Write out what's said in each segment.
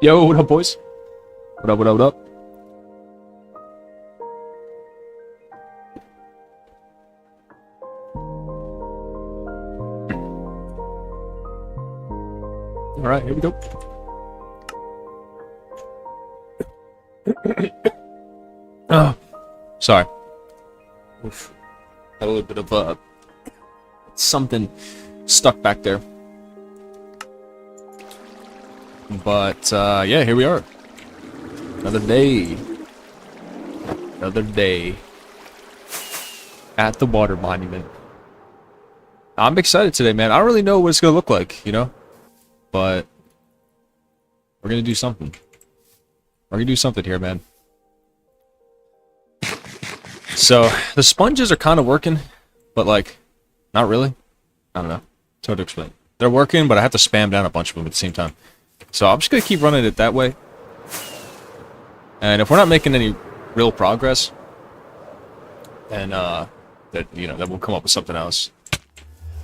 Yo, what up, boys? What up, what up, what up? Alright, here we go. Oh, sorry. Oof. Had a little bit of something stuck back there. But yeah, here we are. Another day. Another day at the water monument. I'm excited today, man. I don't really know what it's gonna look like, you know? But we're gonna do something. We're gonna do something here, man. So the sponges are kind of working, but like, not really. I don't know. It's hard to explain. They're working, but I have to spam down a bunch of them at the same time. So I'm just gonna keep running it that way. And if we're not making any real progress, then then we'll come up with something else,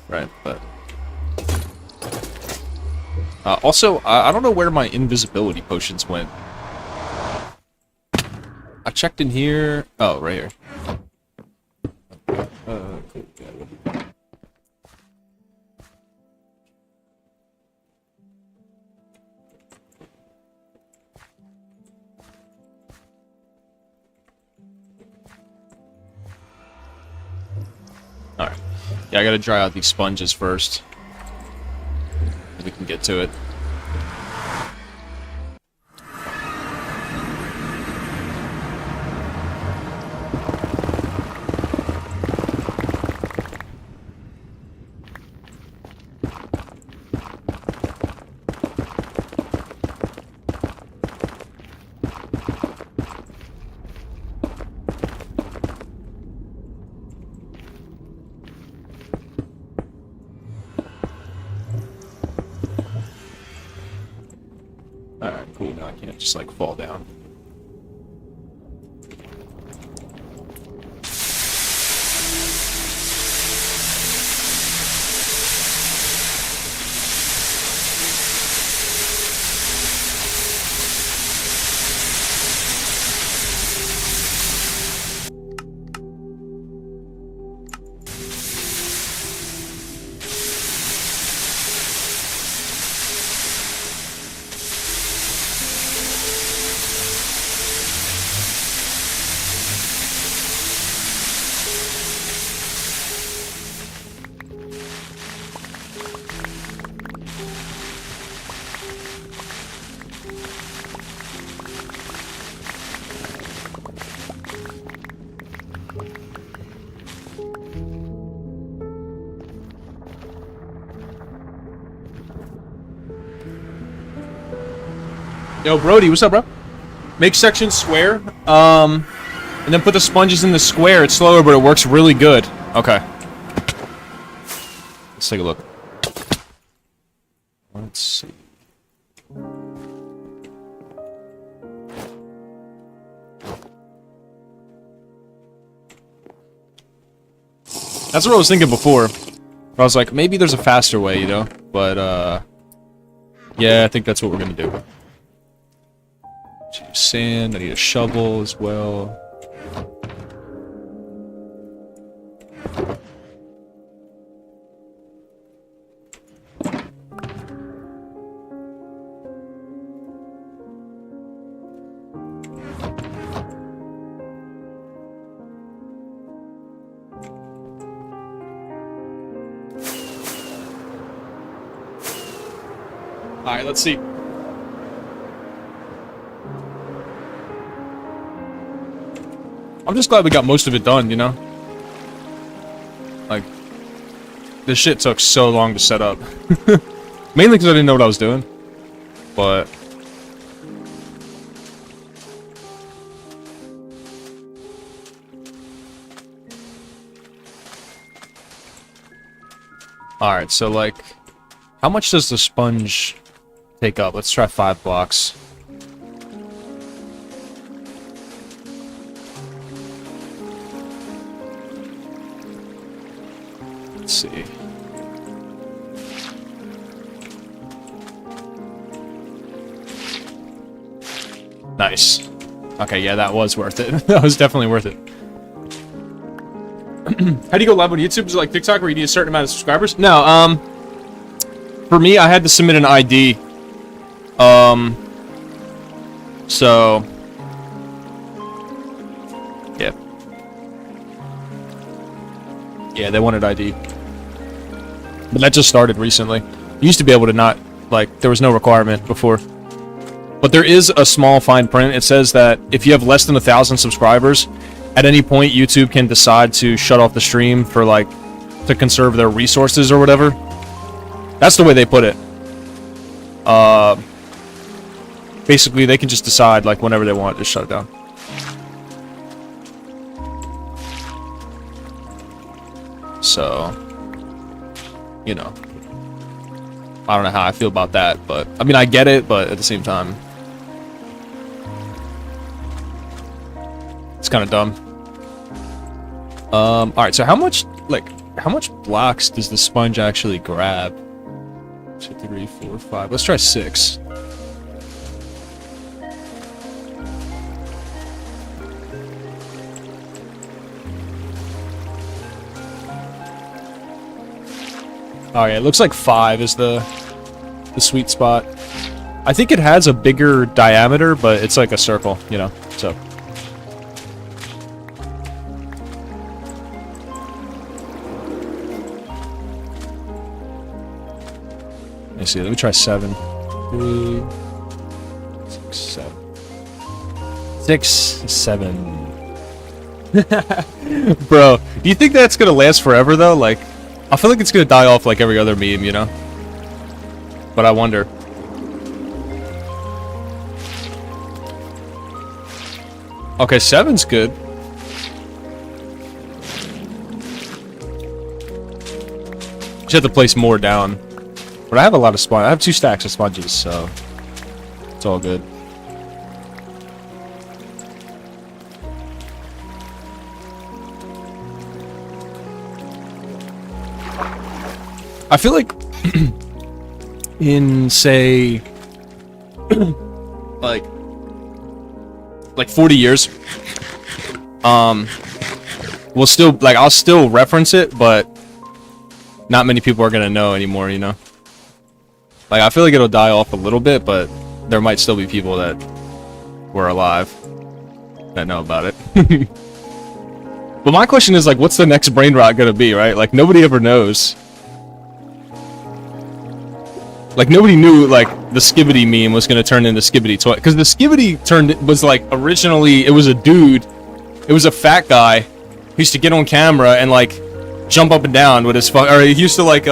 right? But also, I don't know where my invisibility potions went. I checked in here. Oh, right here. Cool. Alright. Yeah, I gotta dry out these sponges first. We can get to it. Alright, cool. Now I can't just, like, fall down. Yo, Brody, what's up, bro? Make section square, and then put the sponges in the square. It's slower, but it works really good. Okay. Let's take a look. Let's see. That's what I was thinking before. I was like, maybe there's a faster way, you know? But, yeah, I think that's what we're gonna do. Sand, I need a shovel as well. Alright, let's see. I'm just glad we got most of it done, you know? Like, this shit took so long to set up. Mainly because I didn't know what I was doing. But... Alright, so like... How much does the sponge take up? Let's try 5 blocks. Let's see. Nice. Okay, yeah, that was worth it. That was definitely worth it. How do you go live on YouTube? Is it like TikTok where you need a certain amount of subscribers? No, for me, I had to submit an ID. So... yeah. Yeah, they wanted ID. But that just started recently. You used to be able to not, like, there was no requirement before. But there is a small fine print. It says that if you have less than 1,000 subscribers, at any point YouTube can decide to shut off the stream for, like, to conserve their resources or whatever. That's the way they put it. Basically, they can just decide, like, whenever they want to shut it down. So, you know. I don't know how I feel about that, but... I mean, I get it, but at the same time... it's kind of dumb. Alright, so how much blocks does the sponge actually grab? 2, 3, 4, 5. Let's try 6. Alright, it looks like 5 is the sweet spot. I think it has a bigger diameter, but it's like a circle, you know, so... let me see, let me try 7. 3, 6, 7. 6, 7. Bro, do you think that's gonna last forever though? Like, I feel like it's gonna die off like every other meme, you know? But I wonder. Okay, 7's good. Just have to place more down. But I have a lot of sponges. I have 2 stacks of sponges, so it's all good. I feel like in, say, like 40 years, we'll still, like, I'll still reference it, but not many people are gonna know anymore, you know? Like, I feel like it'll die off a little bit, but there might still be people that were alive that know about it. But my question is, like, what's the next brain rot gonna be, right? Like, nobody ever knows. Like, nobody knew, like, the Skibbity meme was gonna turn into Skibbity Toy. Because the Skibbity was, like, originally, it was a dude. It was a fat guy who used to get on camera and, like, jump up and down with his or he used to, like,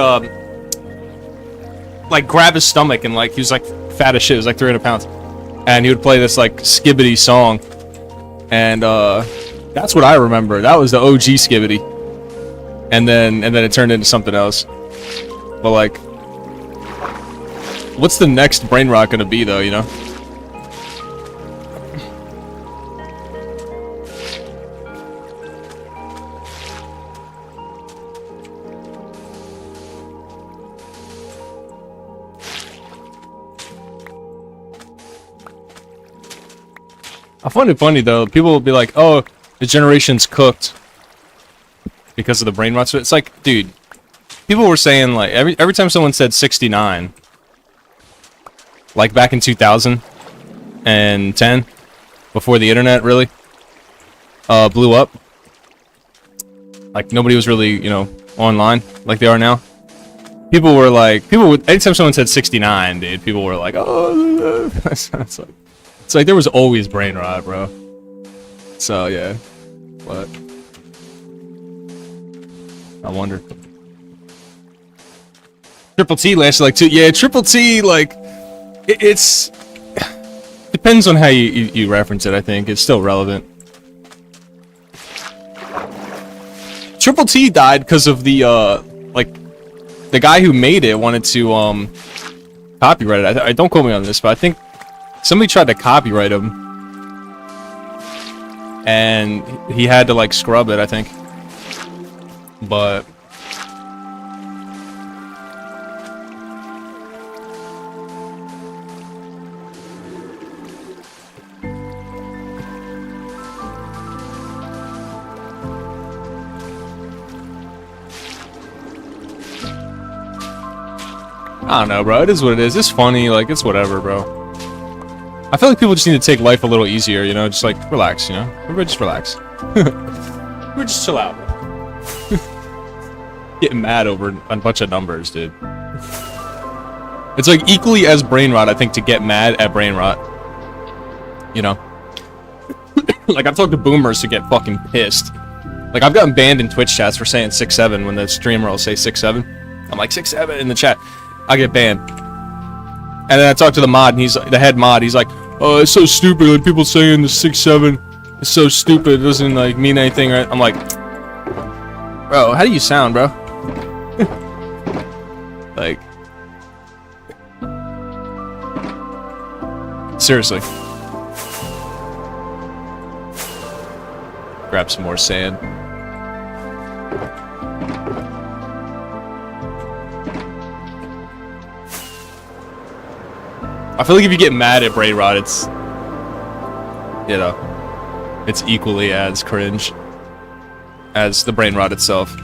grab his stomach and, like, he was, like, fat as shit. It was, like, 300 pounds. And he would play this, like, Skibbity song. And, that's what I remember. That was the OG Skibbity. And then it turned into something else. But, like, what's the next brain rot gonna be, though, you know? I find it funny, though. People will be like, oh, the generation's cooked because of the brain rot. So it's like, dude, people were saying, like, every time someone said 69, like back in 2010, before the internet really blew up, like, nobody was really, you know, online like they are now. People were like, anytime someone said 69, dude, people were like, oh, it's like there was always brain rot, bro. So yeah, what? I wonder. Triple T lasted like 2. Yeah, Triple T, like, it's depends on how you reference it. I think it's still relevant. Triple T died because of the like, the guy who made it wanted to copyright it. I don't quote me on this, but I think somebody tried to copyright him, and he had to, like, scrub it, I think. But I don't know, bro. It is what it is. It's funny. Like, it's whatever, bro. I feel like people just need to take life a little easier, you know? Just, like, relax, you know? Everybody just relax. We're just chill out, bro. Getting mad over a bunch of numbers, dude. It's, like, equally as brain rot, I think, to get mad at brain rot. You know? Like, I've talked to boomers who get fucking pissed. Like, I've gotten banned in Twitch chats for saying 6'7" when the streamer will say 6'7". I'm like, 6'7" in the chat. I get banned. And then I talk to the mod, and he's the head mod. He's like, "Oh, it's so stupid. Like people saying the 6'7" is so stupid. It doesn't like mean anything." Right? I'm like, bro, how do you sound, bro? Like, seriously. Grab some more sand. I feel like if you get mad at brain rot, it's, you know, it's equally as cringe as the brain rot itself.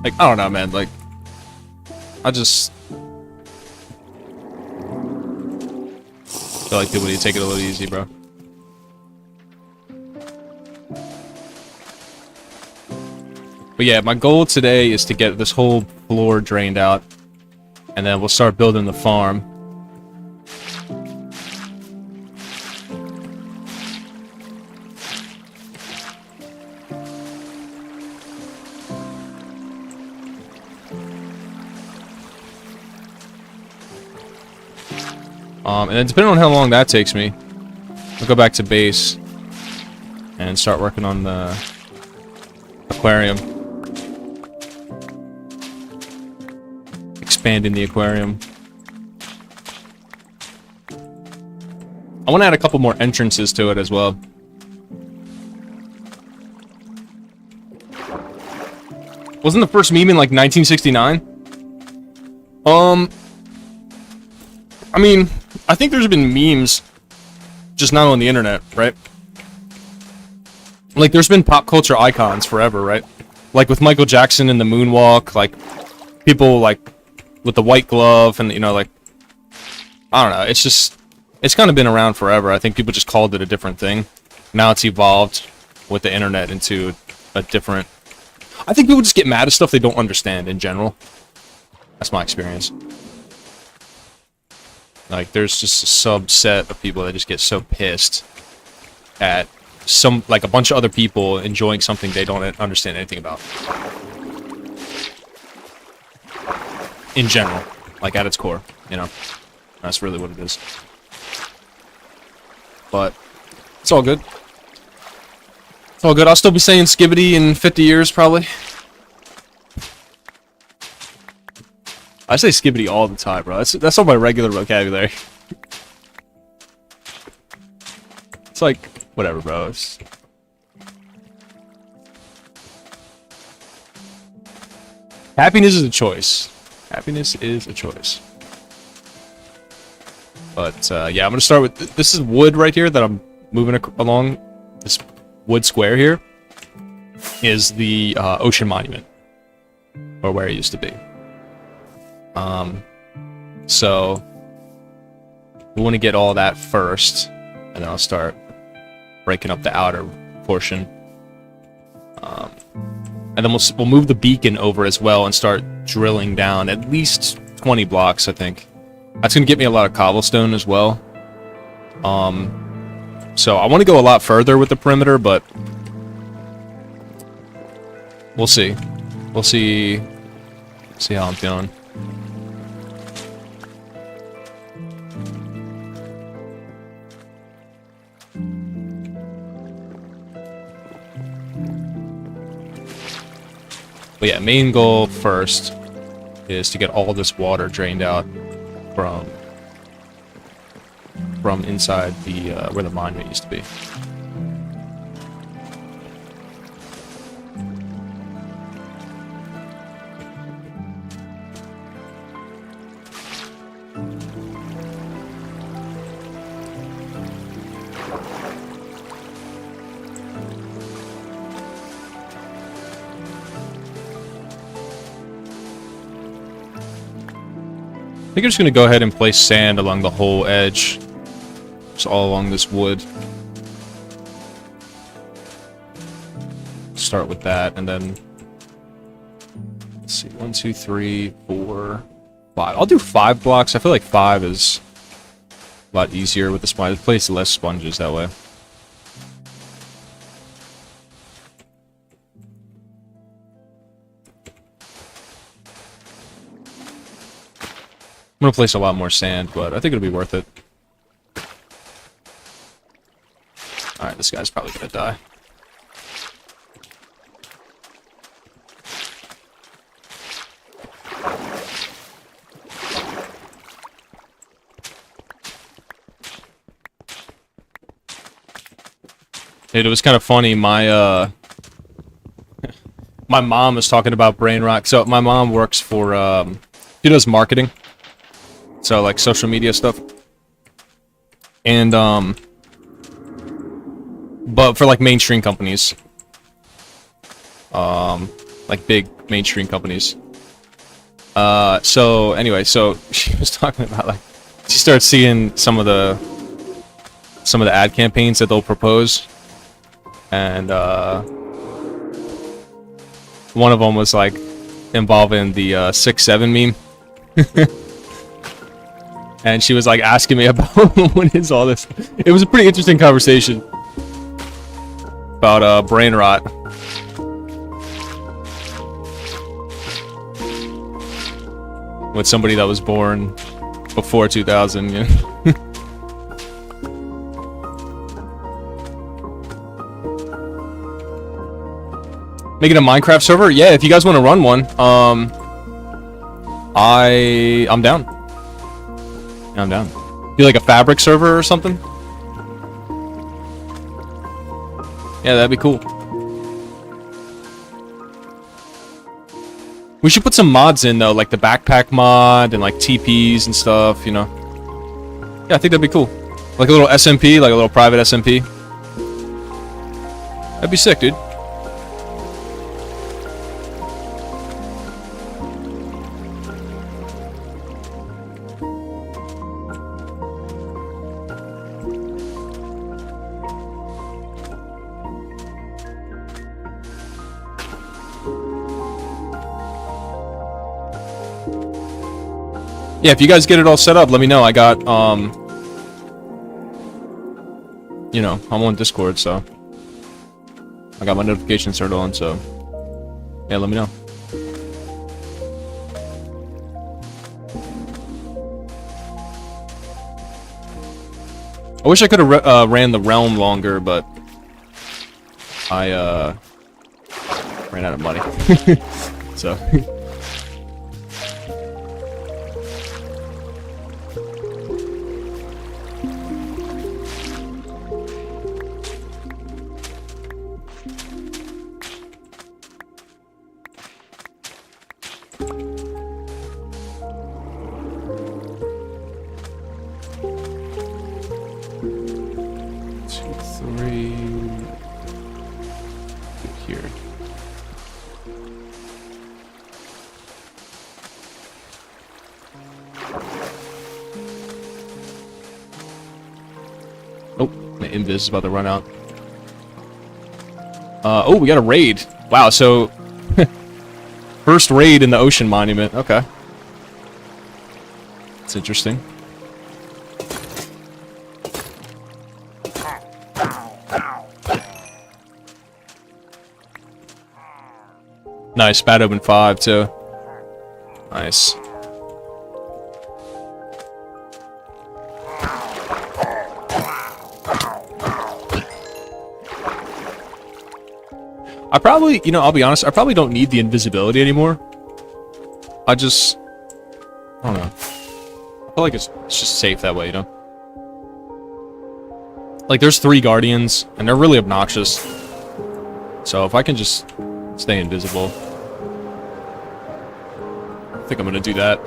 Like, I don't know, man, like, I just feel like people need to take it a little easy, bro. But yeah, my goal today is to get this whole floor drained out, and then we'll start building the farm. And then depending on how long that takes me, I'll go back to base and start working on the aquarium. Expanding the aquarium. I want to add a couple more entrances to it as well. Wasn't the first meme in like 1969? I mean, I think there's been memes, just not on the internet, right? Like, there's been pop culture icons forever, right? Like with Michael Jackson and the moonwalk, like people like with the white glove, and you know, like, I don't know. It's just, it's kind of been around forever. I think people just called it a different thing. Now it's evolved with the internet into a different. I think people just get mad at stuff they don't understand in general. That's my experience. Like, there's just a subset of people that just get so pissed at some, like, a bunch of other people enjoying something they don't understand anything about. In general, like, at its core, you know? That's really what it is. But, it's all good. It's all good. I'll still be saying skibbity in 50 years, probably. I say skibbity all the time, bro. That's on my regular vocabulary. It's like, whatever, bro. Happiness is a choice. Happiness is a choice. But, yeah, I'm gonna start with... This is wood right here that I'm moving along. This wood square here is the Ocean Monument. Or where it used to be. So we want to get all that first, and then I'll start breaking up the outer portion. And then we'll move the beacon over as well and start drilling down at least 20 blocks, I think. That's going to get me a lot of cobblestone as well. So I want to go a lot further with the perimeter, but we'll see. We'll see how I'm feeling. But yeah, main goal first is to get all this water drained out from inside the where the monument used to be. think I'm just gonna go ahead and place sand along the whole edge. Just all along this wood. Start with that, and then... Let's see, 1, 2, 3, 4, 5. I'll do 5 blocks. I feel like 5 is a lot easier with the sponge. Place less sponges that way. I'm gonna place a lot more sand, but I think it'll be worth it. Alright, this guy's probably gonna die. Dude, it was kind of funny. My my mom was talking about brain rot. So my mom works for she does marketing. So like social media stuff. And but for like mainstream companies. Like big mainstream companies. So anyway, so she was talking about like she started seeing some of the ad campaigns that they'll propose. And one of them was like involving the 6-7 meme. And she was like asking me about what is all this. It was a pretty interesting conversation about brain rot. With somebody that was born before 2000, you know? Making a Minecraft server? Yeah, if you guys want to run one, I'm down. Yeah, I'm down. Do like a fabric server or something? Yeah, that'd be cool. We should put some mods in though, like the backpack mod and like TPs and stuff, you know. Yeah, I think that'd be cool. Like a little SMP, like a little private SMP. That'd be sick, dude. Yeah, if you guys get it all set up, let me know. I got, you know, I'm on Discord, so I got my notifications turned on, so yeah, let me know. I wish I could have ran the realm longer, but I ran out of money. So. Invis is about to run out. Oh, we got a raid. Wow, so first raid in the ocean monument. Okay. That's interesting. Nice, spat open 5 too. Nice. I probably, you know, I'll be honest, I probably don't need the invisibility anymore. I don't know. I feel like it's just safe that way, you know? Like, there's 3 guardians, and they're really obnoxious. So if I can just stay invisible, I think I'm gonna do that.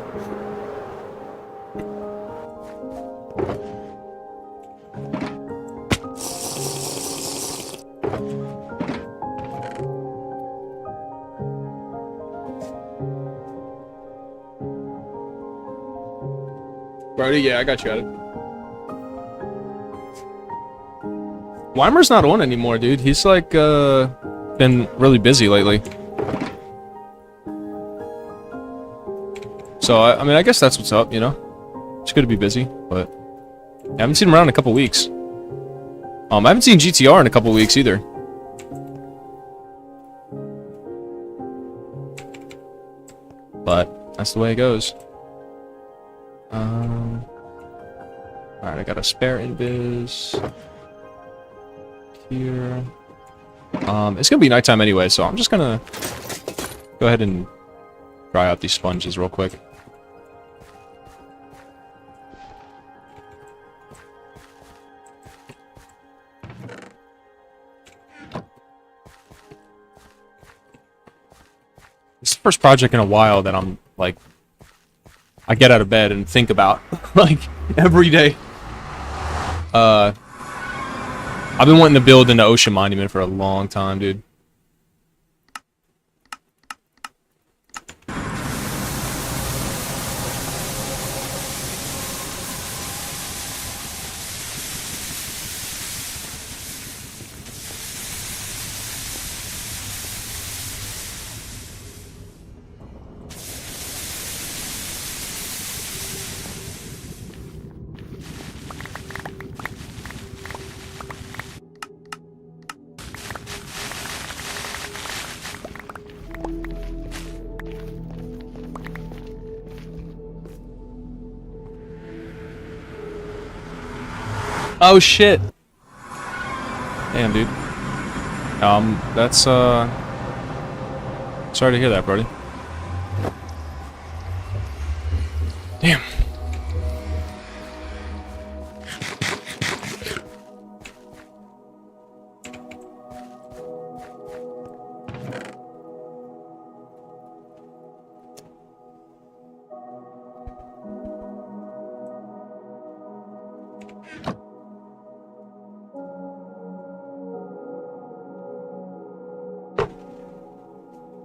Brody, yeah, I got you at it. Weimer's not on anymore, dude. He's like, been really busy lately. So, I mean, I guess that's what's up, you know? It's good to be busy, but... I haven't seen him around in a couple weeks. I haven't seen GTR in a couple weeks either. But, that's the way it goes. Alright, I got a spare invis. Here. It's gonna be nighttime anyway, so I'm just gonna go ahead and dry out these sponges real quick. This is the first project in a while that I'm like, I get out of bed and think about like every day. I've been wanting to build an ocean monument for a long time, dude. Oh shit. Damn, dude. That's sorry to hear that, buddy. Damn.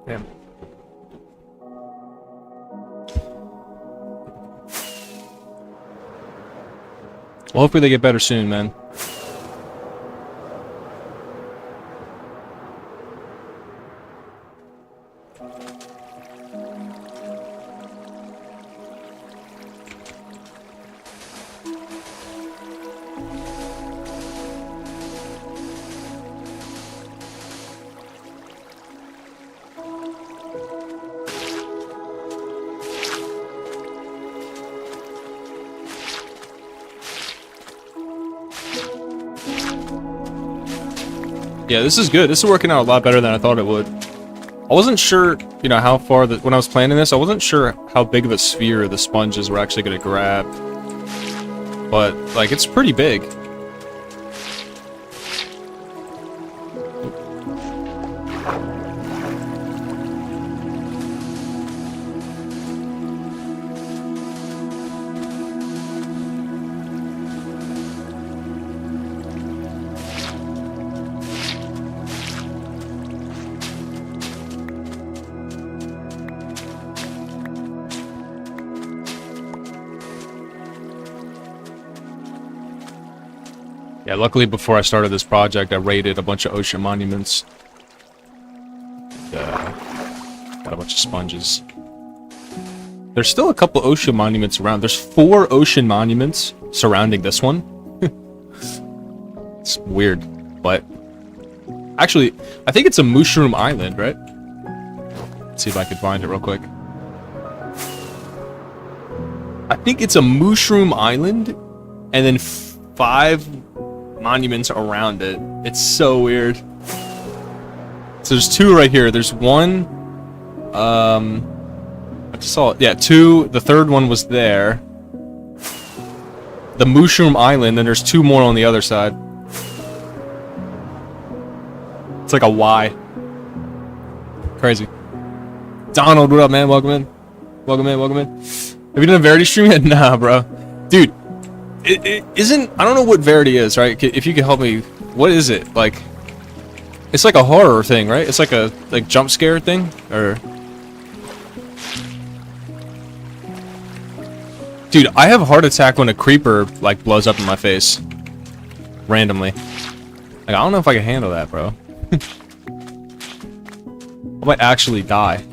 Damn. Well, hopefully they get better soon, man. Yeah, this is good. This is working out a lot better than I thought it would. I wasn't sure, you know, how far when I was planning this, I wasn't sure how big of a sphere the sponges were actually going to grab. But, like, it's pretty big. Yeah, luckily before I started this project, I raided a bunch of ocean monuments. Got a bunch of sponges. There's still a couple ocean monuments around. There's 4 ocean monuments surrounding this one. It's weird, but... Actually, I think it's a mushroom island, right? Let's see if I can find it real quick. I think it's a mushroom island, and then 5 monuments around it. It's so weird. So there's 2 right here. There's one, I just saw it. Yeah, 2. The third one was there. The mushroom island, and there's 2 more on the other side. It's like a Y. Crazy. Donald, what up, man? Welcome in. Welcome in, welcome in. Have you done a Verity stream yet? Nah, bro. Dude. It isn't... I don't know what Verity is, right? If you could help me... What is it? Like... It's like a horror thing, right? It's like a... Like, jump scare thing? Or... Dude, I have a heart attack when a creeper, like, blows up in my face. Randomly. Like, I don't know if I can handle that, bro. I might actually die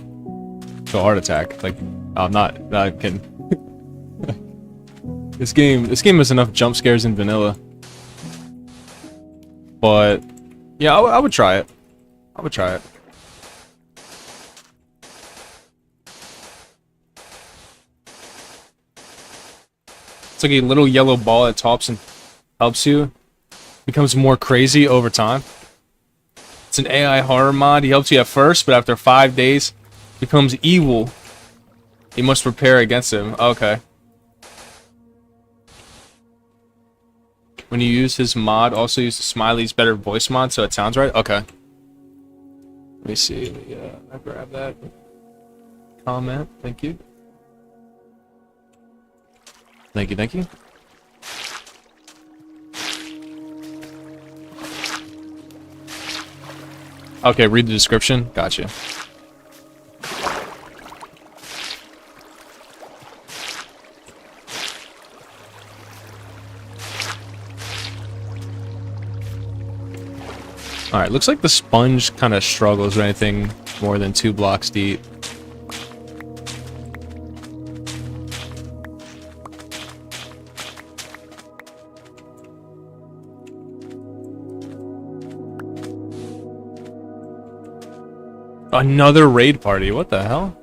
to a heart attack. Like, I'm not kidding. This game has enough jump scares in vanilla. But, yeah, I would try it. I would try it. It's like a little yellow ball that tops and helps you. Becomes more crazy over time. It's an AI horror mod. He helps you at first, but after 5 days, becomes evil. You must prepare against him. Okay. When you use his mod, also use the Smiley's Better Voice mod, so it sounds right? Okay. Let me see. Let me grab that comment. Thank you. Thank you, thank you. Okay, read the description. Gotcha. Alright, looks like the sponge kind of struggles with anything more than 2 blocks deep. Another raid party, what the hell?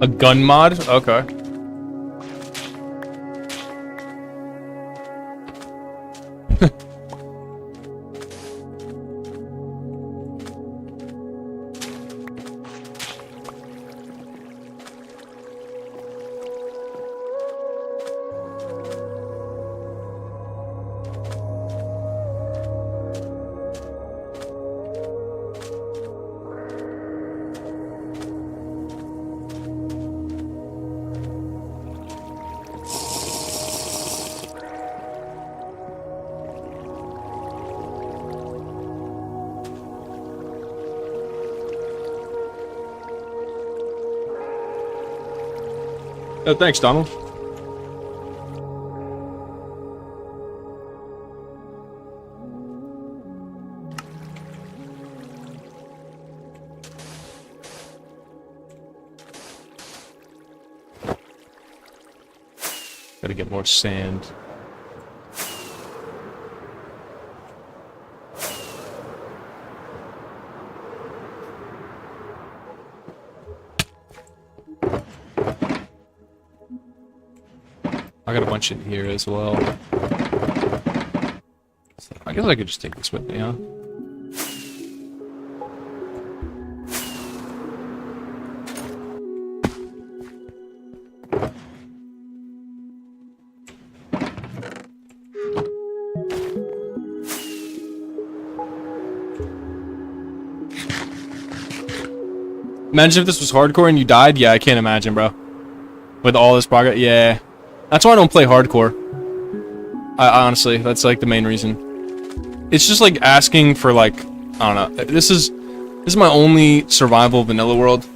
A gun mod? Okay. Oh, thanks, Donald. Gotta get more sand. I got a bunch in here as well. So I guess I could just take this with me, huh? Imagine if this was hardcore and you died? Yeah, I can't imagine, bro. With all this progress, yeah. That's why I don't play hardcore. I honestly, that's like the main reason. It's just like asking for like, I don't know. This is my only survival vanilla world,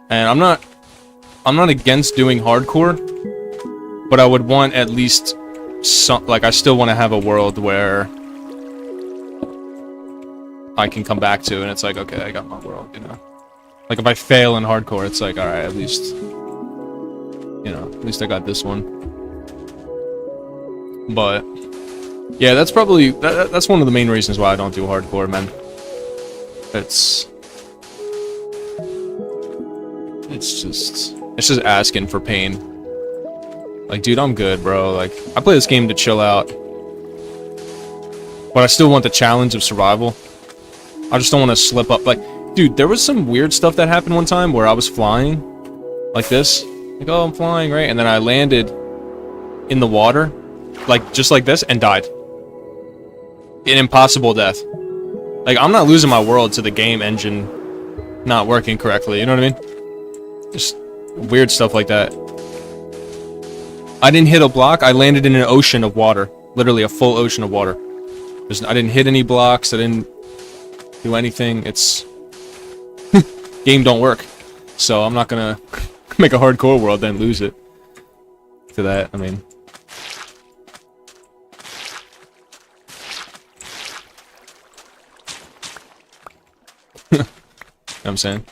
and I'm not against doing hardcore, but I would want at least some. Like, I still want to have a world where I can come back to, and it's like, okay, I got my world, you know. Like if I fail in hardcore, it's like, all right, at least. You know, at least I got this one. But yeah, that's probably that's one of the main reasons why I don't do hardcore, man. It's just asking for pain. Like, dude, I'm good, bro. Like, I play this game to chill out, but I still want the challenge of survival. I just don't want to slip up. Like, Dude, there was some weird stuff that happened one time where I was flying like this. Like, oh, I'm flying, right? And then I landed in the water, like, just like this, and died. An impossible death. Like, I'm not losing my world to the game engine not working correctly, you know what I mean? Just weird stuff like that. I didn't hit a block, I landed in an ocean of water. Literally a full ocean of water. I didn't hit any blocks, I didn't do anything, it's... game don't work. So I'm not gonna make a hardcore world then lose it to that, I mean... You know what I'm saying?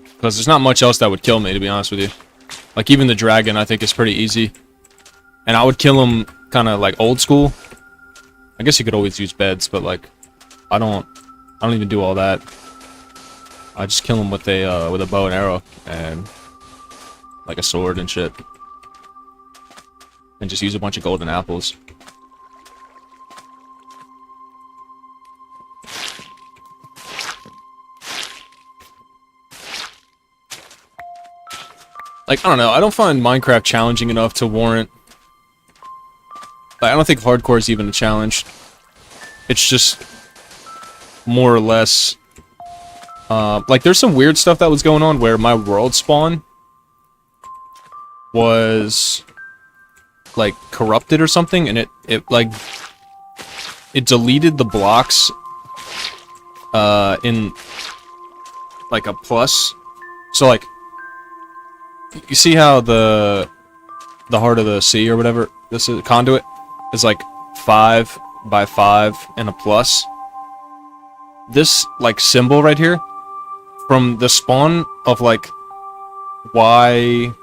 Because there's not much else that would kill me, to be honest with you. Like, even the dragon, I think, is pretty easy. And I would kill him kind of, like, old school. I guess you could always use beds, but, like, I don't even do all that. I just kill him with a bow and arrow, and, like, a sword and shit. And just use a bunch of golden apples. Like, I don't know, I don't find Minecraft challenging enough to warrant... Like, I don't think hardcore is even a challenge. It's just... more or less... like, there's some weird stuff that was going on where my world spawn... was... like, corrupted or something, and it like... it deleted the blocks... in... like, a plus. So, like... you see how the heart of the sea or whatever this is, conduit is like 5 by 5 and a plus. This like symbol right here from the spawn of like Y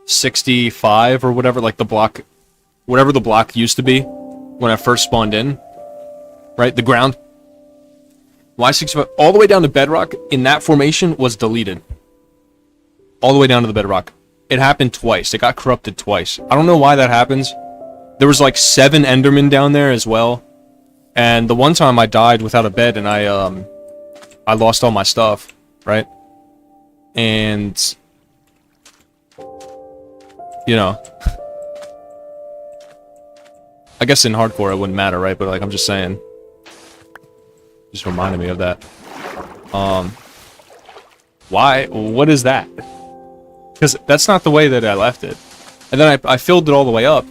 65 or whatever, like the block, whatever the block used to be when I first spawned in, right? The ground Y65 all the way down to bedrock in that formation was deleted. All the way down to the bedrock. It happened twice. It got corrupted twice. I don't know why that happens. There was like 7 Endermen down there as well. And the one time I died without a bed and I lost all my stuff, right? And you know, I guess in hardcore it wouldn't matter, right? But like I'm just saying, just reminded me of that. Why? What is that? Because that's not the way that I left it. And then I filled it all the way up.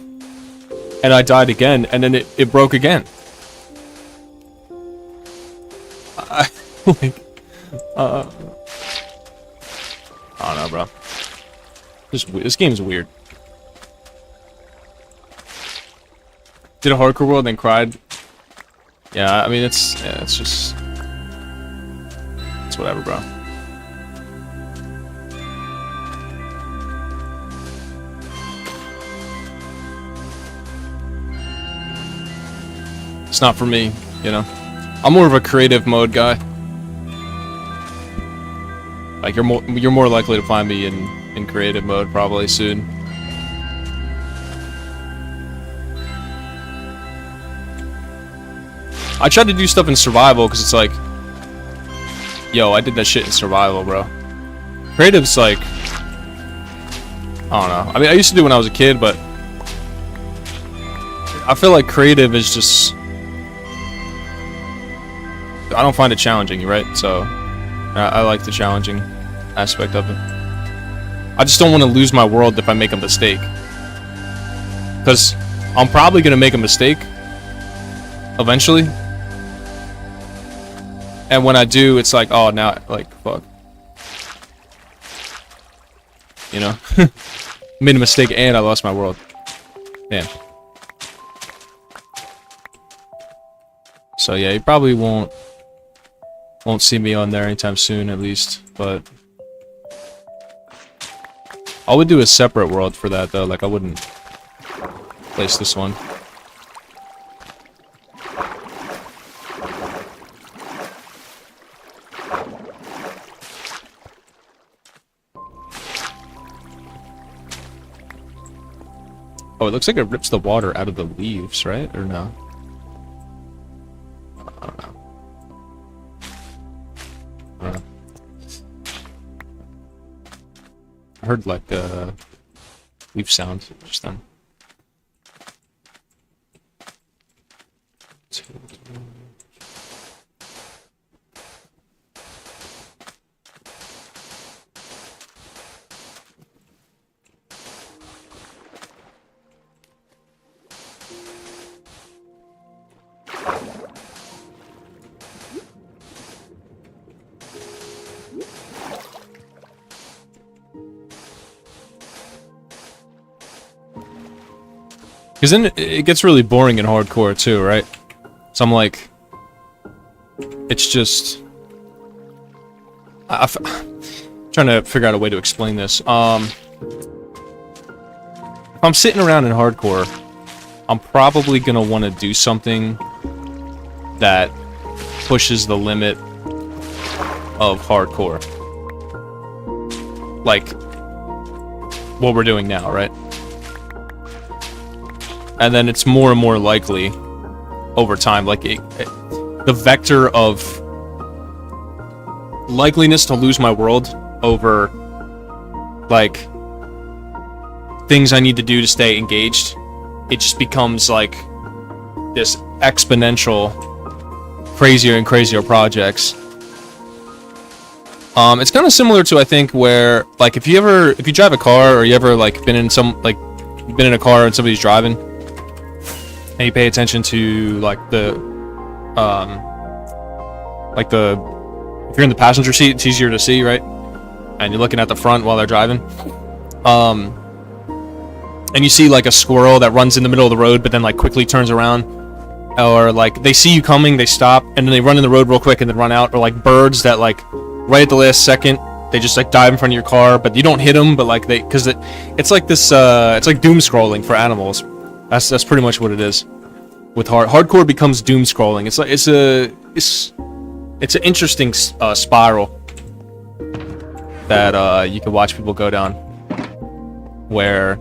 And I died again, and then it broke again. Like, I don't know, bro. This game is weird. Did a hardcore world, then cried. Yeah, I mean, it's just... it's whatever, bro. It's not for me, you know. I'm more of a creative mode guy. Like you're more likely to find me in creative mode probably soon. I tried to do stuff in survival because it's like, yo, I did that shit in survival, bro. Creative's like, I don't know. I mean, I used to do it when I was a kid, but I feel like creative is just, I don't find it challenging, right? So I like the challenging aspect of it. I just don't want to lose my world if I make a mistake, because I'm probably gonna make a mistake eventually, and when I do, it's like, oh, now, like, fuck, you know. Made a mistake and I lost my world. Damn. So yeah, you probably won't see me on there anytime soon, at least, but I would do a separate world for that, though. Like, I wouldn't place this one. Oh, it looks like it rips the water out of the leaves, right? Or no? I don't know. I don't know. I heard like a leaf sound just then. Because then it gets really boring in hardcore too, right? So I'm like, it's just, I'm trying to figure out a way to explain this. If I'm sitting around in hardcore, I'm probably gonna want to do something that pushes the limit of hardcore, like what we're doing now, right? And then it's more and more likely over time, like the vector of likeliness to lose my world over like things I need to do to stay engaged, it just becomes like this exponential crazier and crazier projects. It's kind of similar to, I think, where like if you drive a car, or you ever like been in you've been in a car and somebody's driving, and you pay attention to like if you're in the passenger seat, it's easier to see, right? And you're looking at the front while they're driving. And you see like a squirrel that runs in the middle of the road, but then like quickly turns around. Or like they see you coming, they stop, and then they run in the road real quick and then run out. Or like birds that like right at the last second, they just like dive in front of your car, but you don't hit them, but like it's like this, it's like doom scrolling for animals. That's pretty much what it is. With hardcore becomes doom scrolling. It's like it's an interesting spiral that you can watch people go down, where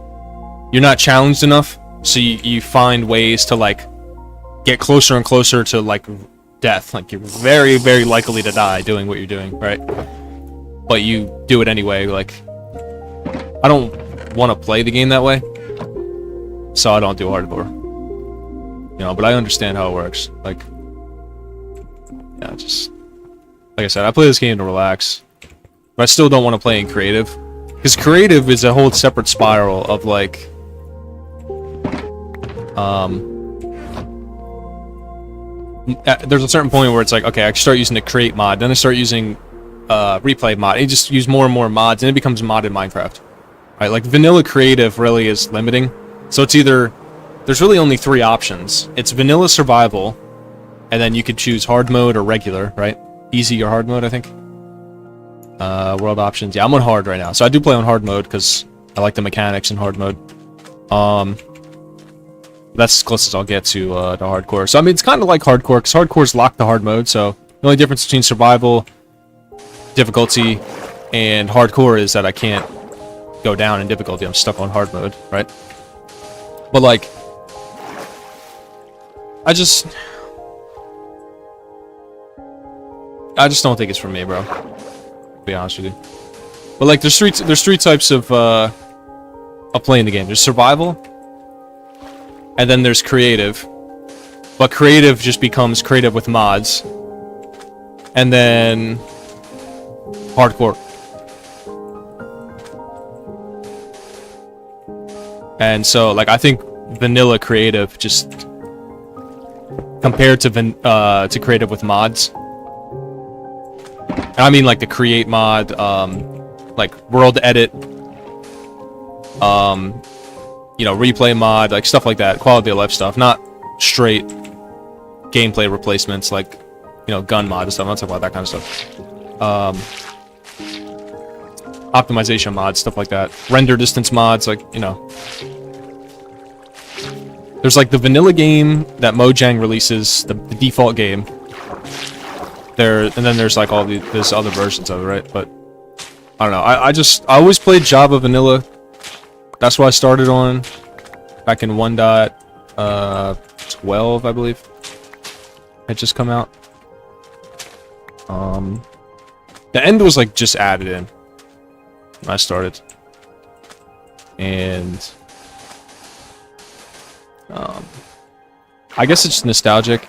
you're not challenged enough, so you find ways to like get closer and closer to like death. Like you're very, very likely to die doing what you're doing, right? But you do it anyway. Like I don't want to play the game that way, so I don't do hardcore, you know, but I understand how it works. Like, yeah, just like I said, I play this game to relax, but I still don't want to play in creative, because creative is a whole separate spiral of like there's a certain point where it's like, okay, I start using the create mod, then I start using replay mod, and you just use more and more mods, and it becomes modded Minecraft, right? Like vanilla creative really is limiting. So it's either, there's really only three options. It's vanilla survival, and then you could choose hard mode or regular, right? Easy or hard mode, I think. World options. Yeah, I'm on hard right now. So I do play on hard mode because I like the mechanics in hard mode. That's as close as I'll get to hardcore. So I mean, it's kind of like hardcore, because hardcore's locked to hard mode. So the only difference between survival, difficulty, and hardcore is that I can't go down in difficulty. I'm stuck on hard mode, right? But like, I just don't think it's for me, bro. To be honest with you. But like, there's three types of playing the game. There's survival, and then there's creative. But creative just becomes creative with mods, and then hardcore. And so, like, I think vanilla creative, just compared to creative with mods, and I mean like the create mod, like world edit, you know, replay mod, like stuff like that, quality of life stuff, not straight gameplay replacements like, you know, gun mod and stuff. I'm not talking about that kind of stuff. Optimization mods, stuff like that. Render distance mods, like, you know. There's like the vanilla game that Mojang releases, the default game. And then there's like all there's other versions of it, right? But I don't know. I always played Java vanilla. That's what I started on. back in 1.12, I believe. Had just come out. The end was like just added in when I started, and I guess it's nostalgic,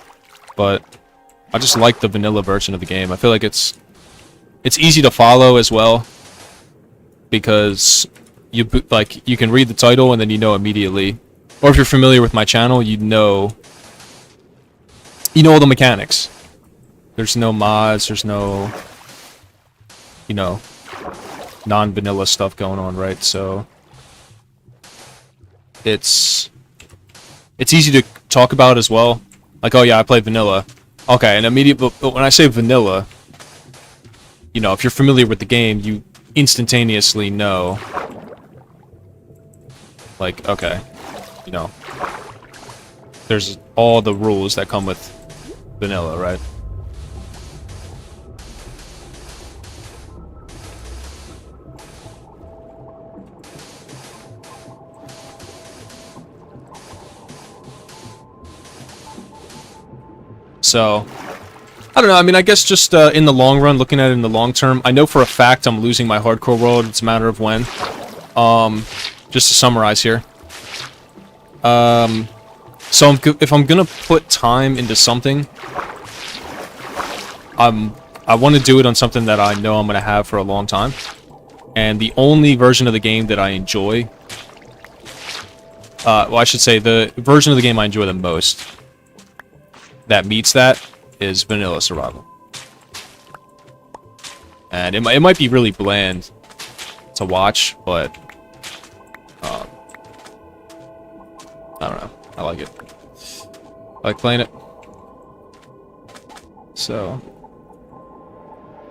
but I just like the vanilla version of the game. I feel like it's easy to follow as well, because you can read the title and then you know immediately, or if you're familiar with my channel, you know all the mechanics. There's no mods, there's no, you know, non-vanilla stuff going on, right? So it's easy to talk about as well. Like, oh yeah, I play vanilla. Okay, and but when I say vanilla, you know, if you're familiar with the game, you instantaneously know, like, okay, you know, there's all the rules that come with vanilla, right? So, I don't know, I mean, I guess just in the long run, looking at it in the long term, I know for a fact I'm losing my hardcore world, it's a matter of when. Just to summarize here. So if I'm gonna put time into something, I want to do it on something that I know I'm gonna have for a long time. And the only version of the game that I enjoy, well, I should say, the version of the game I enjoy the most that meets that is vanilla survival. And it might be really bland to watch, but I don't know, I like it. I like playing it. So,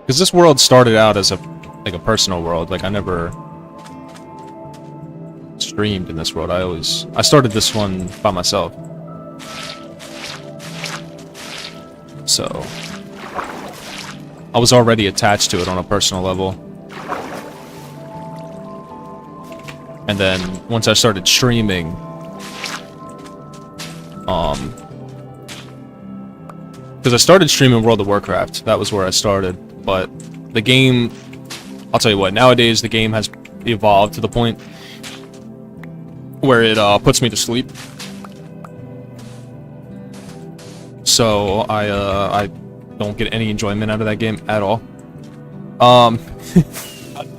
because this world started out as a personal world. Like, I never streamed in this world. I started this one by myself. So, I was already attached to it on a personal level. And then, once I started streaming, because I started streaming World of Warcraft, that was where I started, but the game, I'll tell you what, nowadays the game has evolved to the point where it puts me to sleep. So I don't get any enjoyment out of that game at all.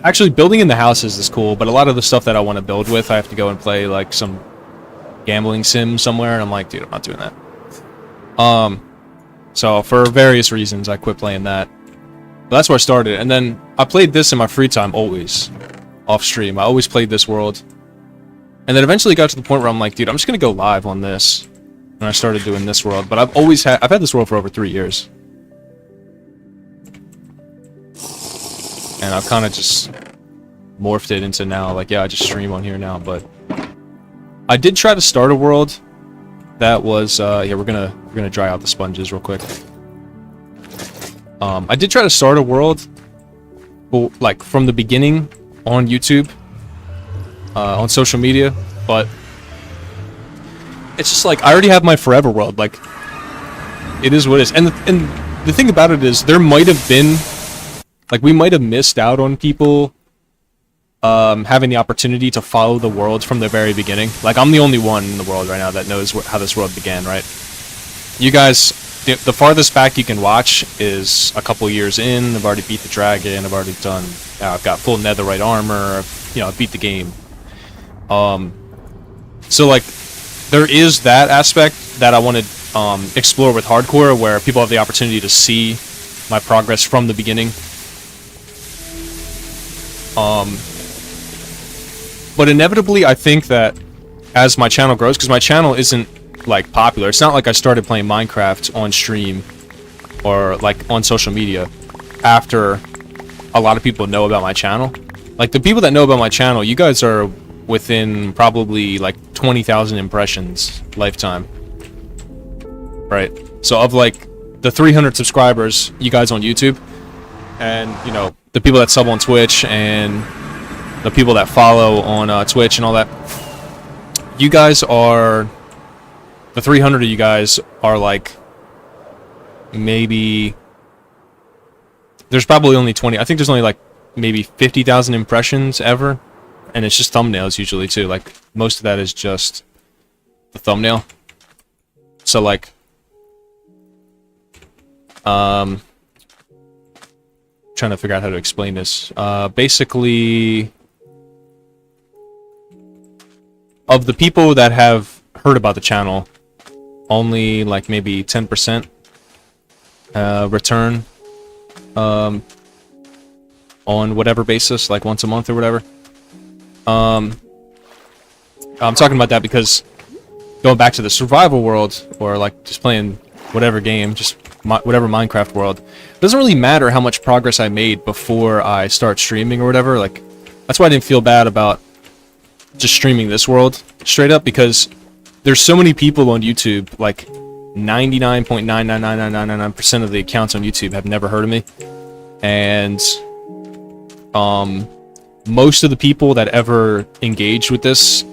Actually, building in the houses is cool, but a lot of the stuff that I want to build with, I have to go and play like some gambling sim somewhere, and I'm like, dude, I'm not doing that. So for various reasons, I quit playing that. But that's where I started, and then I played this in my free time always, off stream. I always played this world, and then eventually got to the point where I'm like, dude, I'm just gonna go live on this. And I started doing this world, but I've had this world for over 3 years. And I've kind of just morphed it into now, like, yeah, I just stream on here now, but I did try to start a world that was, yeah, we're gonna dry out the sponges real quick. I did try to start a world, like, from the beginning on YouTube, on social media, but it's just like, I already have my forever world, like, it is what it is. And the thing about it is, there might have been, like, we might have missed out on people having the opportunity to follow the world from the very beginning. Like, I'm the only one in the world right now that knows how this world began, right? You guys, the farthest back you can watch is a couple years in. I've already beat the dragon, I've already done, I've got full netherite armor, you know, I've beat the game. So, like, there is that aspect that I want to explore with hardcore, where people have the opportunity to see my progress from the beginning. But inevitably, I think that as my channel grows, because my channel isn't, like, popular. It's not like I started playing Minecraft on stream or, like, on social media after a lot of people know about my channel. Like, the people that know about my channel, you guys are within probably, like, 20,000 impressions lifetime. Right? So of, like, the 300 subscribers, you guys on YouTube, and, you know, the people that sub on Twitch, and the people that follow on Twitch and all that, you guys are, the 300 of you guys are like, maybe, there's probably only 20, I think there's only like maybe 50,000 impressions ever, and it's just thumbnails usually too, like most of that is just the thumbnail. So like, trying to figure out how to explain this. Basically, of the people that have heard about the channel, only like maybe 10% return on whatever basis, like once a month or whatever. I'm talking about that because going back to the survival world, or like just playing whatever game, just whatever Minecraft world, it doesn't really matter how much progress I made before I start streaming or whatever. Like, that's why I didn't feel bad about just streaming this world straight up, because there's so many people on YouTube, like 99.99999% of the accounts on YouTube have never heard of me, and most of the people that ever engaged with this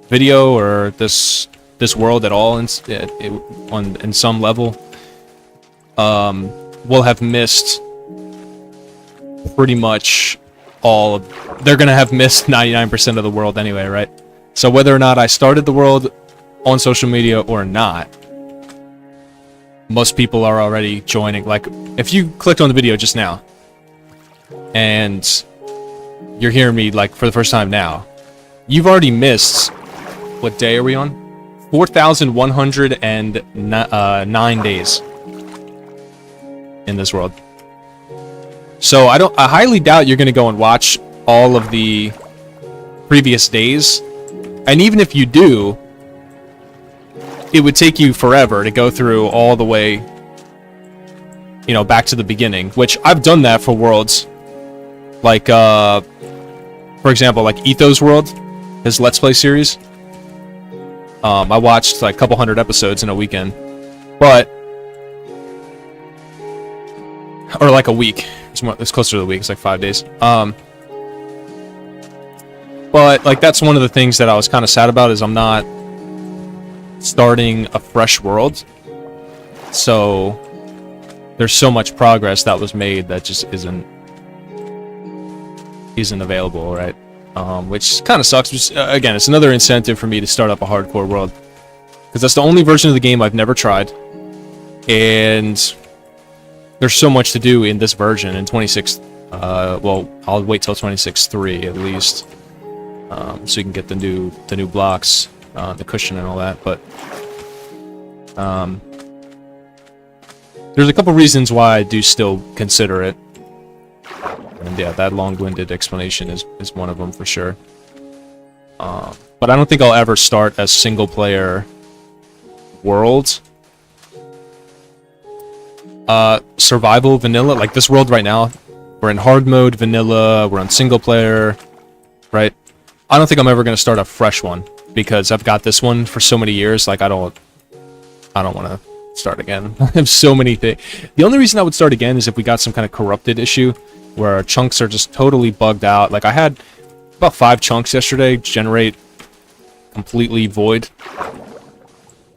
video or this world at all in some level will have missed pretty much all of, they're gonna have missed 99% of the world anyway, right? So whether or not I started the world on social media or not, most people are already joining. Like, if you clicked on the video just now and you're hearing me like for the first time now, you've already missed, what day are we on? 4,109 days in this world. So I highly doubt you're gonna go and watch all of the previous days. And even if you do, it would take you forever to go through all the way, you know, back to the beginning, which I've done that for worlds. Like, for example, like Etho's World, his Let's Play series. I watched like a couple hundred episodes in a weekend, but, or like a week. It's closer to the week. It's like 5 days. But like, that's one of the things that I was kind of sad about, is I'm not starting a fresh world. So there's so much progress that was made that just isn't available, right? Which kind of sucks. Just, again, it's another incentive for me to start up a hardcore world, because that's the only version of the game I've never tried, and there's so much to do in this version in 26. Well, I'll wait till 26.3 at least, so you can get the new blocks, the cushion and all that. But there's a couple reasons why I do still consider it. And yeah, that long-winded explanation is one of them for sure. But I don't think I'll ever start a single-player world. Survival, vanilla, like this world right now, we're in hard mode, vanilla, we're on single-player, right? I don't think I'm ever going to start a fresh one, because I've got this one for so many years, like I don't want to start again. I have so many things. The only reason I would start again is if we got some kind of corrupted issue, where our chunks are just totally bugged out. Like, I had about 5 chunks yesterday generate completely void.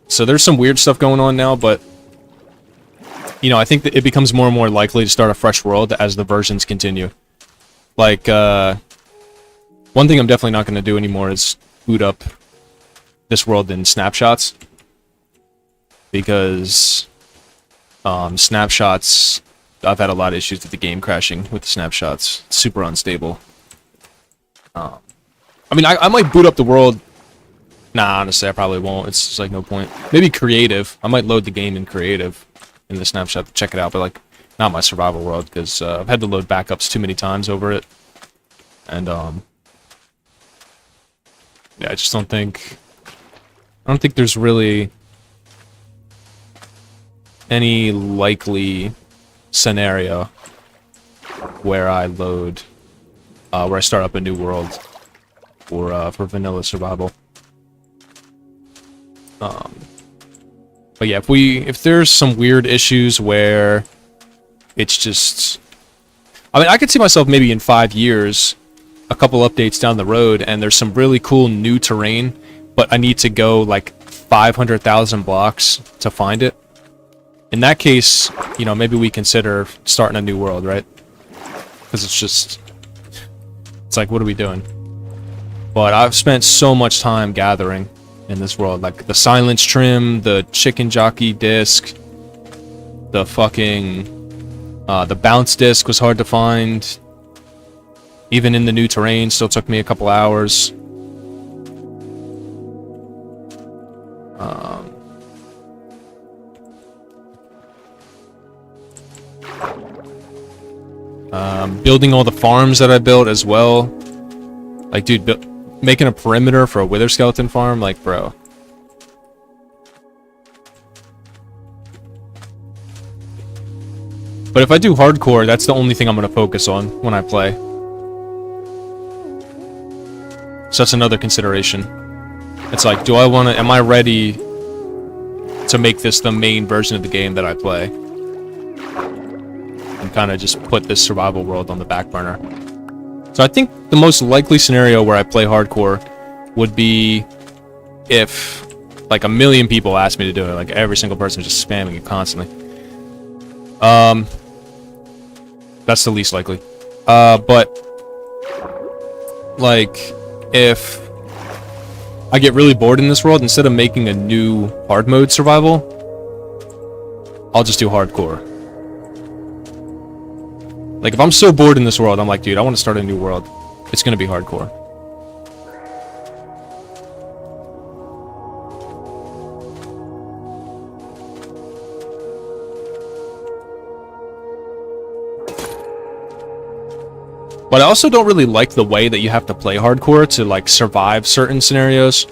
So there's some weird stuff going on now, but, you know, I think that it becomes more and more likely to start a fresh world as the versions continue. Like, one thing I'm definitely not going to do anymore is boot up this world in snapshots. Because snapshots, I've had a lot of issues with the game crashing with the snapshots. It's super unstable. I mean, I might boot up the world. Nah, honestly, I probably won't. It's just like no point. Maybe creative. I might load the game in creative in the snapshot to check it out, but like not my survival world, because I've had to load backups too many times over it. And yeah, I just don't think there's really any likely scenario where I load, where I start up a new world for vanilla survival. But yeah, if there's some weird issues where it's just, I mean, I could see myself maybe in 5 years, a couple updates down the road, and there's some really cool new terrain but I need to go like 500,000 blocks to find it. In that case, you know, maybe we consider starting a new world, right? Because it's like, what are we doing? But I've spent so much time gathering in this world, like the silence trim, the chicken jockey disc, the fucking, the bounce disc was hard to find. Even in the new terrain, still took me a couple hours. Building all the farms that I built as well. Like, dude, making a perimeter for a wither skeleton farm, like, bro. But if I do hardcore, that's the only thing I'm going to focus on when I play. So that's another consideration. It's like, do I want to... Am I ready to make this the main version of the game that I play? And kind of just put this survival world on the back burner. So I think the most likely scenario where I play hardcore would be if, like, 1 million people ask me to do it. Like, every single person just spamming it constantly. That's the least likely. But, like, if I get really bored in this world, instead of making a new hard mode survival, I'll just do hardcore. Like, if I'm so bored in this world, I'm like, dude, I want to start a new world. It's gonna be hardcore. But I also don't really like the way that you have to play hardcore to, like, survive certain scenarios.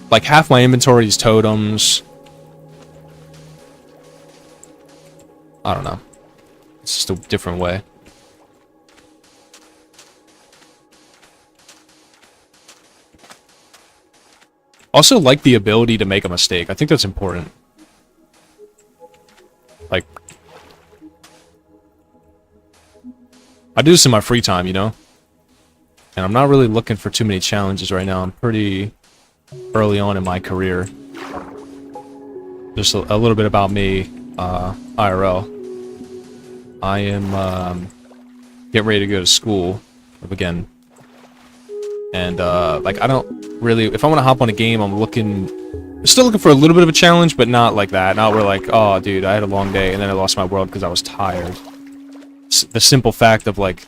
Like, half my inventory is totems. I don't know. It's just a different way. Also, like the ability to make a mistake. I think that's important. Like, I do this in my free time, you know? And I'm not really looking for too many challenges right now. I'm pretty early on in my career. Just a little bit about me, IRL. I am, getting ready to go to school again. And, like, I don't really... If I want to hop on a game, I'm still looking for a little bit of a challenge, but not like that. Not where, like, oh, dude, I had a long day, and then I lost my world because I was tired. The simple fact of, like,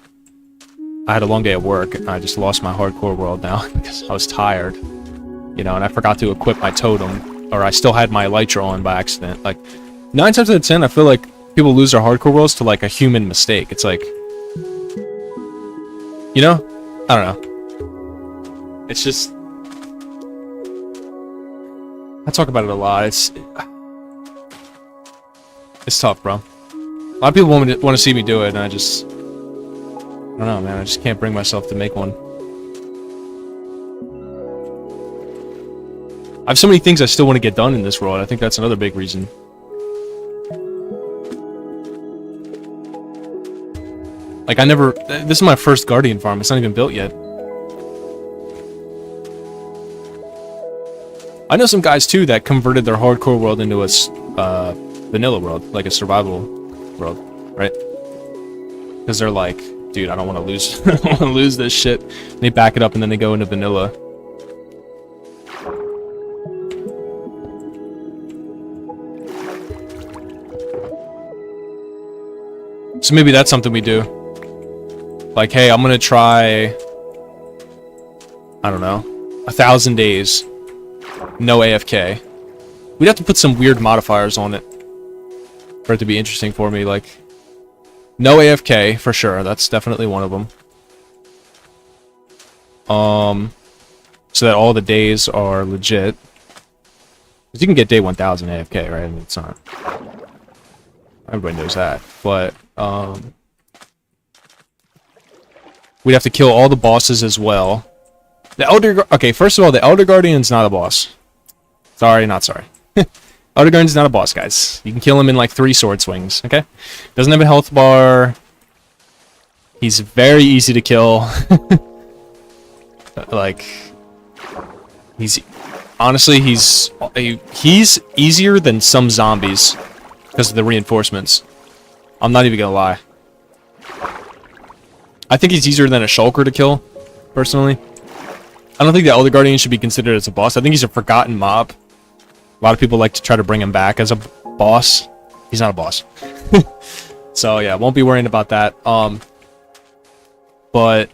I had a long day at work, and I just lost my hardcore world now because I was tired. You know, and I forgot to equip my totem, or I still had my elytra on by accident. Like, 9 times out of 10, I feel like people lose their hardcore worlds to, like, a human mistake. It's like... You know? I don't know. It's just... I talk about it a lot. It's tough, bro. A lot of people want to see me do it, and I just... I don't know, man. I just can't bring myself to make one. I have so many things I still want to get done in this world. I think that's another big reason. Like, I never... This is my first Guardian farm. It's not even built yet. I know some guys, too, that converted their hardcore world into a vanilla world. Like a survival world, right? Because they're like, dude, I don't want to lose... I don't want to lose this shit. And they back it up, and then they go into vanilla. So maybe that's something we do. Like, hey, I'm gonna try... I don't know. 1,000 days. No AFK. We'd have to put some weird modifiers on it for it to be interesting for me, like... No AFK, for sure. That's definitely one of them. So that all the days are legit. Because you can get day 1,000 AFK, right? I mean, it's not... Everybody knows that. But, we'd have to kill all the bosses as well. The Elder... Okay, first of all, the Elder Guardian's not a boss. Sorry, not sorry. Elder Guardian's not a boss, guys. You can kill him in, like, 3 sword swings, okay? Doesn't have a health bar. He's very easy to kill. Like, He's honestly, he's easier than some zombies because of the reinforcements. I'm not even gonna lie. I think he's easier than a shulker to kill, personally. I don't think the Elder Guardian should be considered as a boss. I think he's a forgotten mob. A lot of people like to try to bring him back as a boss. He's not a boss. So yeah, won't be worrying about that. But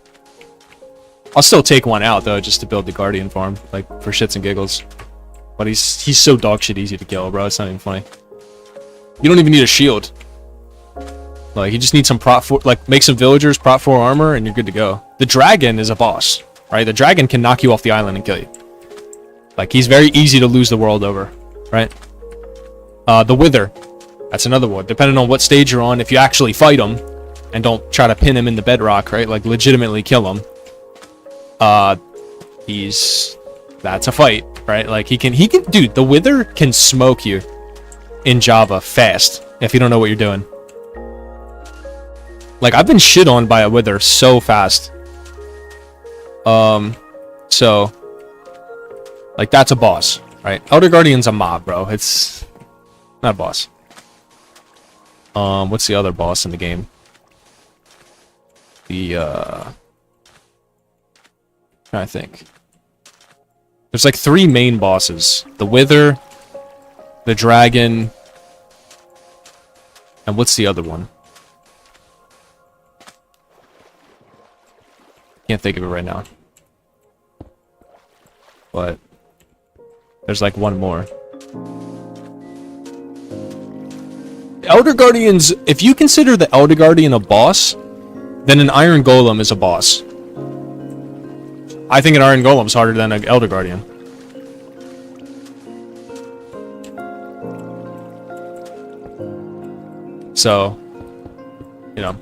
I'll still take one out though, just to build the Guardian farm, like for shits and giggles. But he's so dog shit easy to kill, bro. It's not even funny. You don't even need a shield. Like you just need some prot 4, like make some villagers prot 4 armor, and you're good to go. The dragon is a boss, right? The dragon can knock you off the island and kill you. Like he's very easy to lose the world over, right? The Wither, that's another one. Depending on what stage you're on, if you actually fight him and don't try to pin him in the bedrock, right? Like legitimately kill him. That's a fight, right? Like he can, dude, the Wither can smoke you in Java fast if you don't know what you're doing. Like I've been shit on by a Wither so fast. So like that's a boss, right? Elder Guardian's a mob, bro. It's not a boss. What's the other boss in the game? I think there's like 3 main bosses: the Wither, the Dragon, and what's the other one? Can't think of it right now. But there's like one more. Elder Guardians, if you consider the Elder Guardian a boss, then an Iron Golem is a boss. I think an Iron Golem's harder than an Elder Guardian. So, you know,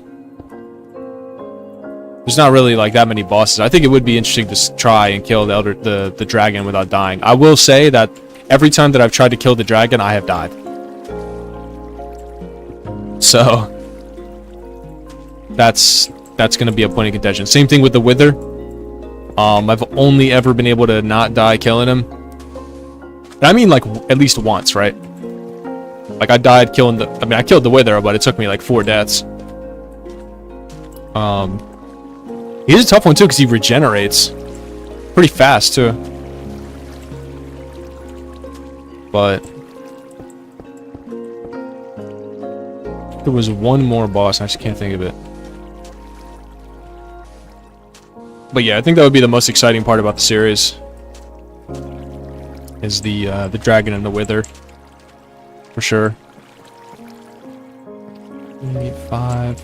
there's not really like that many bosses. I think it would be interesting to try and kill the dragon without dying. I will say that every time that I've tried to kill the dragon, I have died. So that's gonna be a point of contention. Same thing with the Wither. I've only ever been able to not die killing him. And I mean like at least once, right? Like I died killing I killed the Wither, but it took me like 4 deaths. He's a tough one too because he regenerates pretty fast too. But there was one more boss, I just can't think of it. But yeah, I think that would be the most exciting part about the series. Is the dragon and the Wither. For sure. 5.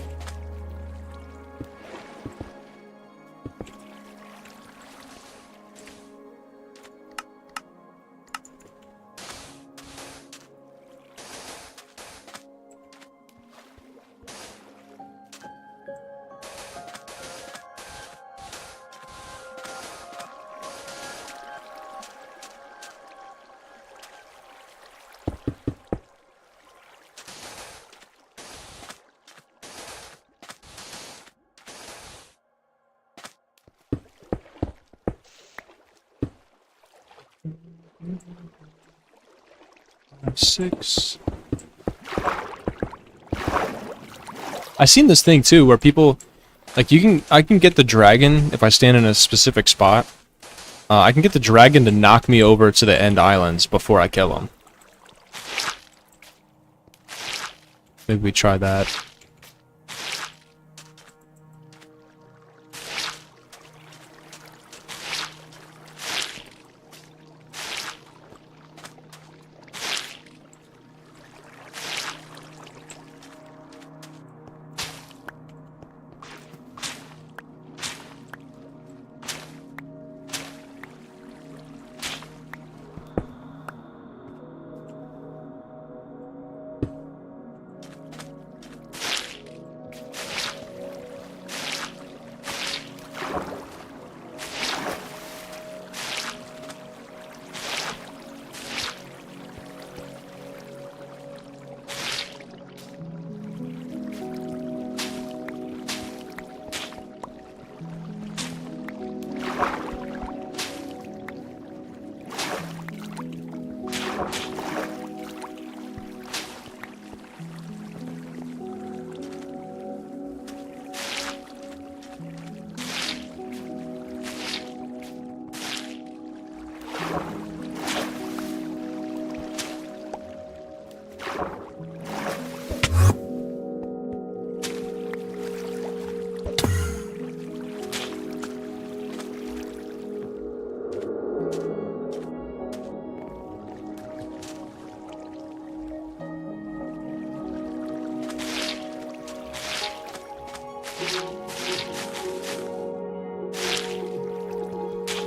Six. I seen this thing too where people like I can get the dragon if I stand in a specific spot. I can get the dragon to knock me over to the end islands before I kill him. Maybe we try that.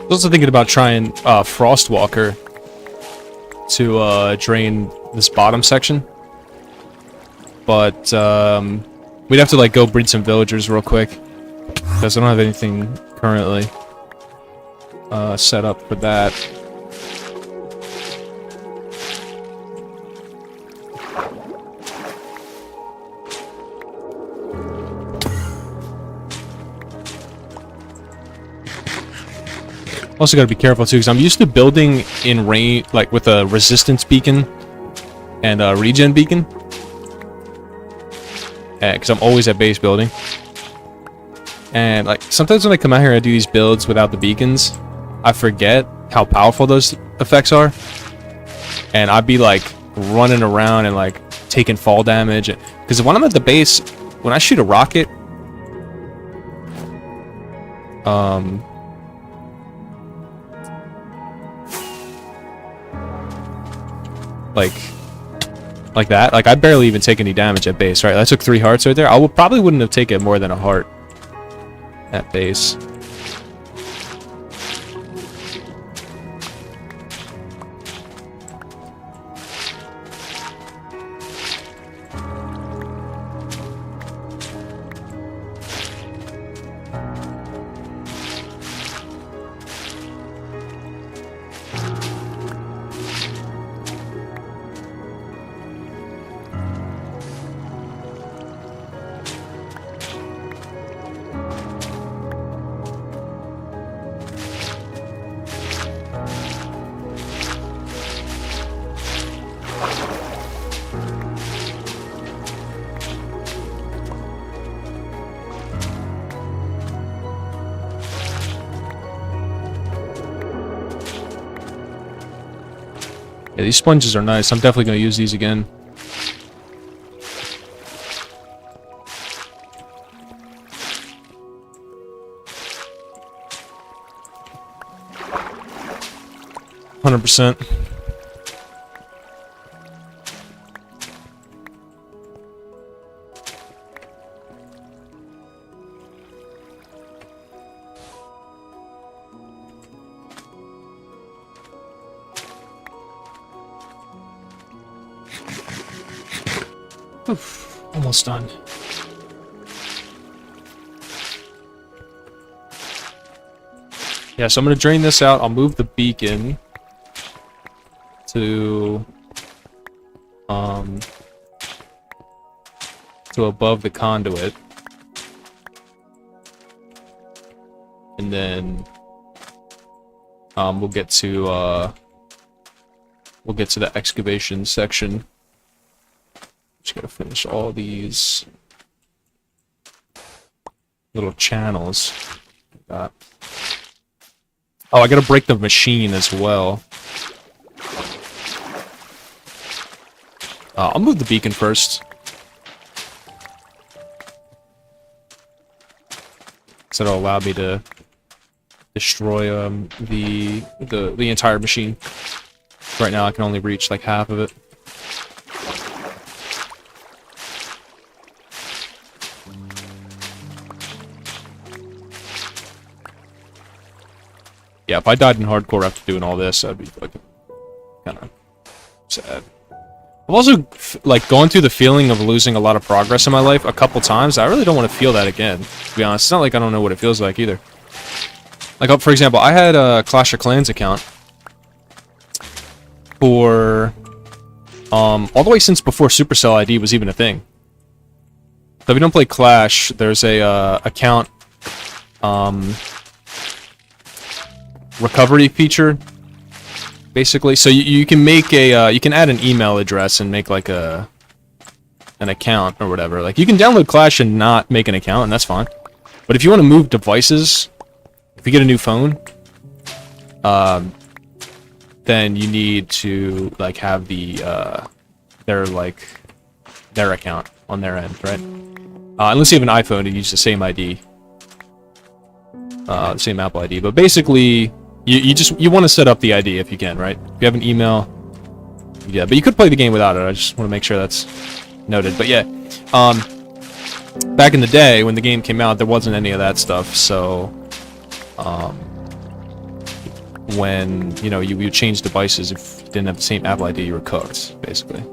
was also thinking about trying Frostwalker to drain this bottom section, but we'd have to like go breed some villagers real quick because I don't have anything currently set up for that. Also got to be careful too, because I'm used to building in rain, like with a resistance beacon and a regen beacon. Because I'm always at base building. And like sometimes when I come out here and I do these builds without the beacons, I forget how powerful those effects are. And I'd be like running around and like taking fall damage. Because when I'm at the base, when I shoot a rocket, like that, like I barely even take any damage at base, right? I took 3 hearts right there. Probably wouldn't have taken more than a heart at base. Yeah, these sponges are nice. I'm definitely going to use these again. %. Oof, almost done. Yeah, so I'm going to drain this out. I'll move the beacon to above the conduit. And then we'll get to the excavation section. Just gotta finish all these little channels. Oh, I gotta break the machine as well. I'll move the beacon first. So it'll allow me to destroy the entire machine. Right now I can only reach like half of it. Yeah, if I died in hardcore after doing all this, I'd be like kind of sad. I've also like gone through the feeling of losing a lot of progress in my life a couple times. I really don't want to feel that again, to be honest. It's not like I don't know what it feels like either. Like, for example, I had a Clash of Clans account for all the way since before Supercell ID was even a thing. So if you don't play Clash, there's a account recovery feature, basically. So you can make a you can add an email address and make like an account or whatever. Like you can download Clash and not make an account, and that's fine. But if you want to move devices, if you get a new phone, then you need to like have their account on their end, right? Unless you have an iPhone and use the same ID, the same Apple ID. But basically, you want to set up the ID if you can, right? If you have an email, yeah. But you could play the game without it. I just want to make sure that's noted. But yeah, back in the day when the game came out, there wasn't any of that stuff. So, when, you know, you would change devices if you didn't have the same Apple ID, you were cooked, basically.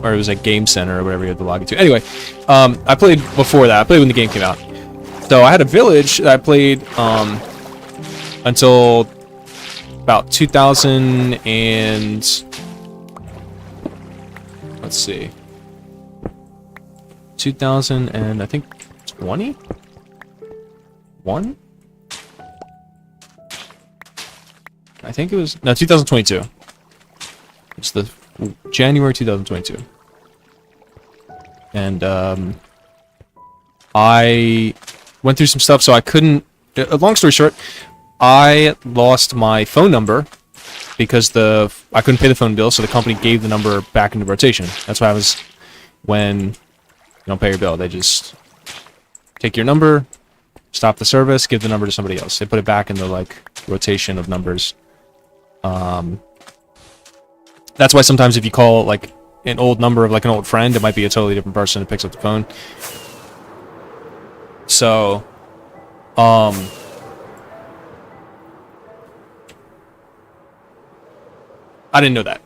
Or it was like Game Center or whatever you had to log into. Anyway, I played before that. I played when the game came out. So I had a village that I played until about 2000 and... Let's see. 2000 and I think 20? 1? I think it was... No, 2022. It's the January 2022. And I went through some stuff, so I couldn't... long story short, I lost my phone number because I couldn't pay the phone bill, so the company gave the number back into rotation. That's why I was... When you don't pay your bill, they just take your number, stop the service, give the number to somebody else. They put it back in the, like, rotation of numbers. That's why sometimes if you call, like, an old number of, like, an old friend, it might be a totally different person who picks up the phone. So, I didn't know that.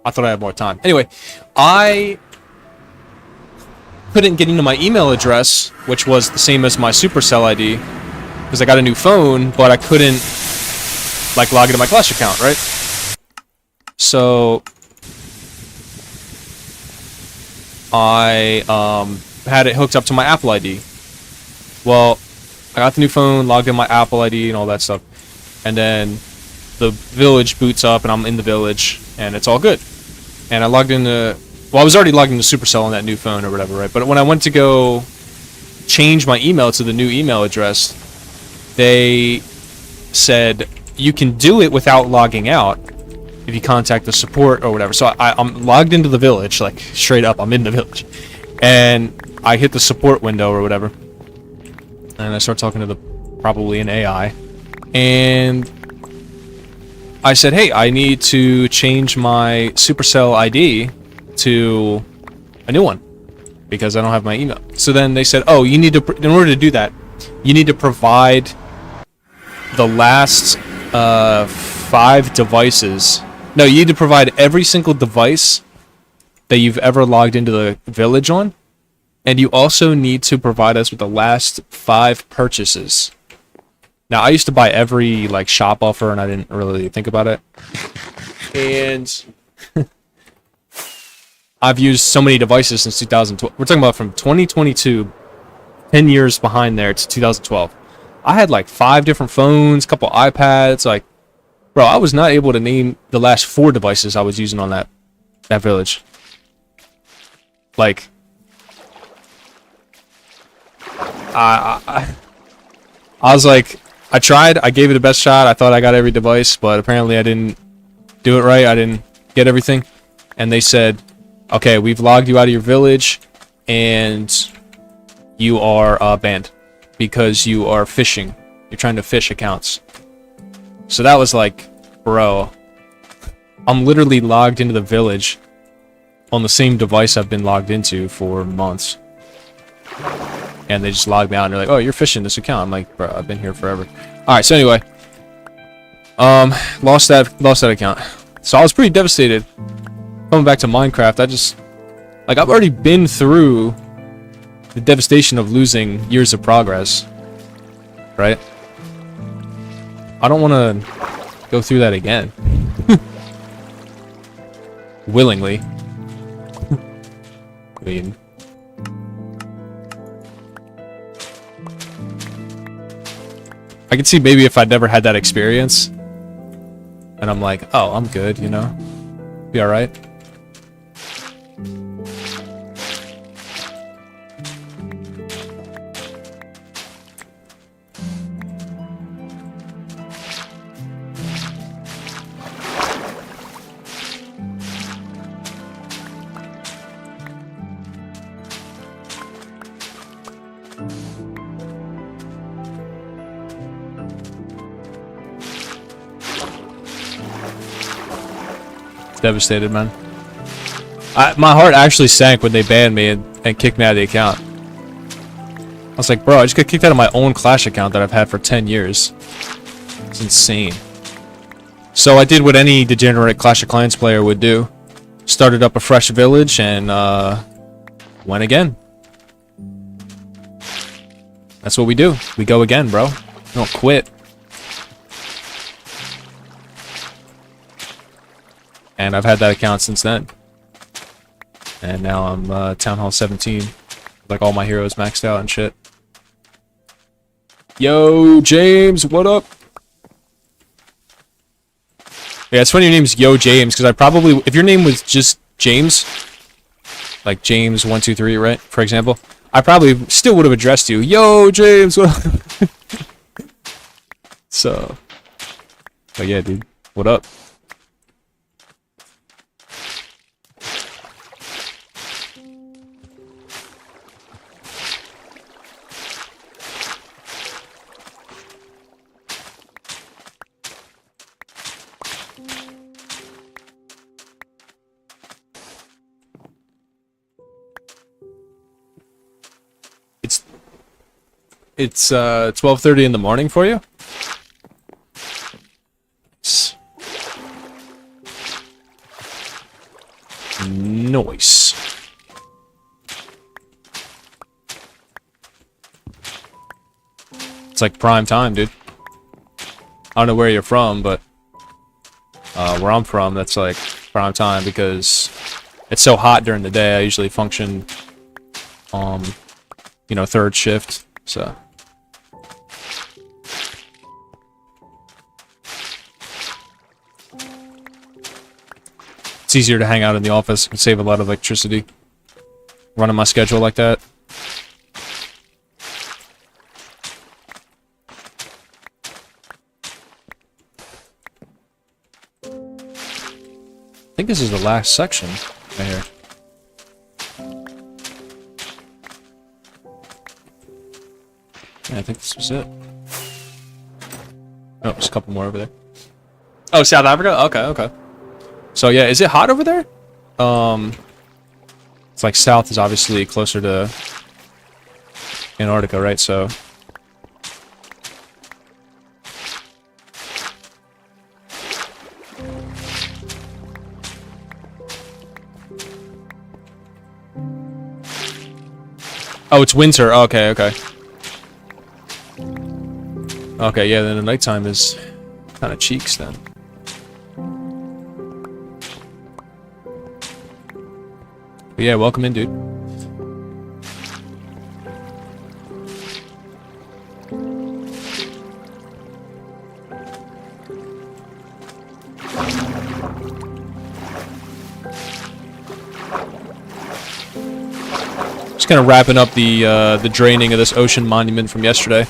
I thought I had more time. Anyway, I couldn't get into my email address, which was the same as my Supercell ID, because I got a new phone, but I couldn't, like, log into my Clash account, right? So I had it hooked up to my Apple ID. Well, I got the new phone, logged in my Apple ID and all that stuff, and then the village boots up and I'm in the village and it's all good. And I logged into... Well, I was already logged into Supercell on that new phone or whatever, right? But when I went to go change my email to the new email address, they said you can do it without logging out if you contact the support or whatever. So I'm logged into the village, like straight up, I'm in the village. And I hit the support window or whatever. And I start talking to probably an AI. And I said, hey, I need to change my Supercell ID to a new one because I don't have my email. So then they said, oh, you need to, in order to do that, you need to provide the last 5 devices. No, you need to provide every single device that you've ever logged into the village on. And you also need to provide us with the last 5 purchases. Now, I used to buy every, like, shop offer, and I didn't really think about it. And I've used so many devices since 2012. We're talking about from 2022, 10 years behind there, to 2012. I had, like, 5 different phones, a couple iPads, like... Bro, I was not able to name the last 4 devices I was using on that village. Like... I was like, I tried, I gave it the best shot, I thought I got every device, but apparently I didn't do it right, I didn't get everything. And they said, okay, we've logged you out of your village, and you are banned. Because you are phishing. You're trying to phish accounts. So that was like, bro, I'm literally logged into the village on the same device I've been logged into for months. And they just logged me out and they're like, oh, you're phishing this account. I'm like, bro, I've been here forever. Alright, so anyway. Lost that account. So I was pretty devastated. Coming back to Minecraft, I just... Like, I've already been through the devastation of losing years of progress. Right? I don't want to go through that again. Willingly. I mean... I could see maybe if I'd never had that experience, and I'm like, oh, I'm good, you know? Be alright. Devastated, man. My heart actually sank when they banned me and kicked me out of the account. I was like, bro, I just got kicked out of my own Clash account that I've had for 10 years. It's insane. So I did what any degenerate Clash of Clans player would do. Started up a fresh village and went again. That's what we do. We go again, bro. We don't quit. And I've had that account since then. And now I'm Town Hall 17. Like all my heroes maxed out and shit. Yo, James, what up? Yeah, it's funny your name's Yo James, because I probably, if your name was just James, like James123, right, for example, I probably still would have addressed you. Yo, James, what up? So, but yeah, dude, what up? It's 12:30 in the morning for you? Nice. It's like prime time, dude. I don't know where you're from, but where I'm from, that's like prime time because it's so hot during the day. I usually function, you know, third shift, so. It's easier to hang out in the office and save a lot of electricity running my schedule like that. I think this is the last section right here. Yeah, I think this was it. Oh, there's a couple more over there. Oh, South Africa? Okay, okay. So yeah, is it hot over there? It's like south is obviously closer to Antarctica, right? So oh, it's winter. Okay, okay. Okay, yeah, then the nighttime is kind of cheeks then. But yeah, welcome in, dude. Just kind of wrapping up the draining of this ocean monument from yesterday.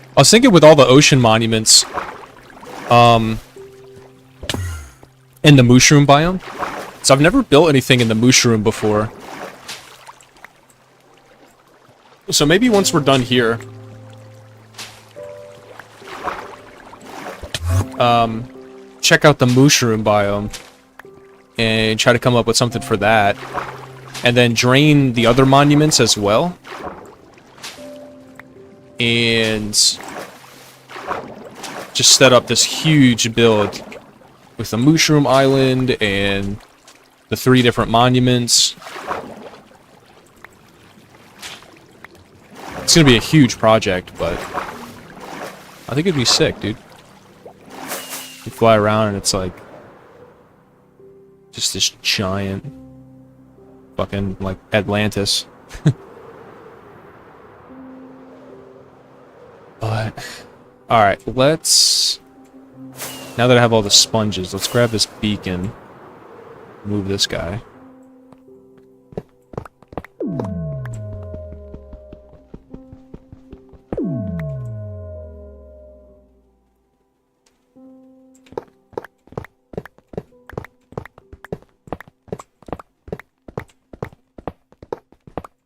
I was thinking with all the ocean monuments, in the mushroom biome. So I've never built anything in the mushroom before. So maybe once we're done here, check out the mushroom biome and try to come up with something for that. And then drain the other monuments as well. And just set up this huge build with the mushroom island and the 3 different monuments. It's gonna be a huge project, but I think it'd be sick, dude. You fly around and it's like just this giant fucking like Atlantis. But alright, let's now that I have all the sponges, let's grab this beacon. Move this guy.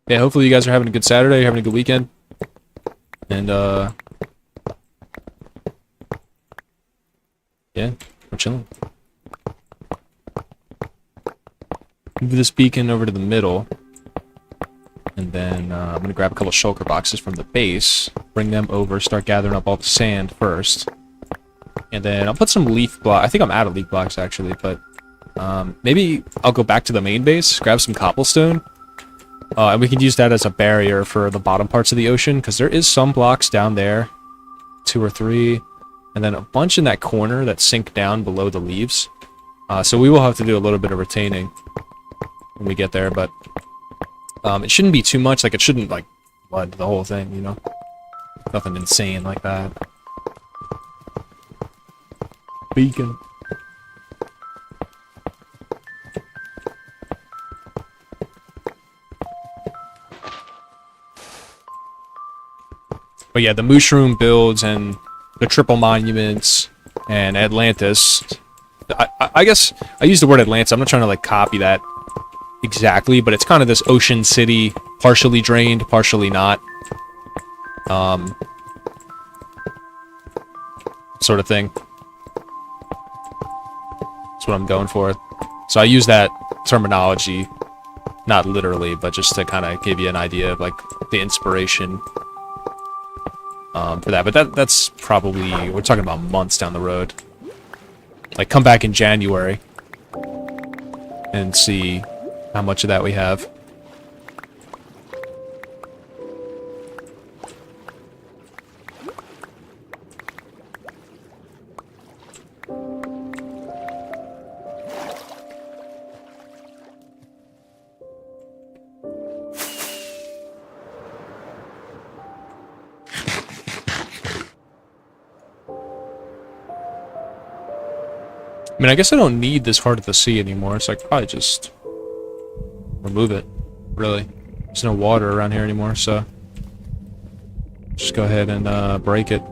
Yeah, hopefully you guys are having a good Saturday, you're having a good weekend. And, yeah, we're chilling. Move this beacon over to the middle. And then, I'm going to grab a couple shulker boxes from the base. Bring them over, start gathering up all the sand first. And then I'll put some leaf block. I think I'm out of leaf blocks, actually, but... maybe I'll go back to the main base, grab some cobblestone. And we can use that as a barrier for the bottom parts of the ocean, because there is some blocks down there. 2 or 3. And then a bunch in that corner that sink down below the leaves. So we will have to do a little bit of retaining when we get there, but it shouldn't be too much. Like, it shouldn't, like, flood the whole thing, you know? Nothing insane like that. Beacon. But yeah, the mushroom builds and the triple monuments and Atlantis. I guess I use the word Atlantis. I'm not trying to like copy that exactly, but it's kind of this ocean city, partially drained, partially not. Sort of thing. That's what I'm going for. So I use that terminology, not literally, but just to kind of give you an idea of like the inspiration. For that, but that's probably, we're talking about months down the road. Like, come back in January and see how much of that we have. I mean, I guess I don't need this heart of the sea anymore, so I could probably just remove it, really. There's no water around here anymore, so just go ahead and break it.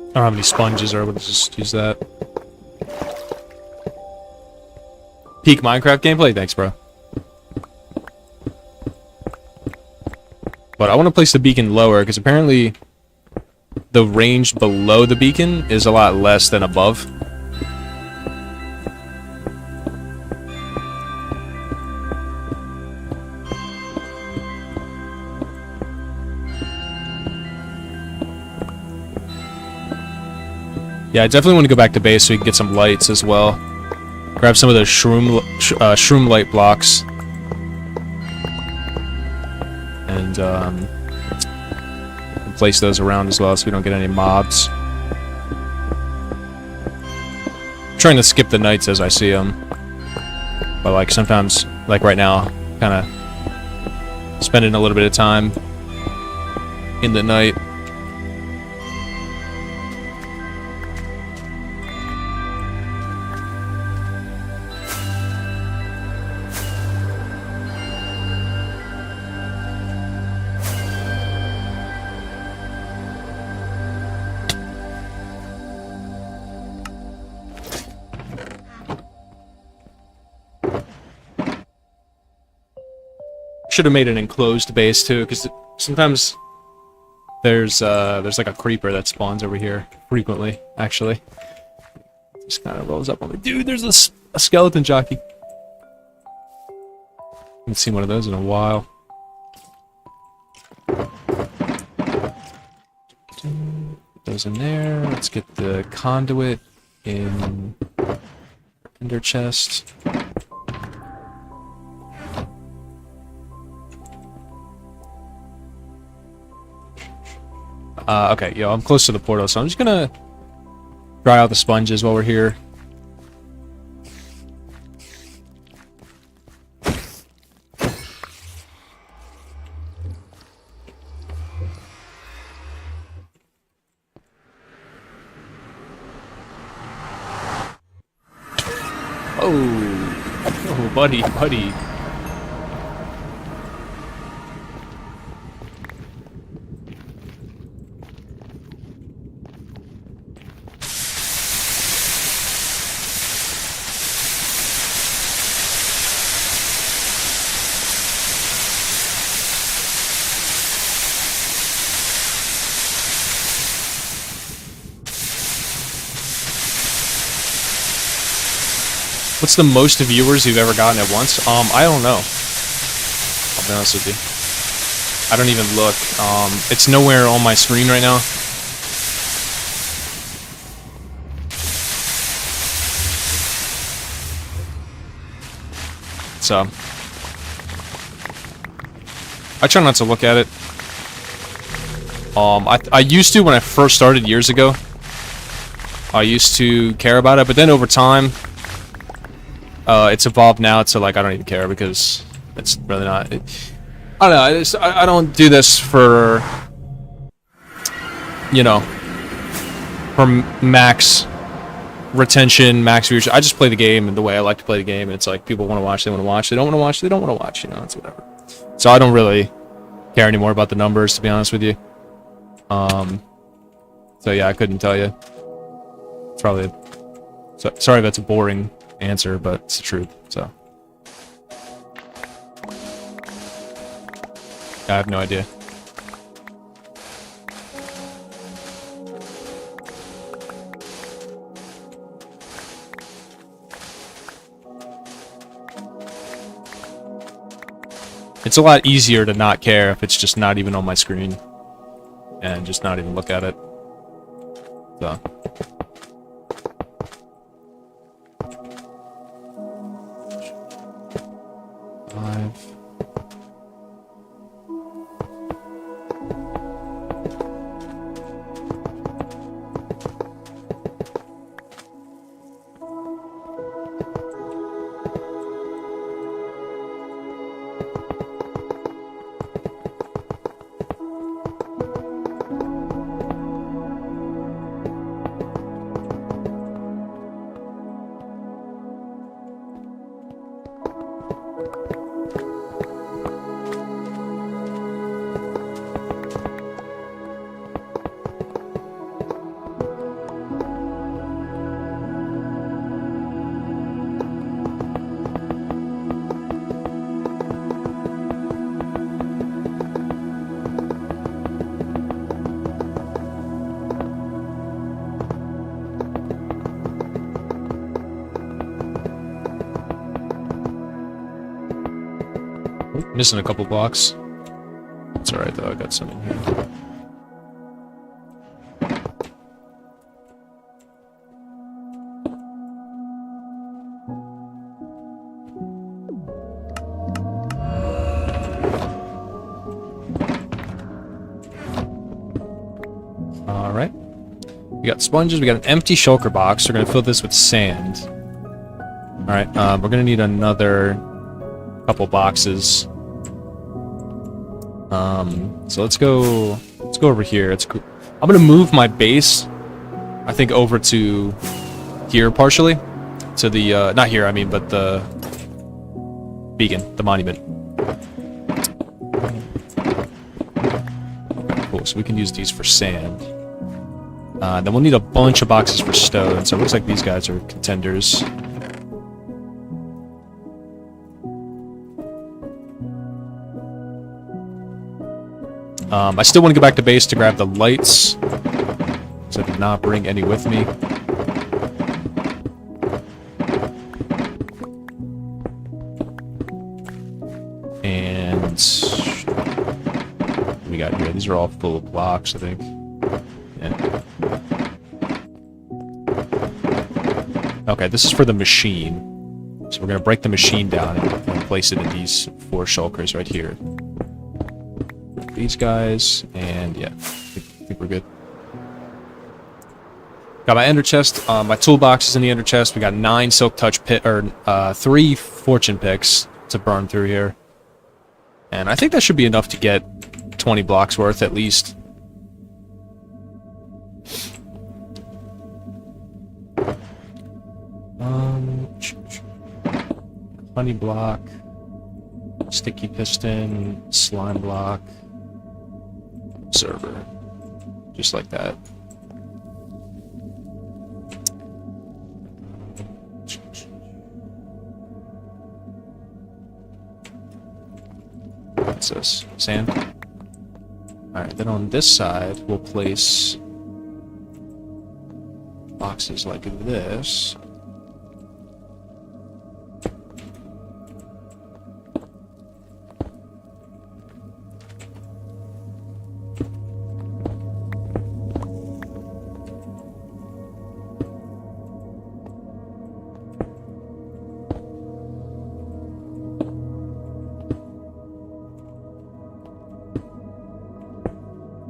I don't have any sponges, or I would just use that. Peak Minecraft gameplay? Thanks, bro. But I want to place the beacon lower, because apparently the range below the beacon is a lot less than above. Yeah, I definitely want to go back to base so we can get some lights as well. Grab some of those shroom light blocks. And place those around as well so we don't get any mobs. I'm trying to skip the nights as I see them. But like sometimes, like right now, kind of spending a little bit of time in the night. Should have made an enclosed base too, because sometimes there's like a creeper that spawns over here frequently. Actually, just kind of rolls up on me. Dude, there's a skeleton jockey. Haven't seen one of those in a while. Put those in there. Let's get the conduit in ender chest. Okay, yo, I'm close to the portal, so I'm just gonna dry out the sponges while we're here. Oh, buddy, buddy. What's the most viewers you've ever gotten at once? I don't know. I'll be honest with you. I don't even look. It's nowhere on my screen right now. So I try not to look at it. I used to when I first started years ago. I used to care about it, but then over time, it's evolved now to like I don't even care because it's really not. I don't know. I don't do this for, you know, for max retention, max viewership. I just play the game the way I like to play the game, and it's like people want to watch, they want to watch. They don't want to watch, they don't want to watch. You know, it's whatever. So I don't really care anymore about the numbers, to be honest with you. So yeah, I couldn't tell you. It's probably. Sorry if that's a boring answer, but it's the truth. So I have no idea. It's a lot easier to not care if it's just not even on my screen and just not even look at it. So. Missing a couple blocks. It's alright though, I got some in here. Alright. We got sponges, we got an empty shulker box. We're gonna fill this with sand. Alright, we're gonna need another couple boxes. So let's go over here. I'm gonna move my base, I think, over to here partially. To the, not here, I mean, but the beacon, the monument. Okay, cool, so we can use these for sand. Then we'll need a bunch of boxes for stone, so it looks like these guys are contenders. I still want to go back to base to grab the lights, so I did not bring any with me. And what we got here? These are all full of blocks, I think. Yeah. Okay, this is for the machine. So we're gonna break the machine down and place it in these 4 shulkers right here. These guys, and yeah, I think we're good. Got my ender chest. My toolbox is in the ender chest. We got 9 silk touch pit, or 3 fortune picks to burn through here, and I think that should be enough to get 20 blocks worth at least. Honey block, sticky piston, slime block, server. Just like that. What's this? Sand? Alright, then on this side, we'll place boxes like this.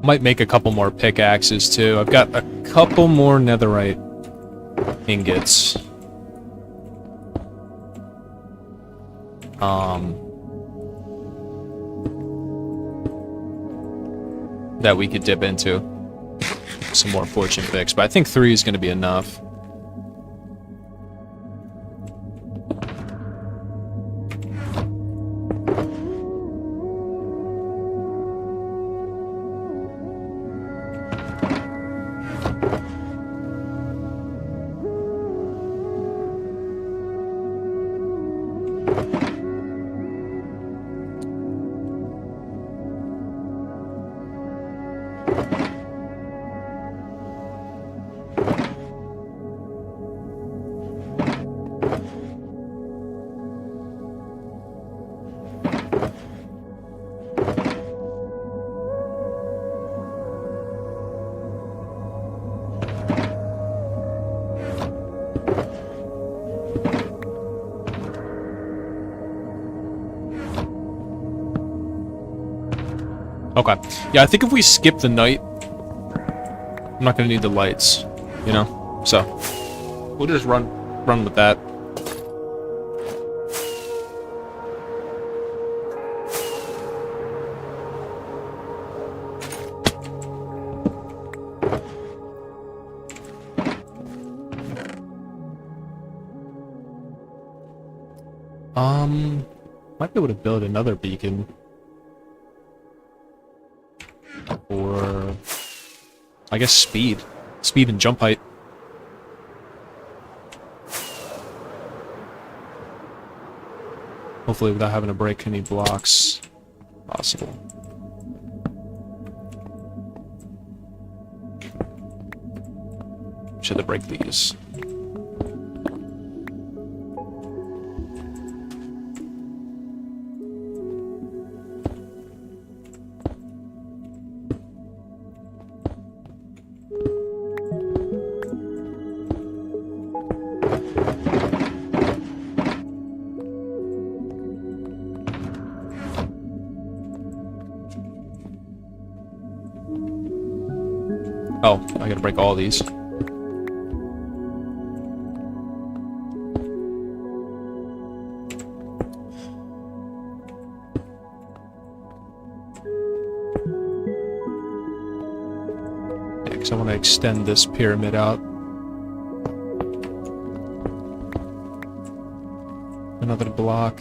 Might make a couple more pickaxes too. I've got a couple more netherite ingots. That we could dip into. Some more fortune picks, but I think 3 is going to be enough. Okay. Yeah, I think if we skip the night, I'm not gonna need the lights, you know? So, we'll just run with that. Might be able to build another beacon. Or, I guess speed. Speed and jump height. Hopefully without having to break any blocks possible. Should I break these? Oh, I gotta break all these. Yeah, because I want to extend this pyramid out. Another block.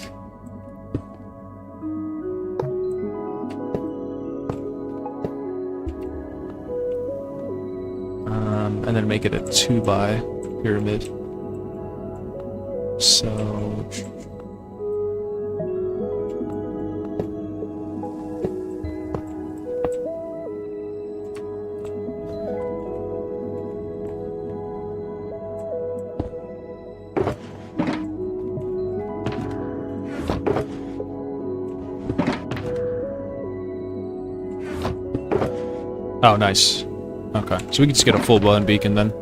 And then make it a 2x pyramid. So... Oh, nice. Okay, so we can just get a full-blown beacon then.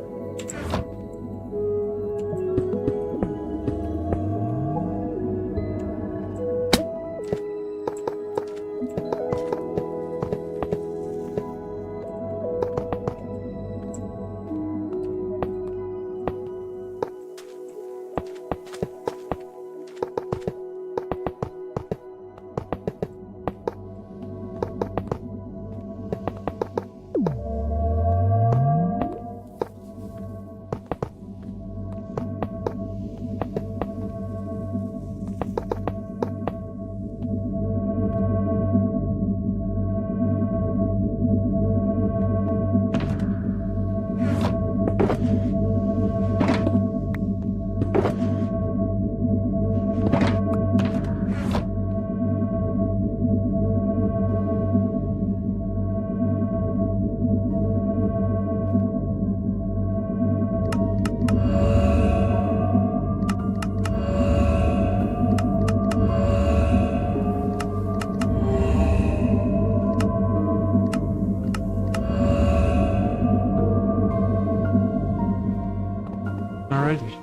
Alrighty.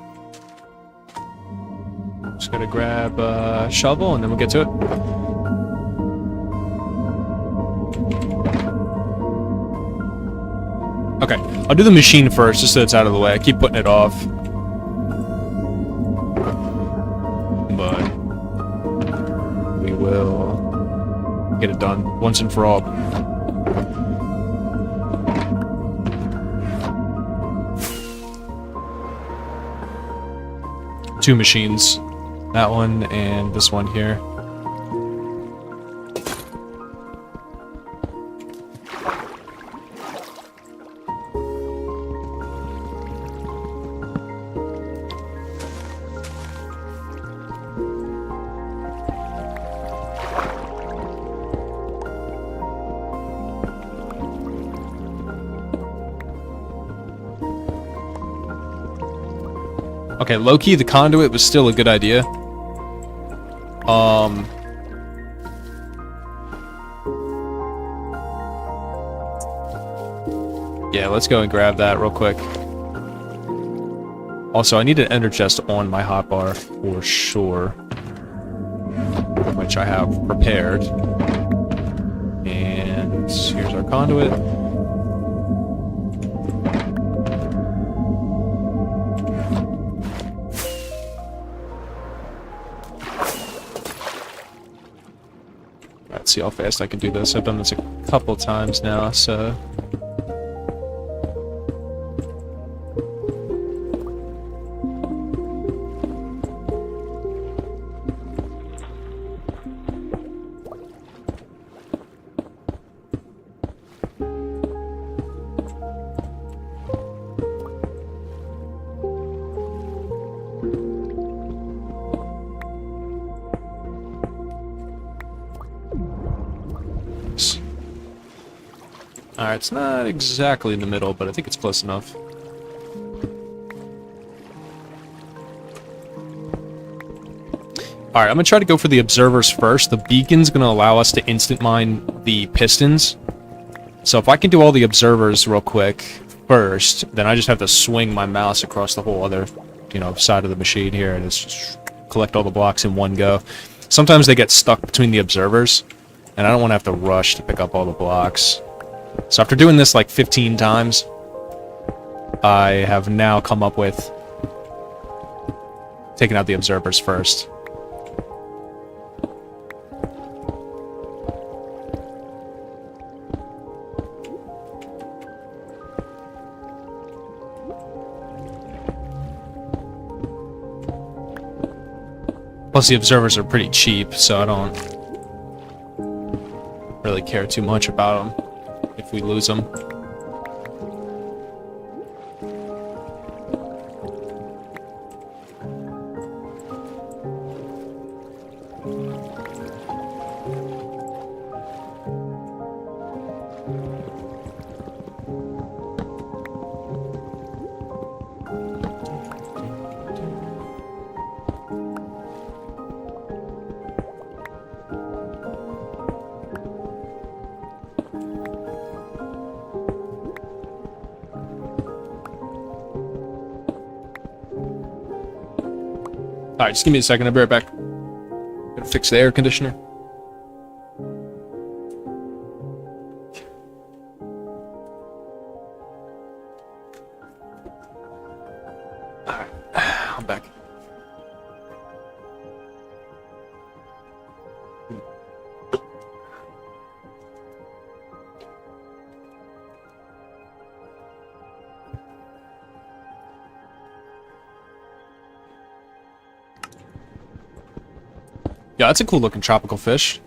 Just gotta grab a shovel and then we'll get to it. Okay, I'll do the machine first, just so it's out of the way. I keep putting it off. But we will get it done once and for all. Two machines. That one and this one here. Okay, low-key, the conduit was still a good idea. Yeah, let's go and grab that real quick. Also, I need an ender chest on my hotbar for sure, which I have prepared. And here's our conduit. Let's see how fast I can do this. I've done this a couple times now, so... Alright, it's not exactly in the middle, but I think it's close enough. Alright, I'm gonna try to go for the observers first. The beacon's gonna allow us to instant mine the pistons. So if I can do all the observers real quick first, then I just have to swing my mouse across the whole other, you know, side of the machine here and just collect all the blocks in one go. Sometimes they get stuck between the observers, and I don't want to have to rush to pick up all the blocks. So after doing this like 15 times, I have now come up with taking out the observers first. Plus the observers are pretty cheap, so I don't really care too much about them if we lose them. Alright, just give me a second, I'll be right back. Gotta fix the air conditioner. Alright, I'm back. Yeah, that's a cool looking tropical fish.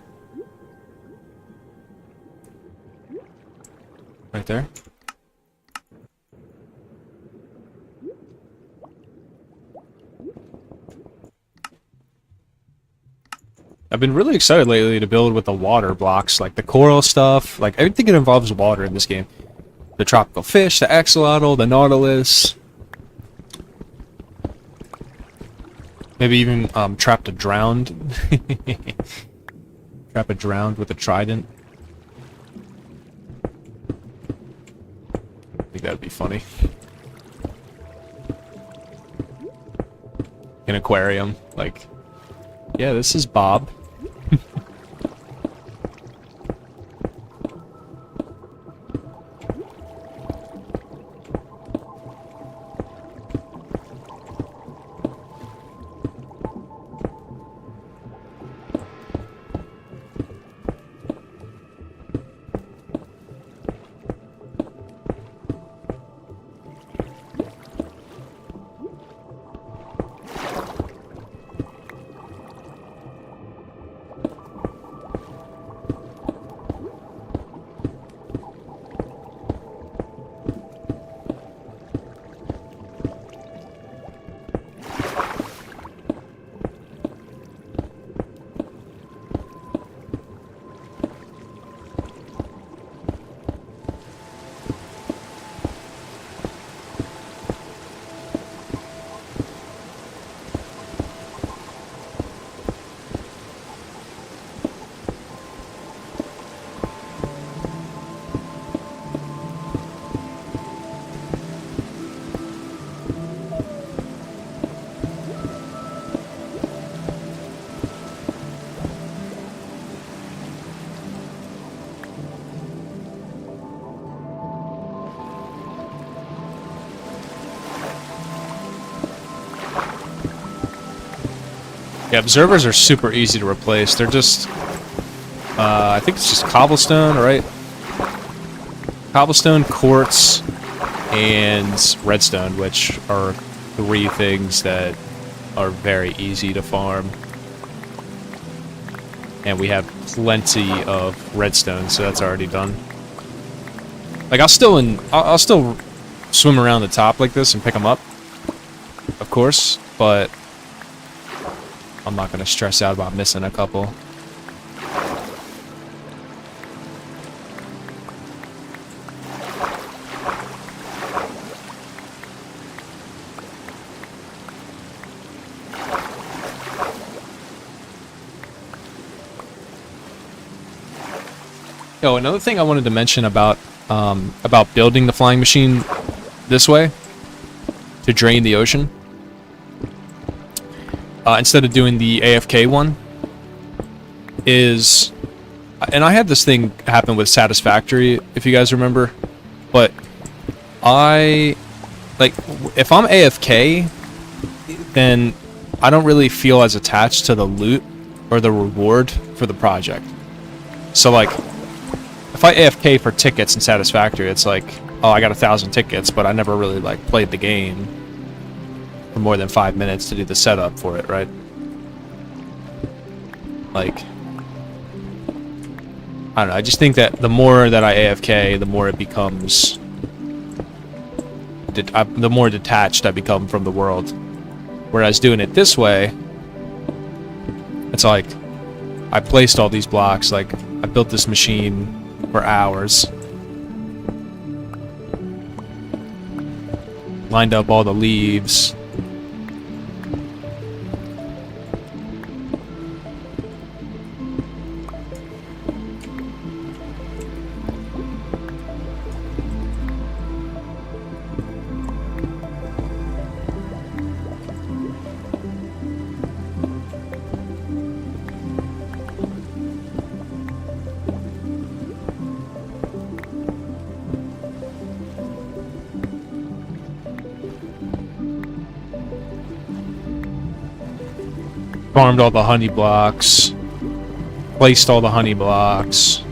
Right there. I've been really excited lately to build with the water blocks, like the coral stuff, like everything that involves water in this game. The tropical fish, the axolotl, the nautilus. Maybe even trap a drowned. Trap a drowned with a trident. I think that'd be funny. an aquarium. Like, yeah, this is Bob. Yeah, observers are super easy to replace. They're just, I think it's just cobblestone, right? Cobblestone, quartz, and redstone, which are 3 things that are very easy to farm. And we have plenty of redstone, so that's already done. Like, I'll still swim around the top like this and pick them up, of course, but I'm not gonna stress out about missing a couple. Oh, another thing I wanted to mention about building the flying machine this way to drain the ocean. Instead of doing the AFK one, is, and I had this thing happen with Satisfactory, if you guys remember, but if I'm AFK, then I don't really feel as attached to the loot or the reward for the project. So, like, if I AFK for tickets in Satisfactory, it's like, oh, I got 1,000 tickets, but I never really, like, played the game for more than 5 minutes to do the setup for it, right? Like, I don't know, I just think that the more that I AFK, the more it becomes, the more detached I become from the world. Whereas doing it this way, it's like, I placed all these blocks, like, I built this machine for hours. Lined up all the leaves. Farmed all the honey blocks. Placed all the honey blocks.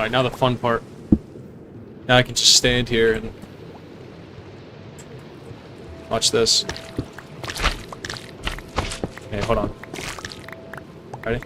Alright, now the fun part. Now I can just stand here and watch this. Okay, hold on. Ready?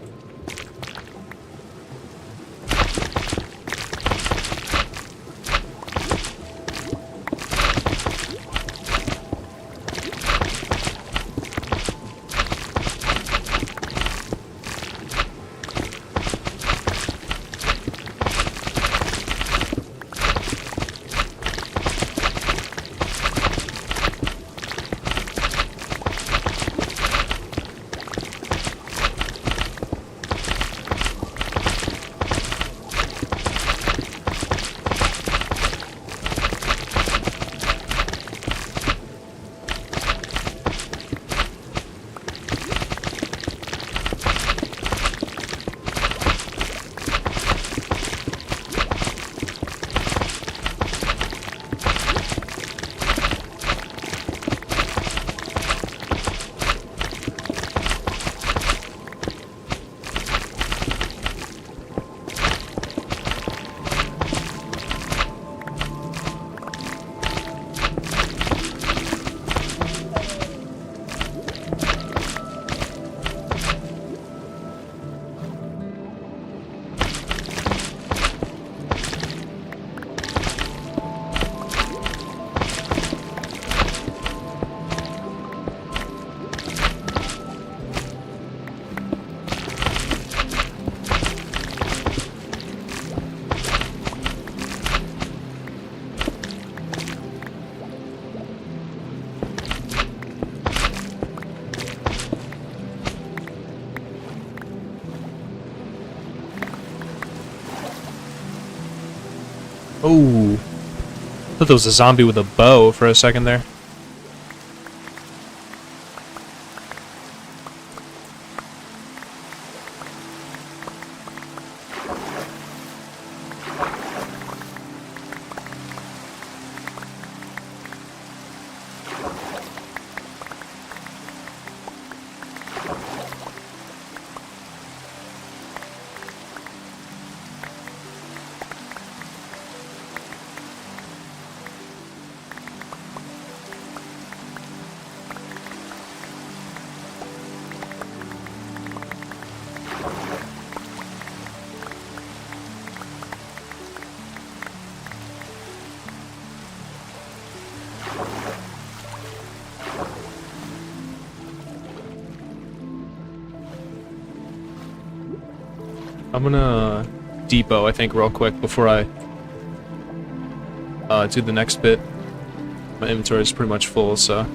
Oh, I thought there was a zombie with a bow for a second there. I'm gonna depot, I think, real quick before I do the next bit. My inventory is pretty much full, so.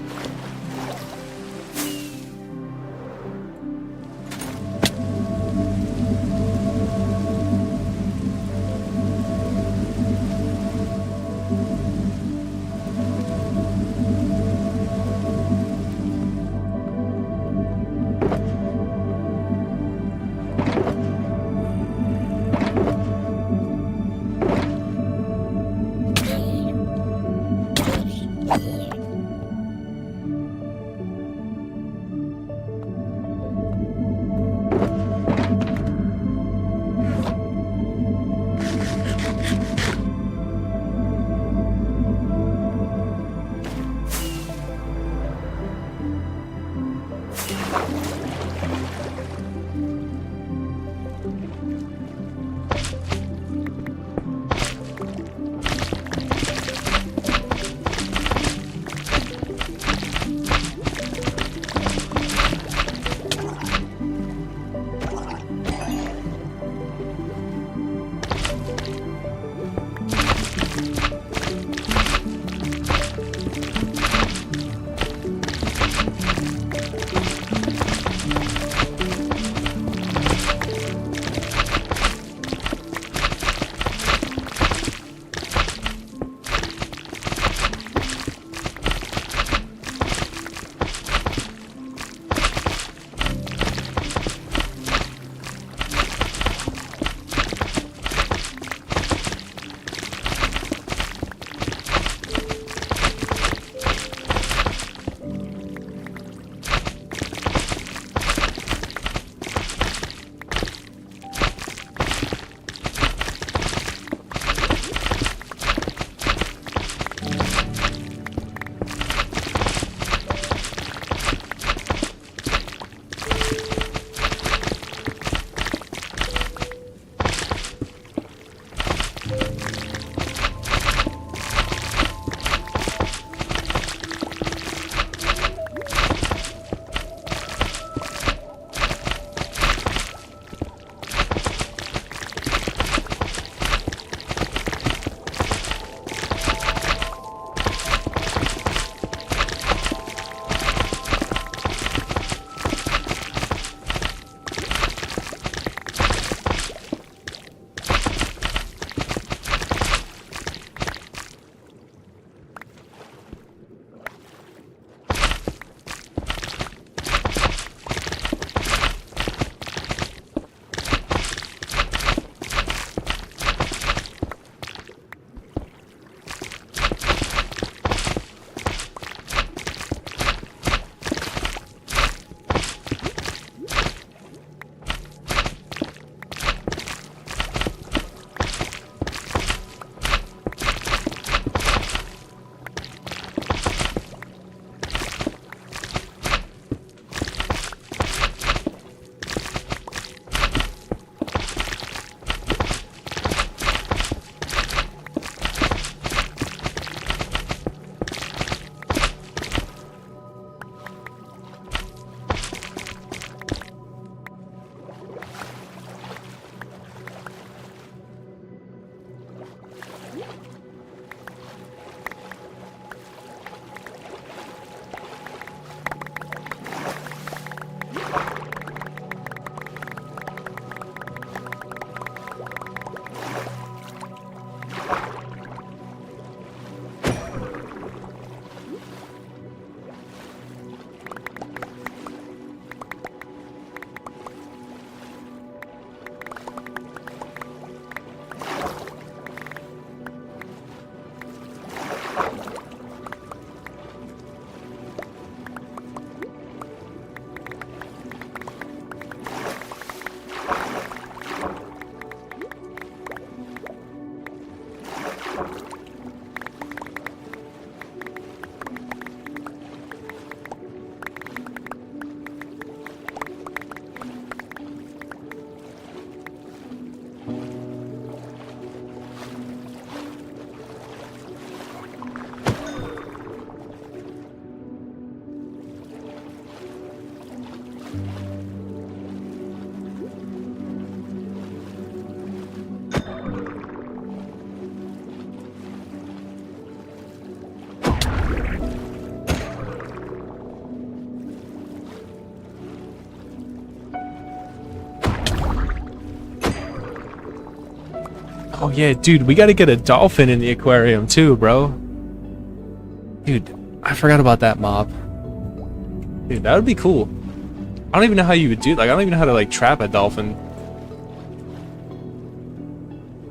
yeah, dude, we gotta get a dolphin in the aquarium too, bro. Dude, I forgot about that mob. Dude, that would be cool. I don't even know how you would do, like, I don't even know how to, like, trap a dolphin.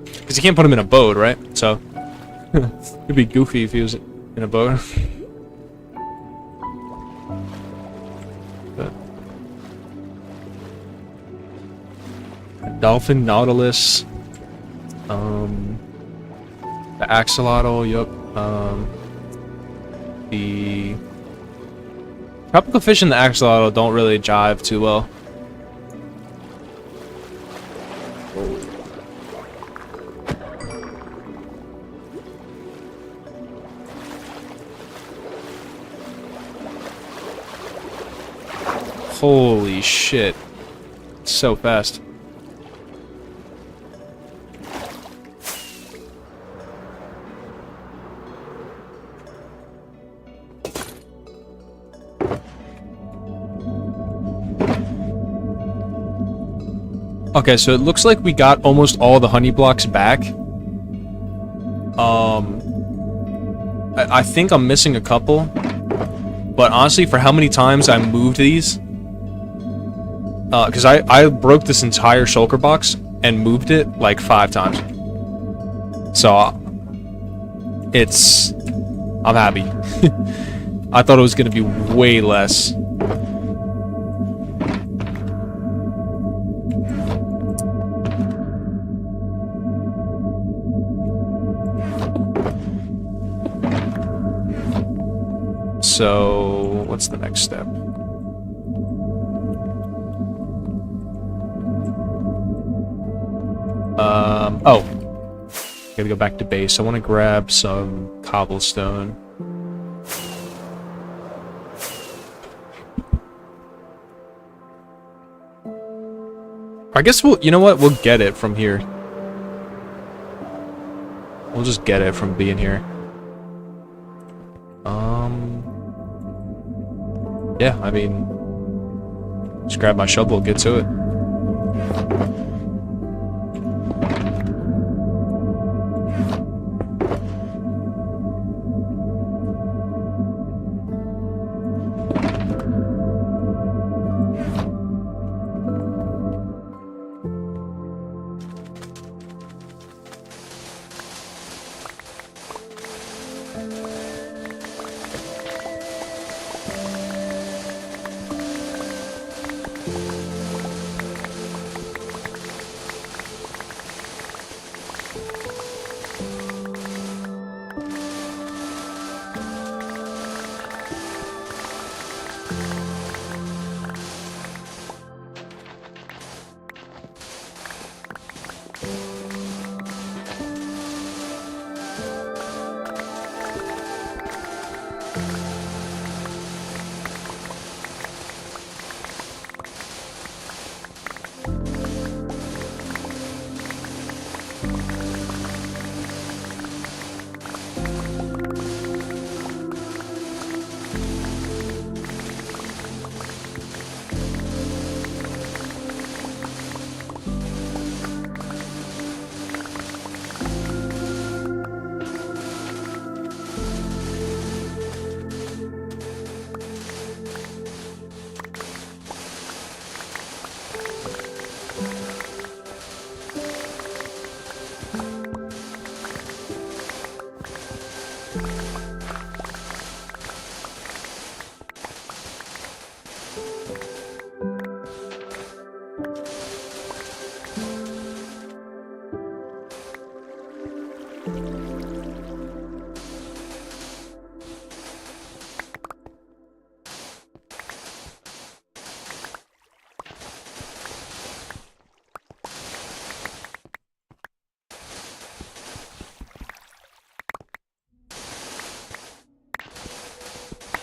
Because you can't put him in a boat, right? So, it'd be goofy if he was in a boat. But, dolphin, nautilus, the axolotl, yup, the tropical fish and the axolotl don't really jive too well. Holy shit. So fast. Okay, so it looks like we got almost all the honey blocks back. I think I'm missing a couple. But honestly, for how many times I moved these... because I broke this entire shulker box and moved it like 5 times. So, I'm happy. I thought it was gonna be way less. So, what's the next step? Oh. Gotta go back to base. I want to grab some cobblestone. I guess you know what? We'll get it from here. We'll just get it from being here. Yeah, I mean, just grab my shovel, get to it.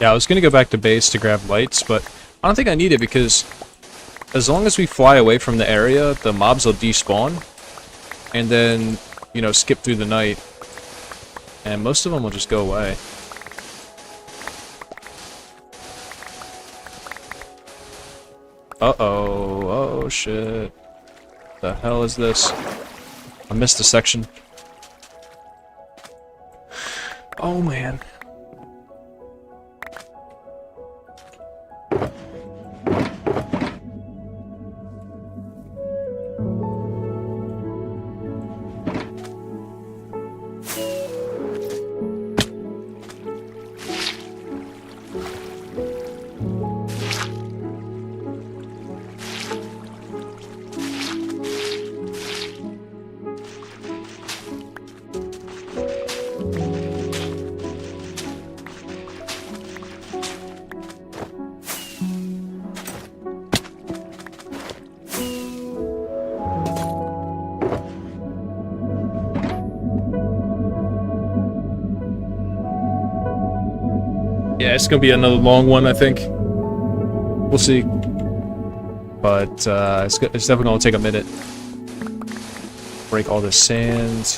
Yeah, I was gonna go back to base to grab lights, but I don't think I need it because as long as we fly away from the area, the mobs will despawn, and then, you know, skip through the night, and most of them will just go away. Uh-oh, oh shit. The hell is this? I missed a section. Oh man. Yeah, it's gonna be another long one, I think. We'll see. But it's definitely gonna take a minute. Break all the sand.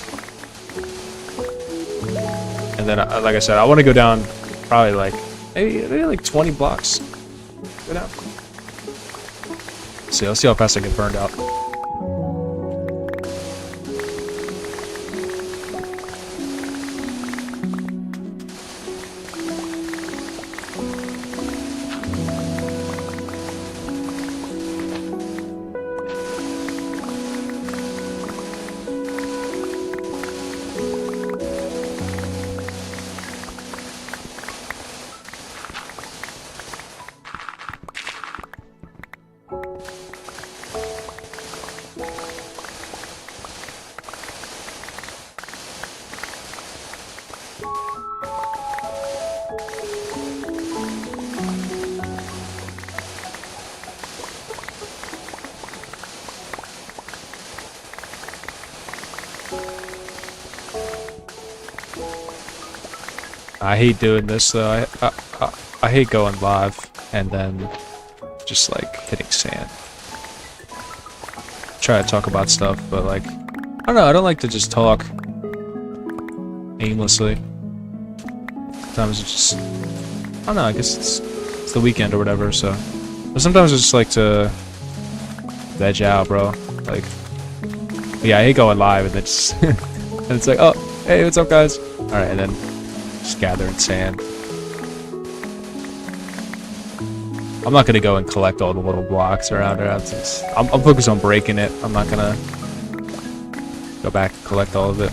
And then, like I said, I want to go down probably like, maybe like 20 blocks. Go down. Let's see how fast I get burned out. I hate doing this though. I hate going live and then just like hitting sand. Try to talk about stuff, but like, I don't know. I don't like to just talk aimlessly. Sometimes it's just, I don't know. I guess it's the weekend or whatever. So, but sometimes I just like to veg out, bro. Like, yeah, I hate going live and it's and it's like, oh, hey, what's up, guys? All right, and then just gathering sand. I'm not gonna go and collect all the little blocks around it. I'm focused on breaking it. I'm not gonna go back and collect all of it.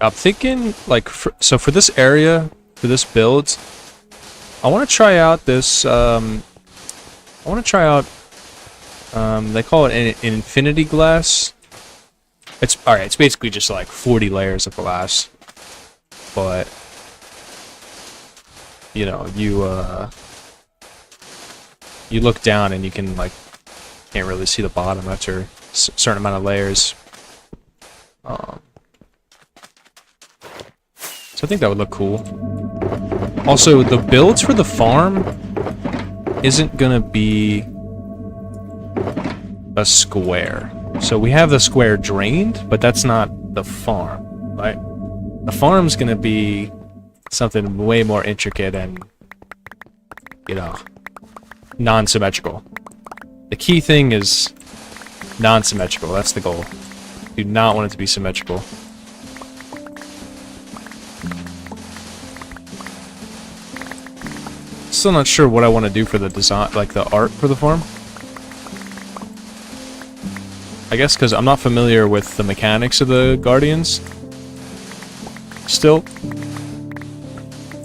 I'm thinking, like, so for this area, for this build, I want to try out this, they call it an infinity glass. It's, alright, it's basically just like 40 layers of glass. But, you know, you look down and you can, like, can't really see the bottom after a certain amount of layers. So I think that would look cool. Also, the builds for the farm isn't gonna be a square. So we have the square drained, but that's not the farm, right? The farm's gonna be something way more intricate and, you know, non-symmetrical. The key thing is non-symmetrical. That's the goal. Do not want it to be symmetrical. Still not sure what I want to do for the design, like the art for the farm. I guess because I'm not familiar with the mechanics of the Guardians. Still.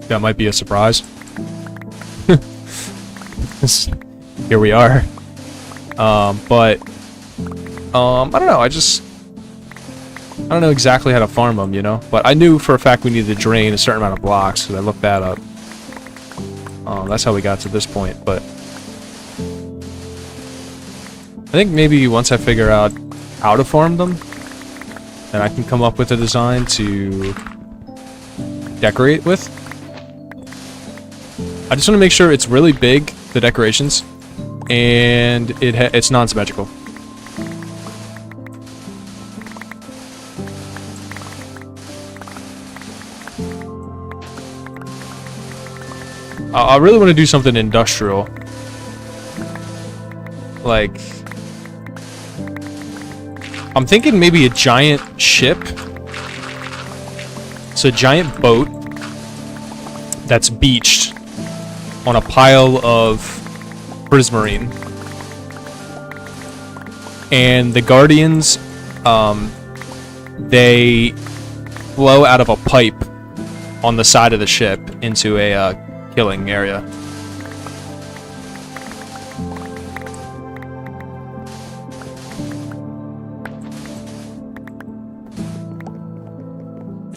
That might be a surprise. Here we are. But I don't know, I don't know exactly how to farm them, you know? But I knew for a fact we needed to drain a certain amount of blocks, because I looked that up. That's how we got to this point, but I think maybe once I figure out how to farm them, then I can come up with a design to decorate with. I just want to make sure it's really big, the decorations, and it's non-symmetrical. I really want to do something industrial. Like, I'm thinking maybe a giant ship. It's a giant boat that's beached on a pile of prismarine. And the Guardians, they blow out of a pipe on the side of the ship into a killing area.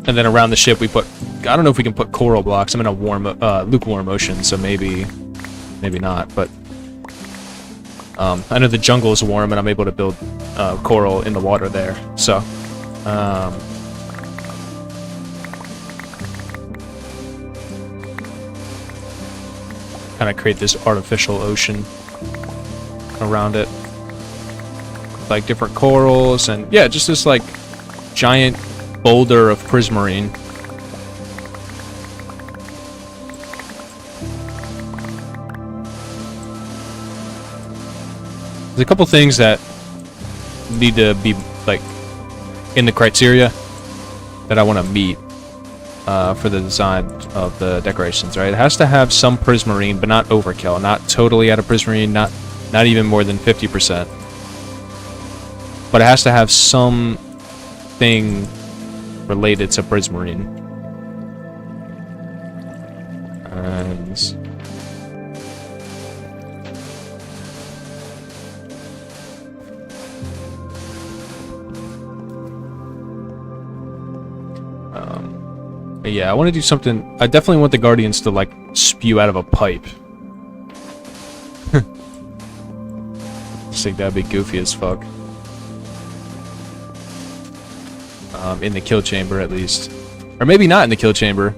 And then around the ship we put, I don't know if we can put coral blocks. I'm in a lukewarm ocean, so maybe not, but I know the jungle is warm and I'm able to build coral in the water there, so kind of create this artificial ocean around it, like different corals, and yeah, just this like giant boulder of prismarine. There's a couple things that need to be like in the criteria that I want to meet for the design of the decorations, right? It has to have some prismarine, but not overkill, not totally out of prismarine, not even more than 50%. But it has to have something related to prismarine. And yeah, I want to do something. I definitely want the Guardians to like spew out of a pipe. I think that'd be goofy as fuck. In the kill chamber, at least. Or maybe not in the kill chamber.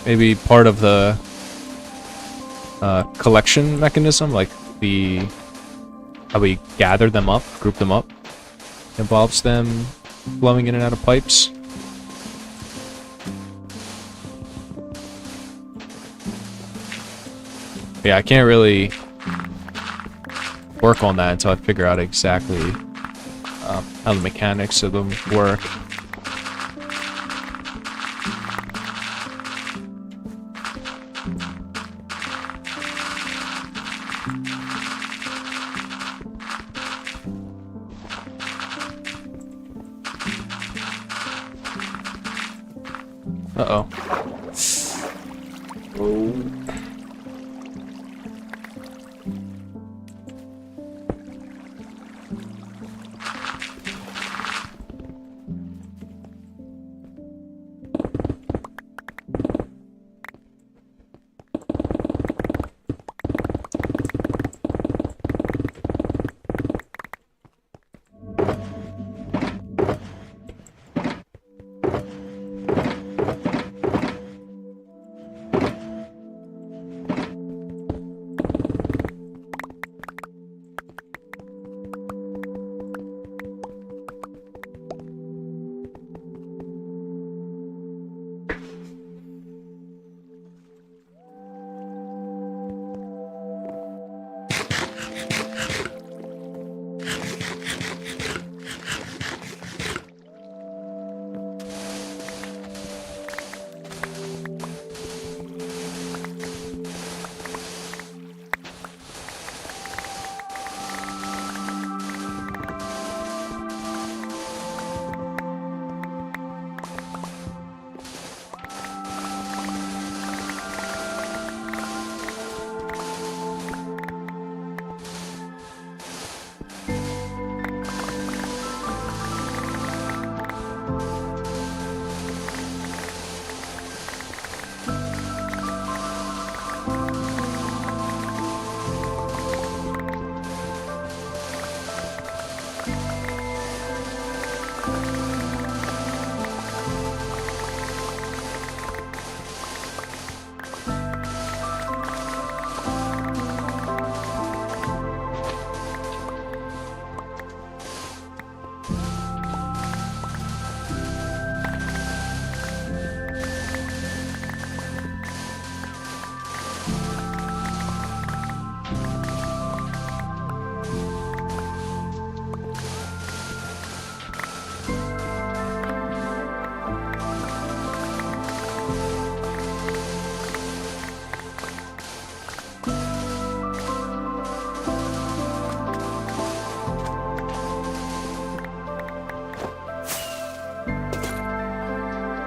Maybe part of the collection mechanism, like how we gather them up, group them up, involves them blowing in and out of pipes. Yeah, I can't really work on that until I figure out exactly how the mechanics of them work. Uh-oh. Oh.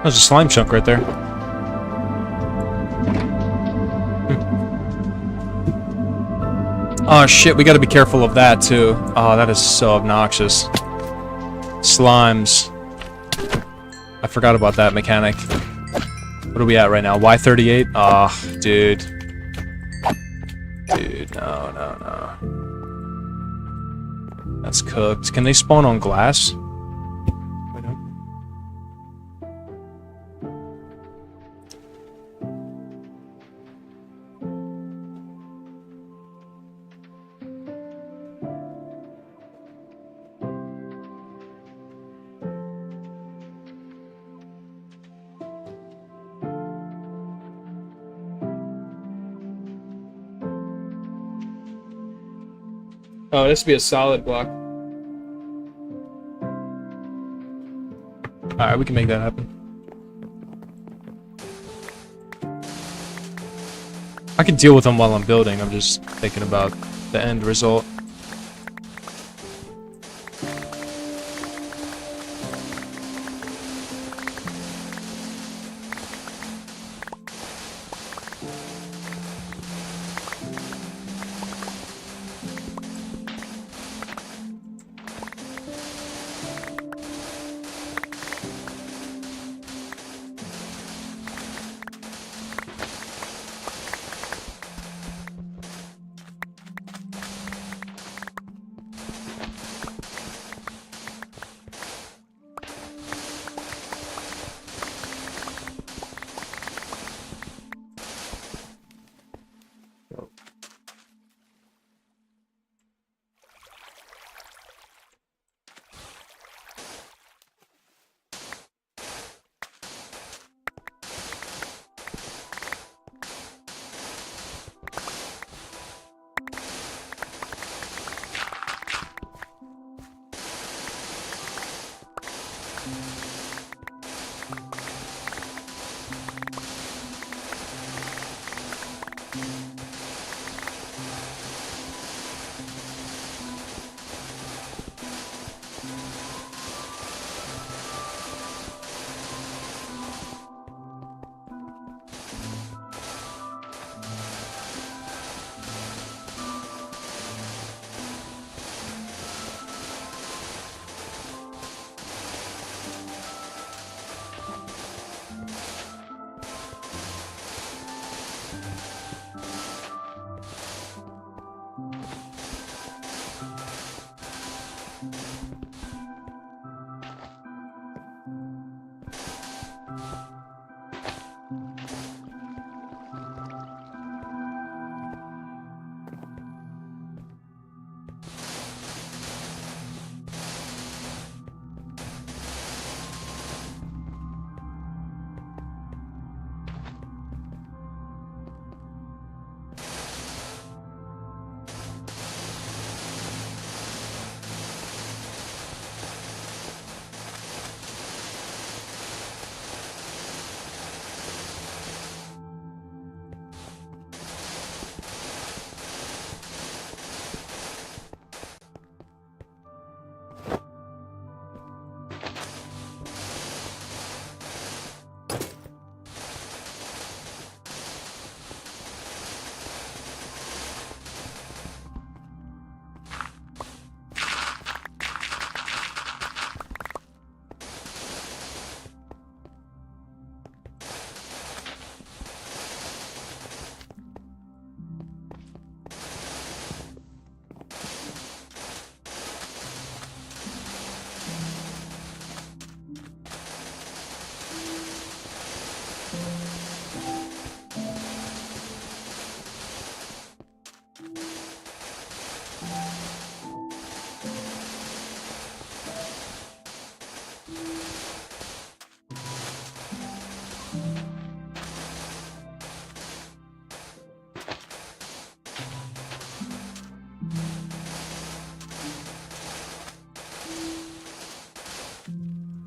There's a slime chunk right there. Oh shit, we gotta be careful of that too. Oh, that is so obnoxious. Slimes. I forgot about that mechanic. What are we at right now? Y38? Oh, dude. Dude, no, no, no. That's cooked. Can they spawn on glass? Oh, it has to be a solid block. Alright, we can make that happen. I can deal with them while I'm building, I'm just thinking about the end result.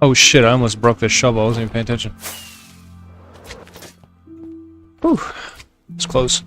Oh shit, I almost broke this shovel, I wasn't even paying attention. Whew, it's close.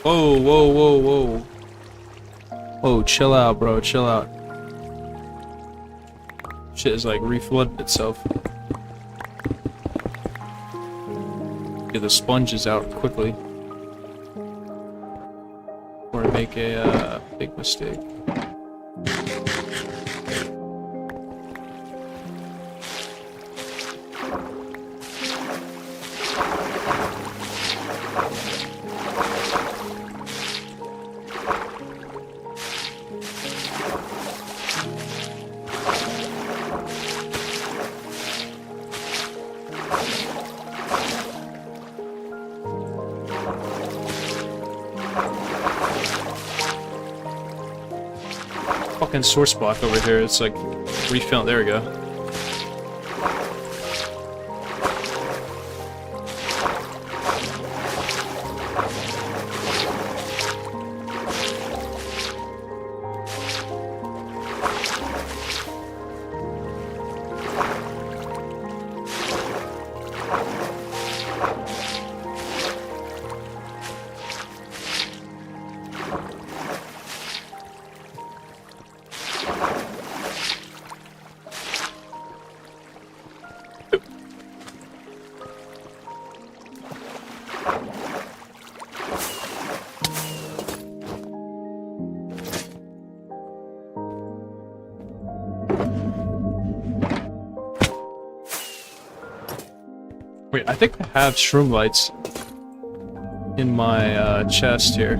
Whoa, whoa, whoa, whoa. Whoa, chill out, bro, chill out. Shit is like reflooded itself. Get the sponges out quickly. Or make a big mistake. Fucking source block over here. It's like refilled. There we go. Wait, I think I have shroom lights in my chest here.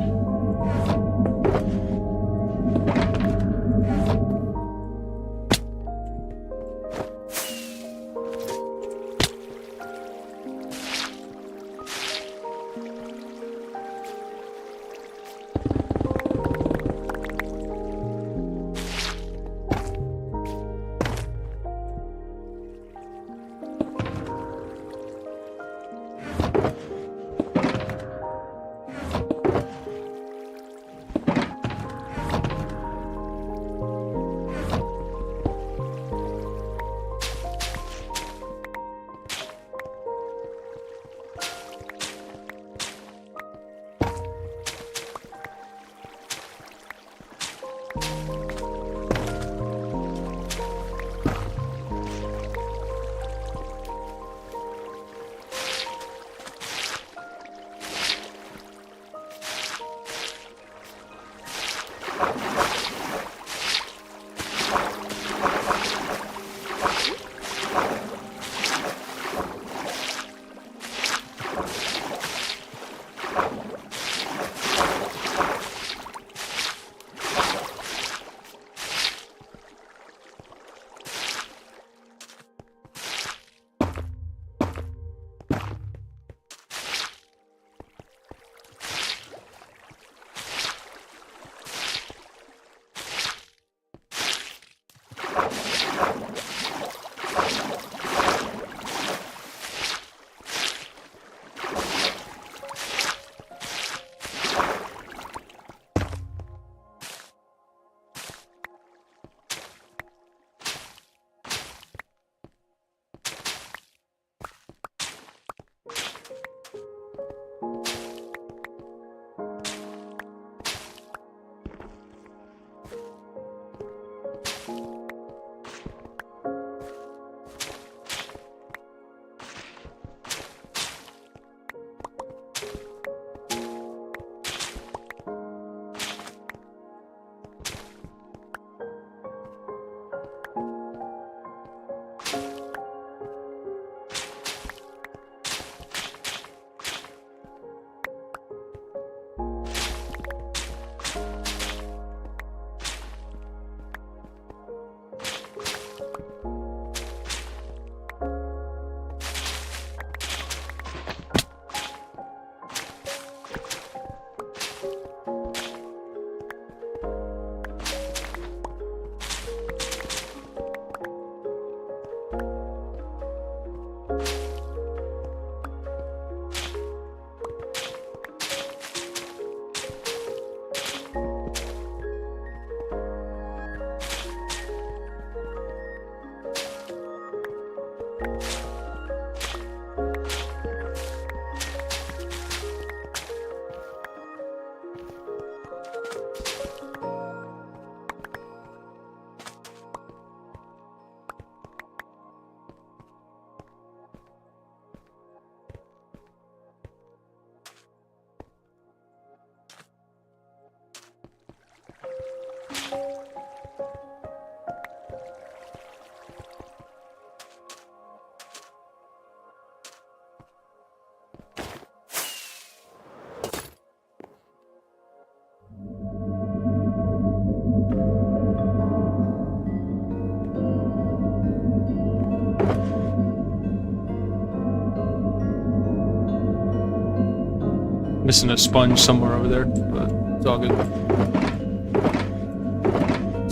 Missing a sponge somewhere over there, but it's all good.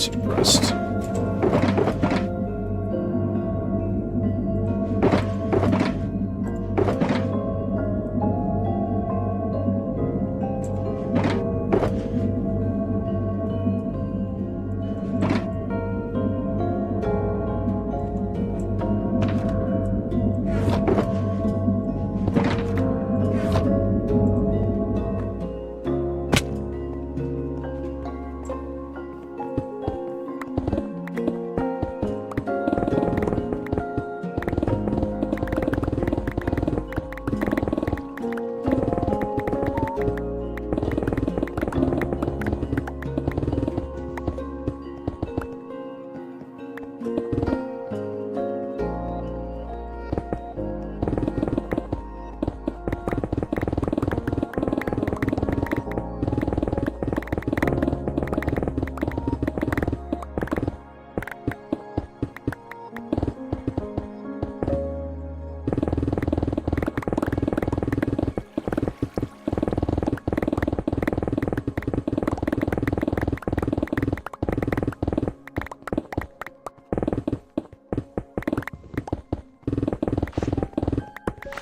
Suppressed.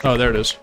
Oh, there it is.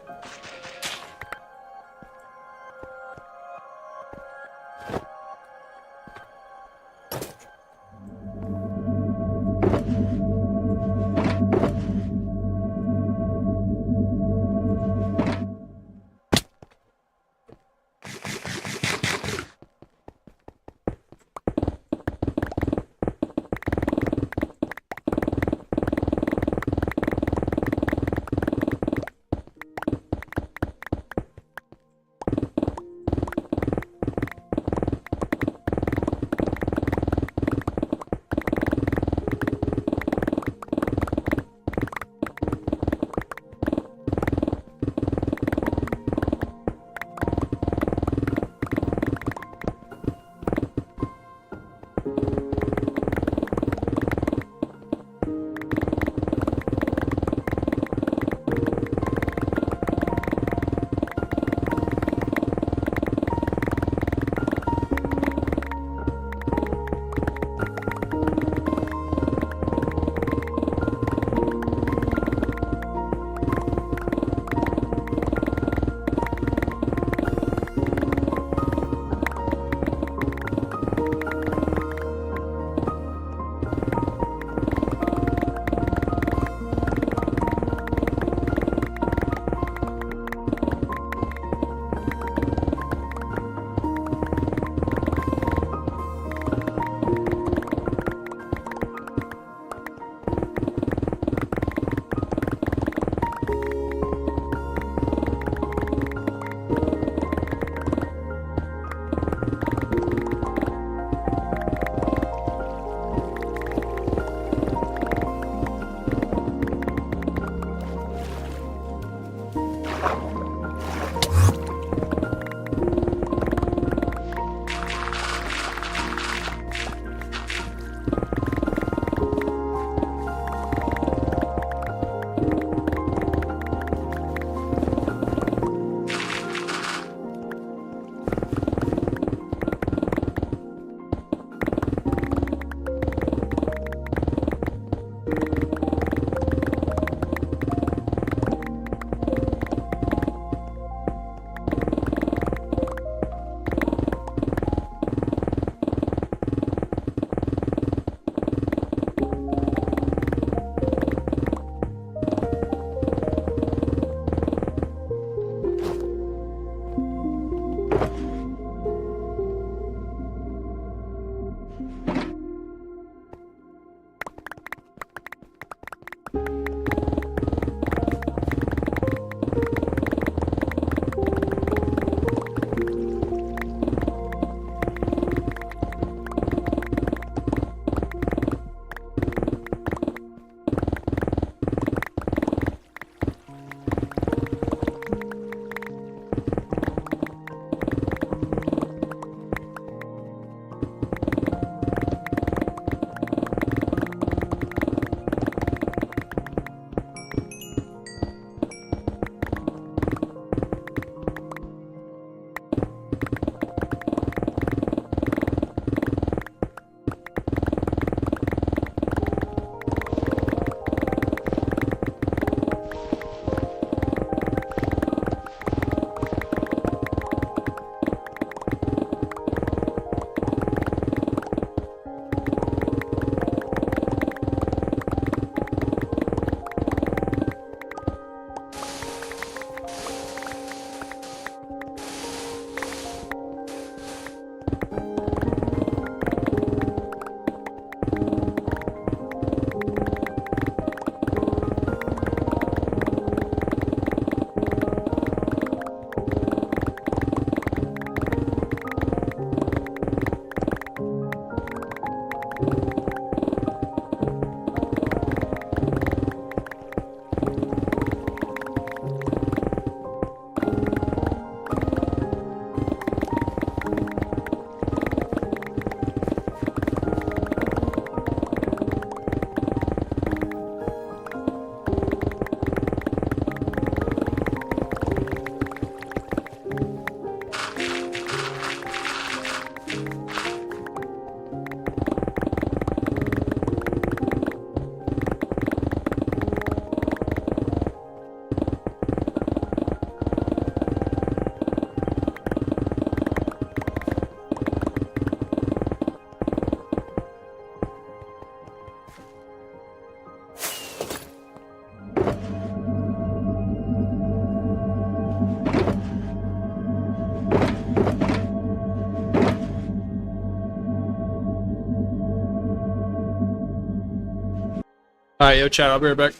Alright, yo, chat, I'll be right back.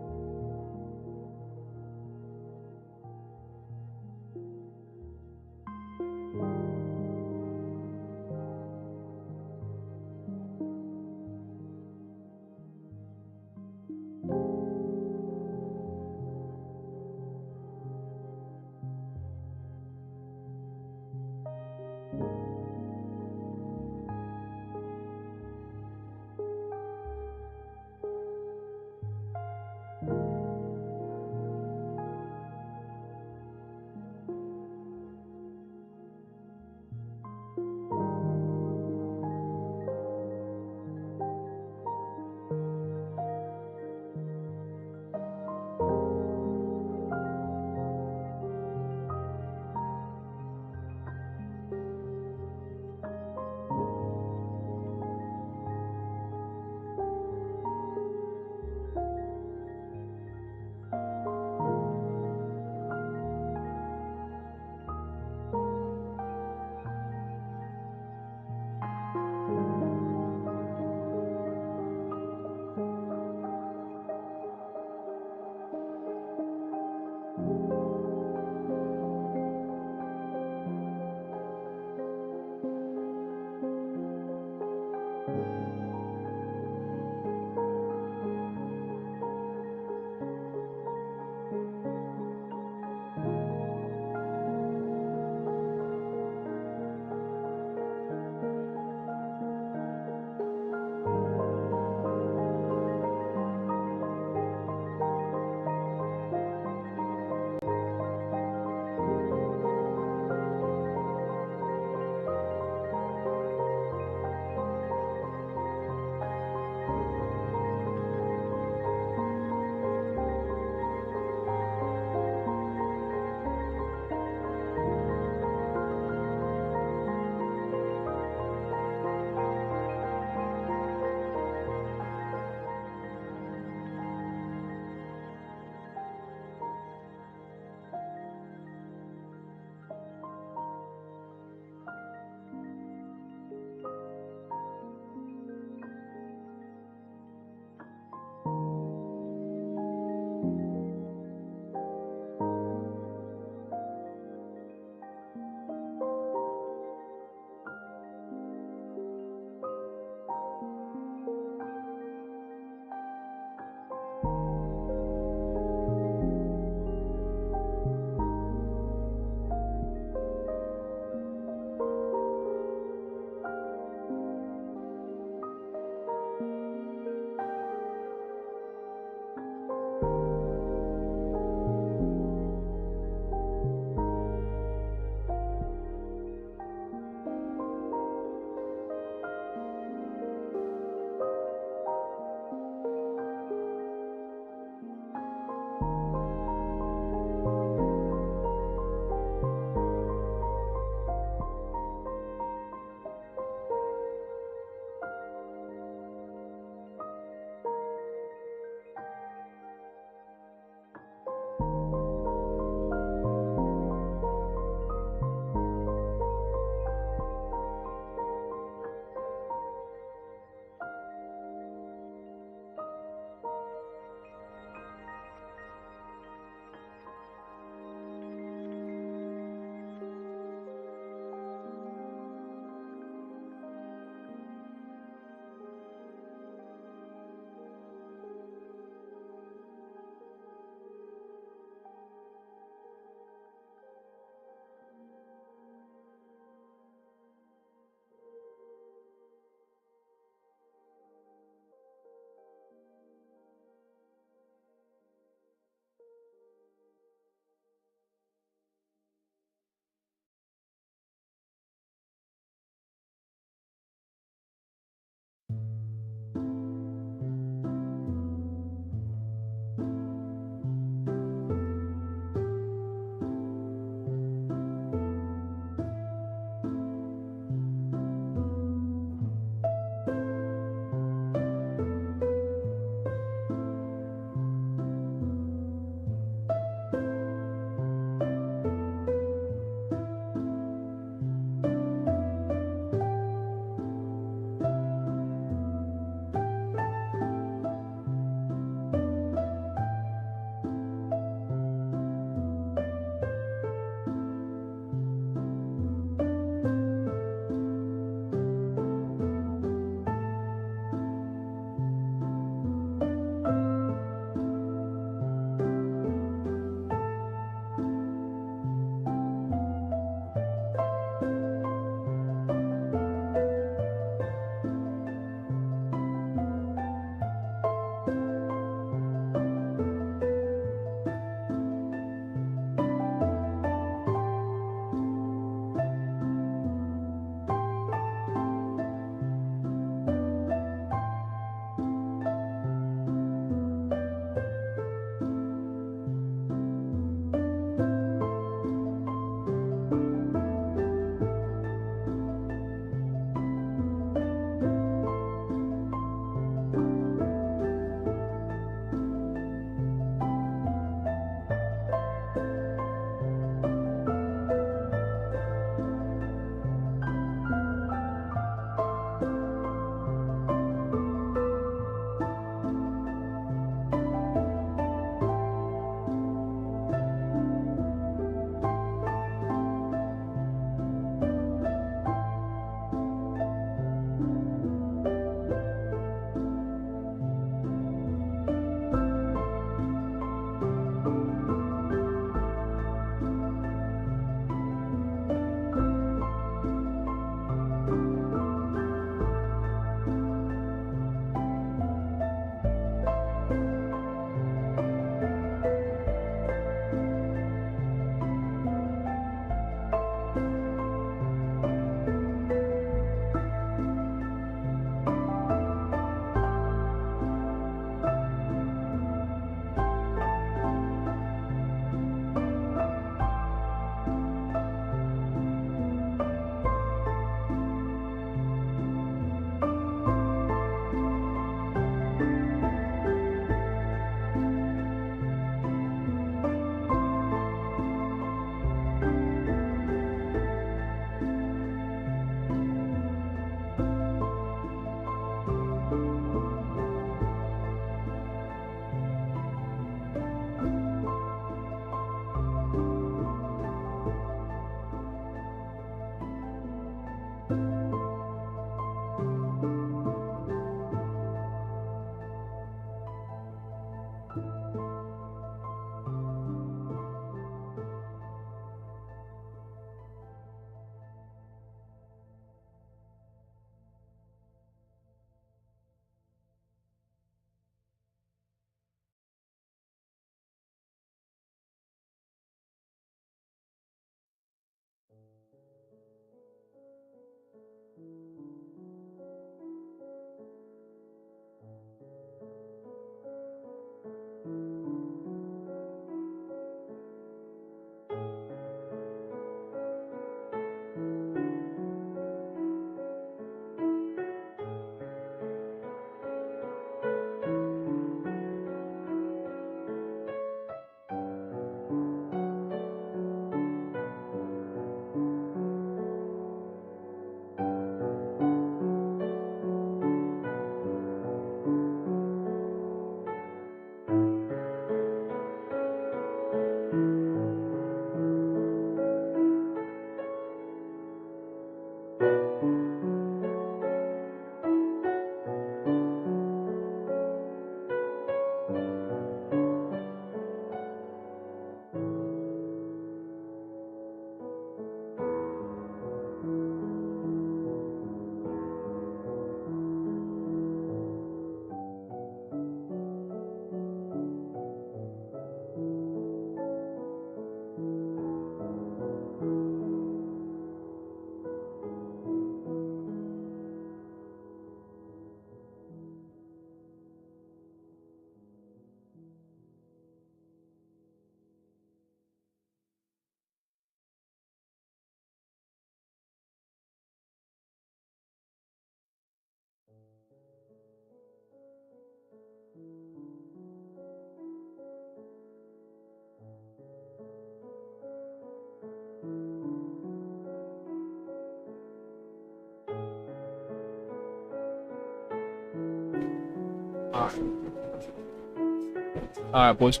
Alright, boys.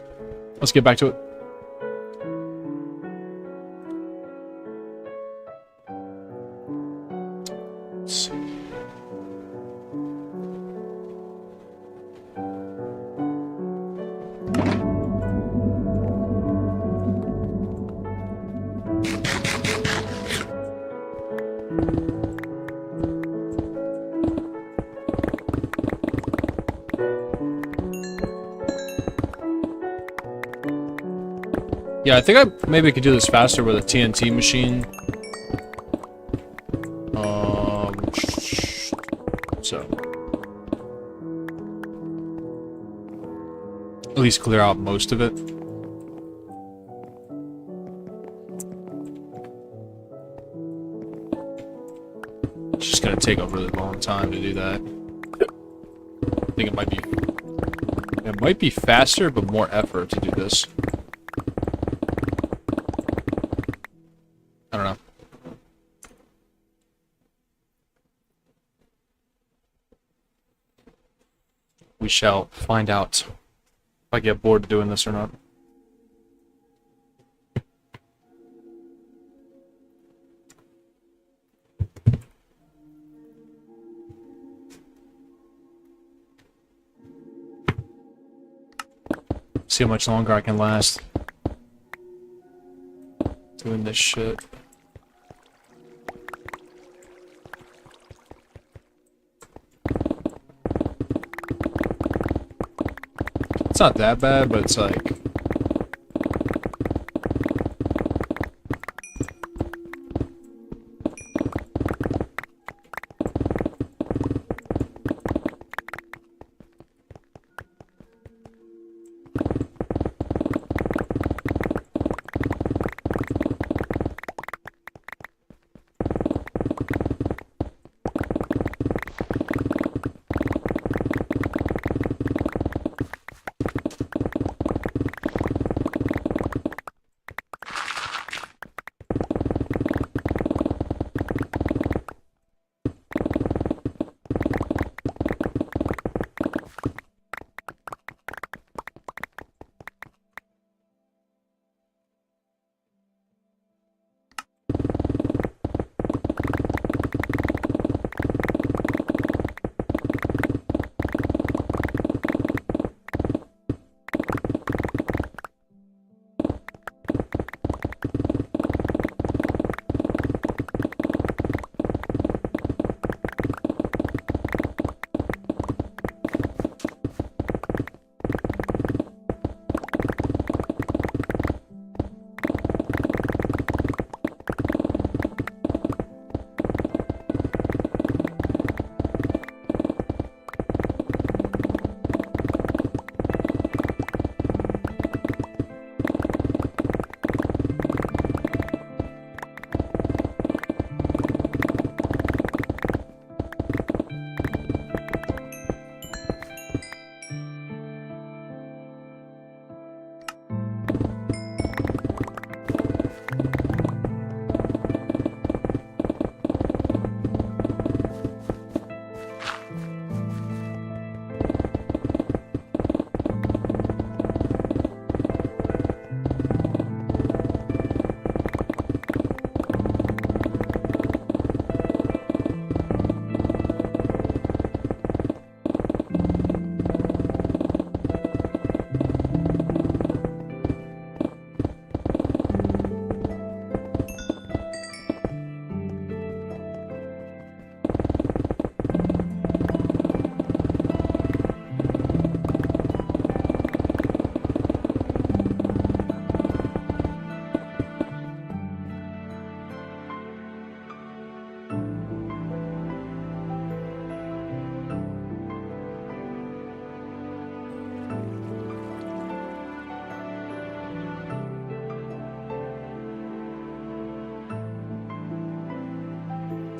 Let's get back to it. Let's see. Yeah, I think I maybe could do this faster with a TNT machine. So. At least clear out most of it. It's just gonna take a really long time to do that. I think it might be faster, but more effort to do this. I don't know. We shall find out if I get bored doing this or not. See how much longer I can last doing this shit. It's not that bad, but it's like...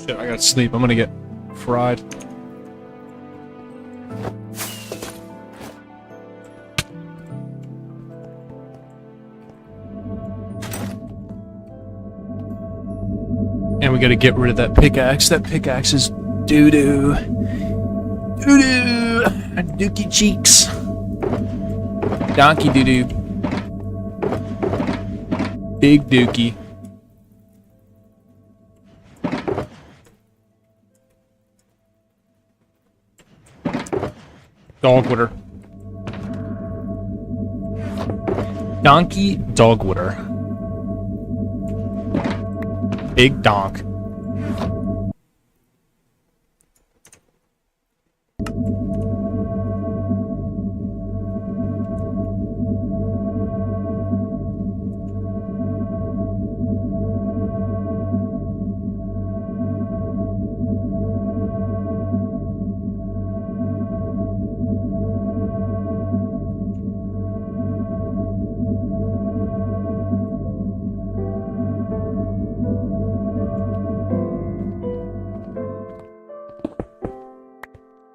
Shit, I gotta sleep. I'm gonna get fried. And we gotta get rid of that pickaxe. That pickaxe is doo-doo. Doo-doo! Dookie cheeks. Donkey doo-doo. Big dookie. Dogwooder. Donkey dogwooder. Big donk.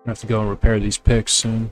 I have to go and repair these picks soon.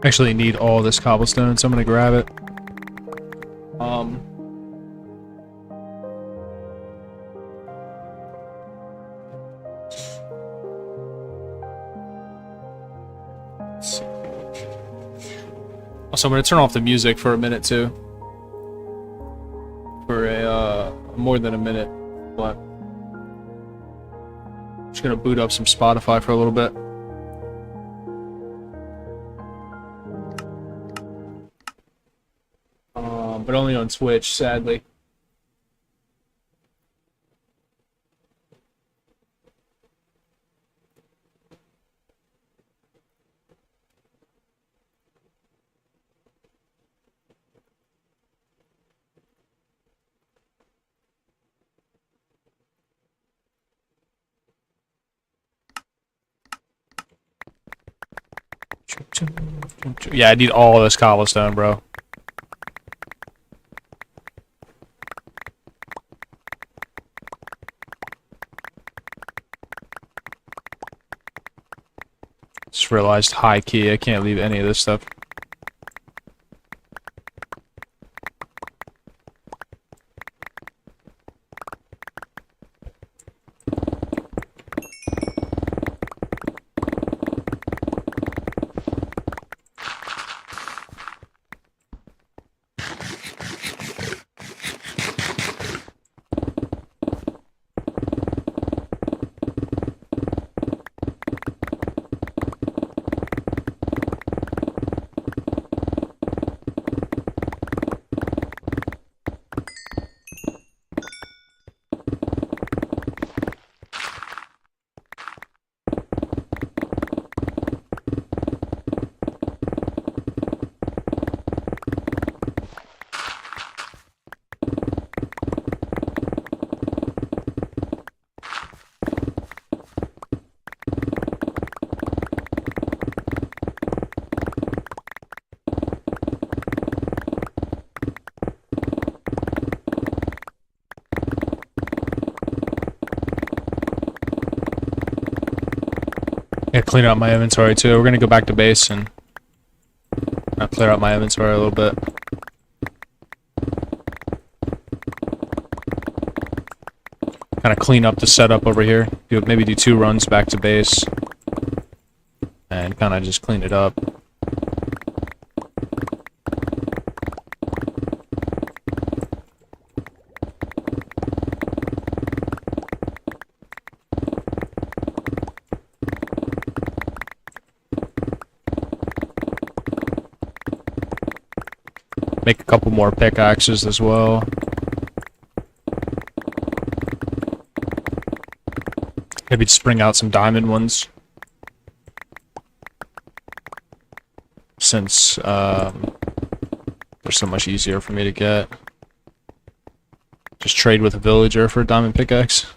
Actually need all this cobblestone, so I'm gonna grab it. Let's see. Also, I'm gonna turn off the music for a minute too. For a more than a minute, but I'm just gonna boot up some Spotify for a little bit. But only on Twitch, sadly. Yeah, I need all this cobblestone, bro. Just realized high key, I can't leave any of this stuff. Yeah, clean out my inventory too. We're gonna go back to base and clear out my inventory a little bit. Kind of clean up the setup over here. Maybe do 2 runs back to base and kind of just clean it up. Make a couple more pickaxes as well. Maybe just bring out some diamond ones. Since they're so much easier for me to get. Just trade with a villager for a diamond pickaxe.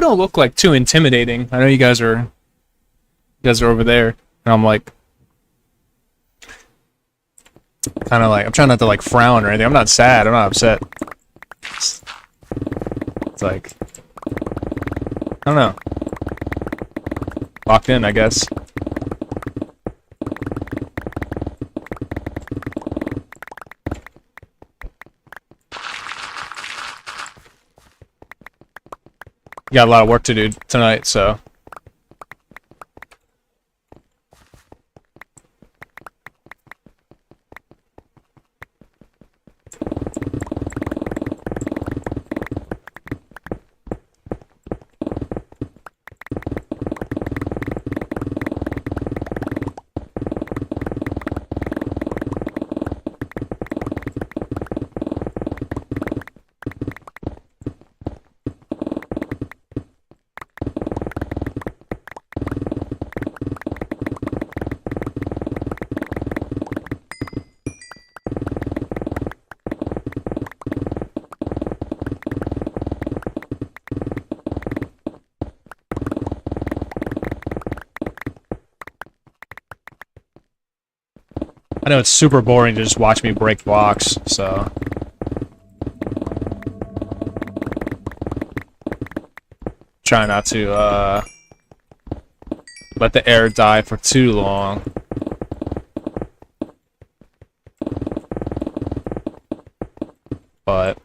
don't look like too intimidating. I know you guys are over there, and I'm like, kind of like, I'm trying not to like frown or anything. I'm not sad. I'm not upset. It's like, I don't know. Locked in, I guess. Got a lot of work to do tonight, so. I know it's super boring to just watch me break blocks, so. Try not to, let the air die for too long. But.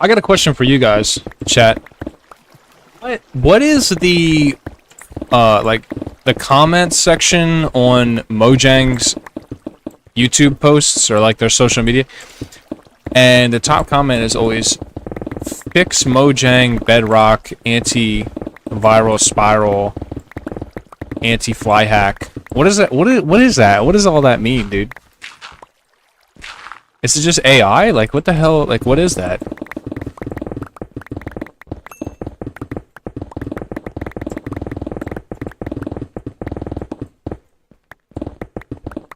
I got a question for you guys, chat. What is the like the comments section on Mojang's YouTube posts or like their social media? And the top comment is always fix Mojang bedrock anti-viral spiral anti-fly hack. What is that? What is that? What does all that mean, dude? Is it just AI? Like what the hell? Like what is that?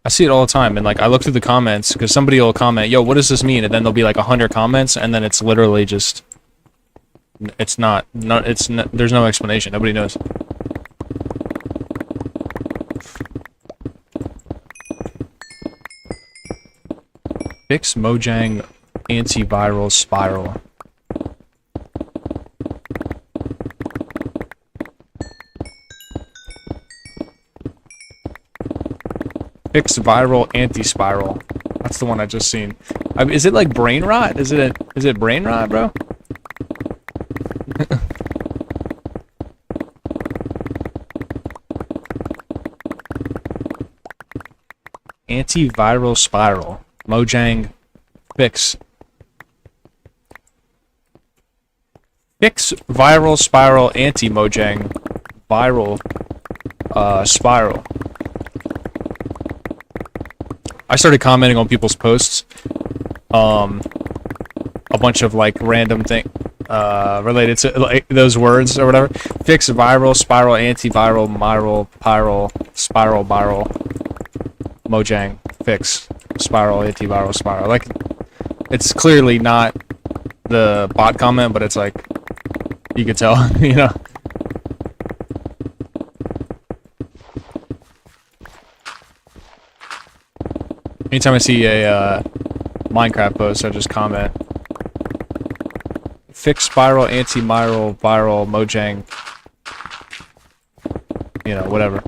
I see it all the time, and like I look through the comments because somebody will comment, "Yo, what does this mean?" And then there'll be like 100 comments, and then it's literally just, it's not, there's no explanation. Nobody knows. Fix Mojang antiviral spiral. Fix viral anti-spiral. That's the one I just seen. Is it like brain rot? Is it brain rot, bro? antiviral spiral. Mojang fix. Fix viral spiral anti-Mojang viral spiral. I started commenting on people's posts. A bunch of like random thing related to like those words or whatever. Fix viral spiral antiviral viral pyral spiral viral Mojang fix spiral antiviral spiral. Like it's clearly not the bot comment, but it's like you could tell, you know. Anytime I see a Minecraft post, I just comment. Fix spiral antiviral viral Mojang. You know, whatever.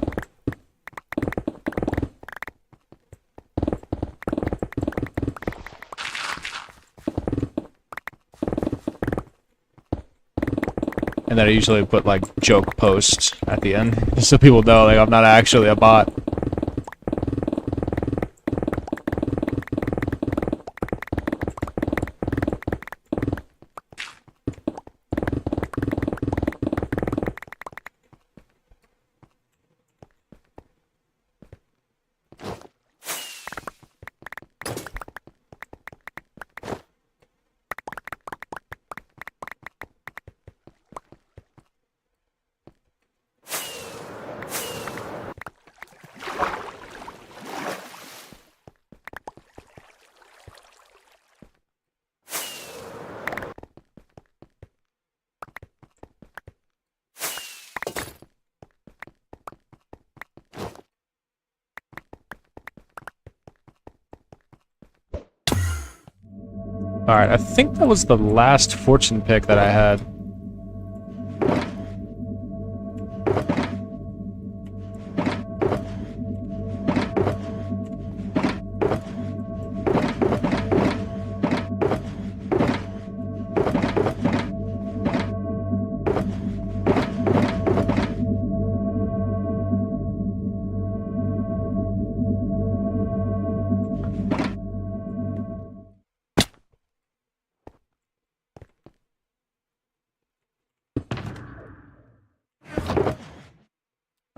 And then I usually put like joke posts at the end, just so people know like I'm not actually a bot. Alright, I think that was the last fortune pick that I had.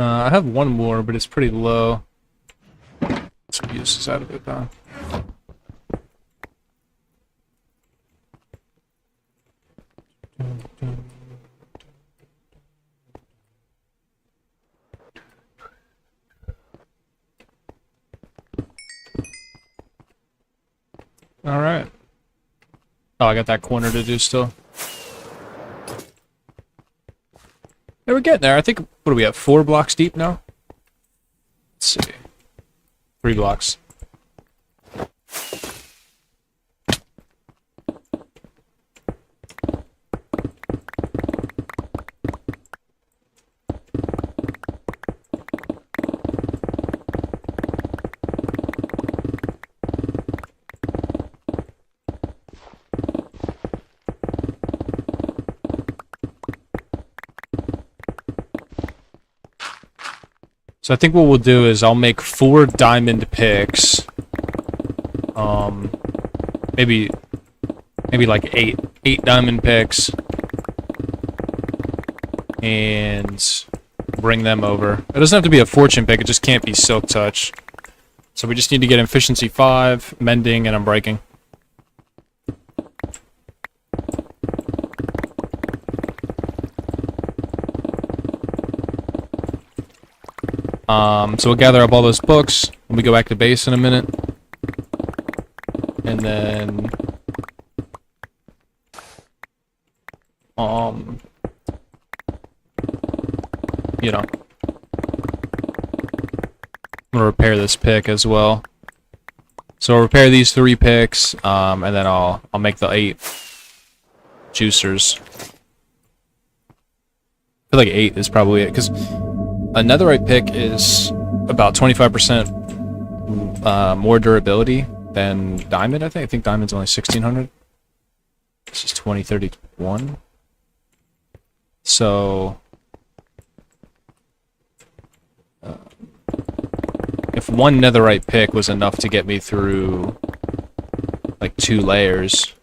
I have one more, but it's pretty low. Some uses out of it, though. Alright. Oh, I got that corner to do still. Yeah, we're getting there. I think, what are we at, 4 blocks deep now? Let's see. 3 blocks. So I think what we'll do is I'll make 4 diamond picks. Maybe like 8 diamond picks. And bring them over. It doesn't have to be a fortune pick, it just can't be silk touch. So we just need to get efficiency 5, mending, and unbreaking. So we'll gather up all those books when we go back to base in a minute. And then... you know... I'm gonna repair this pick as well. So I'll repair these 3 picks, and then I'll make the 8 juicers. I feel like 8 is probably it, because a netherite pick is about 25% more durability than diamond, I think. I think diamond's only 1600. This is 2031. So... if one netherite pick was enough to get me through like 2 layers,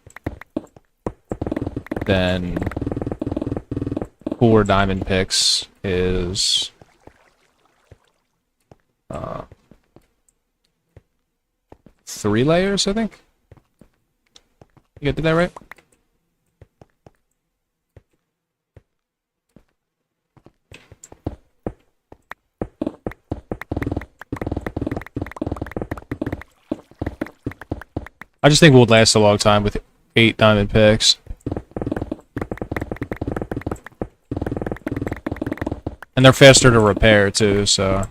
then 4 diamond picks is 3 layers, I think. You get that right? I just think we'll last a long time with 8 diamond picks. And they're faster to repair too, so...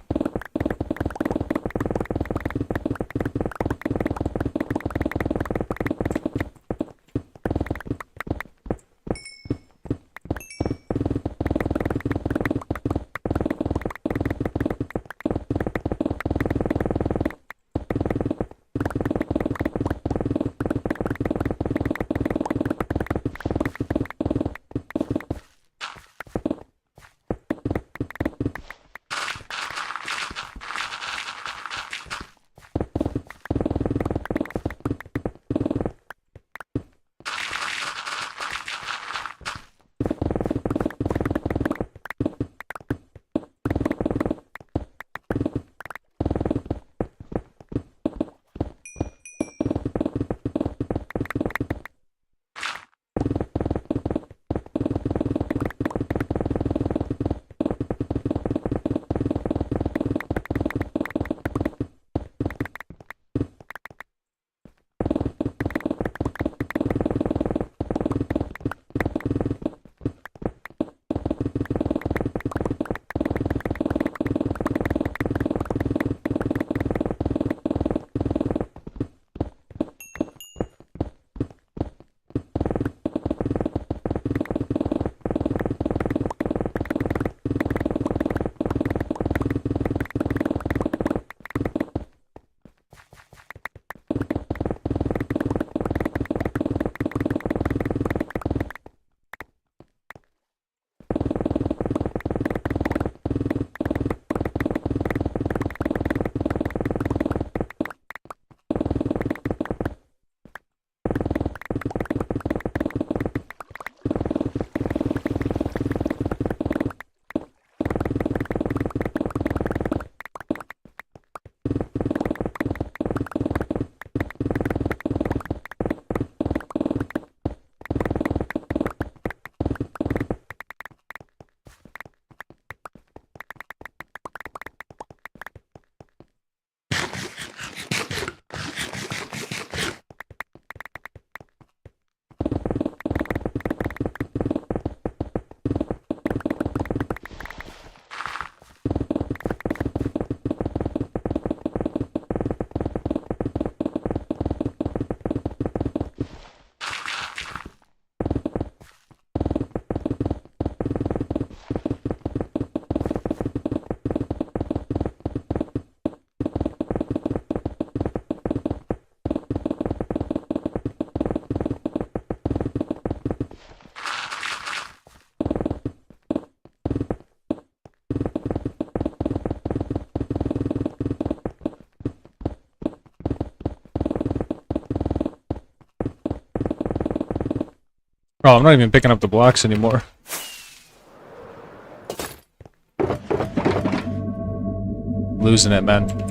Oh, I'm not even picking up the blocks anymore. Losing it, man.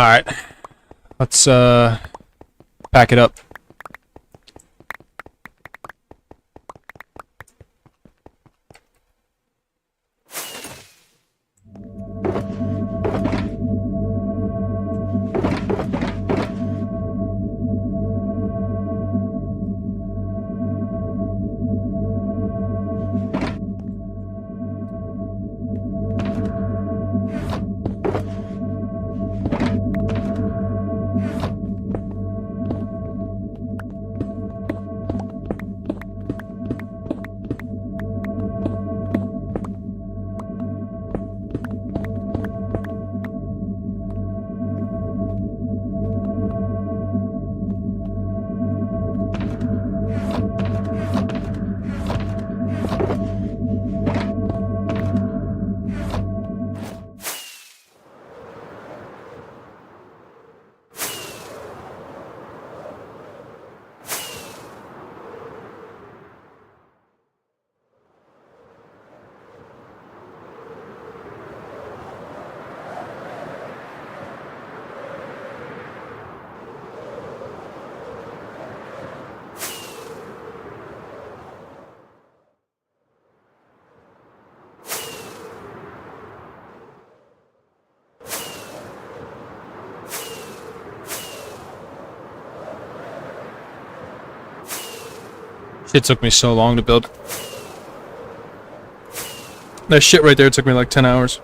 Alright. Let's pack it up. Shit took me so long to build. That shit right there took me like 10 hours.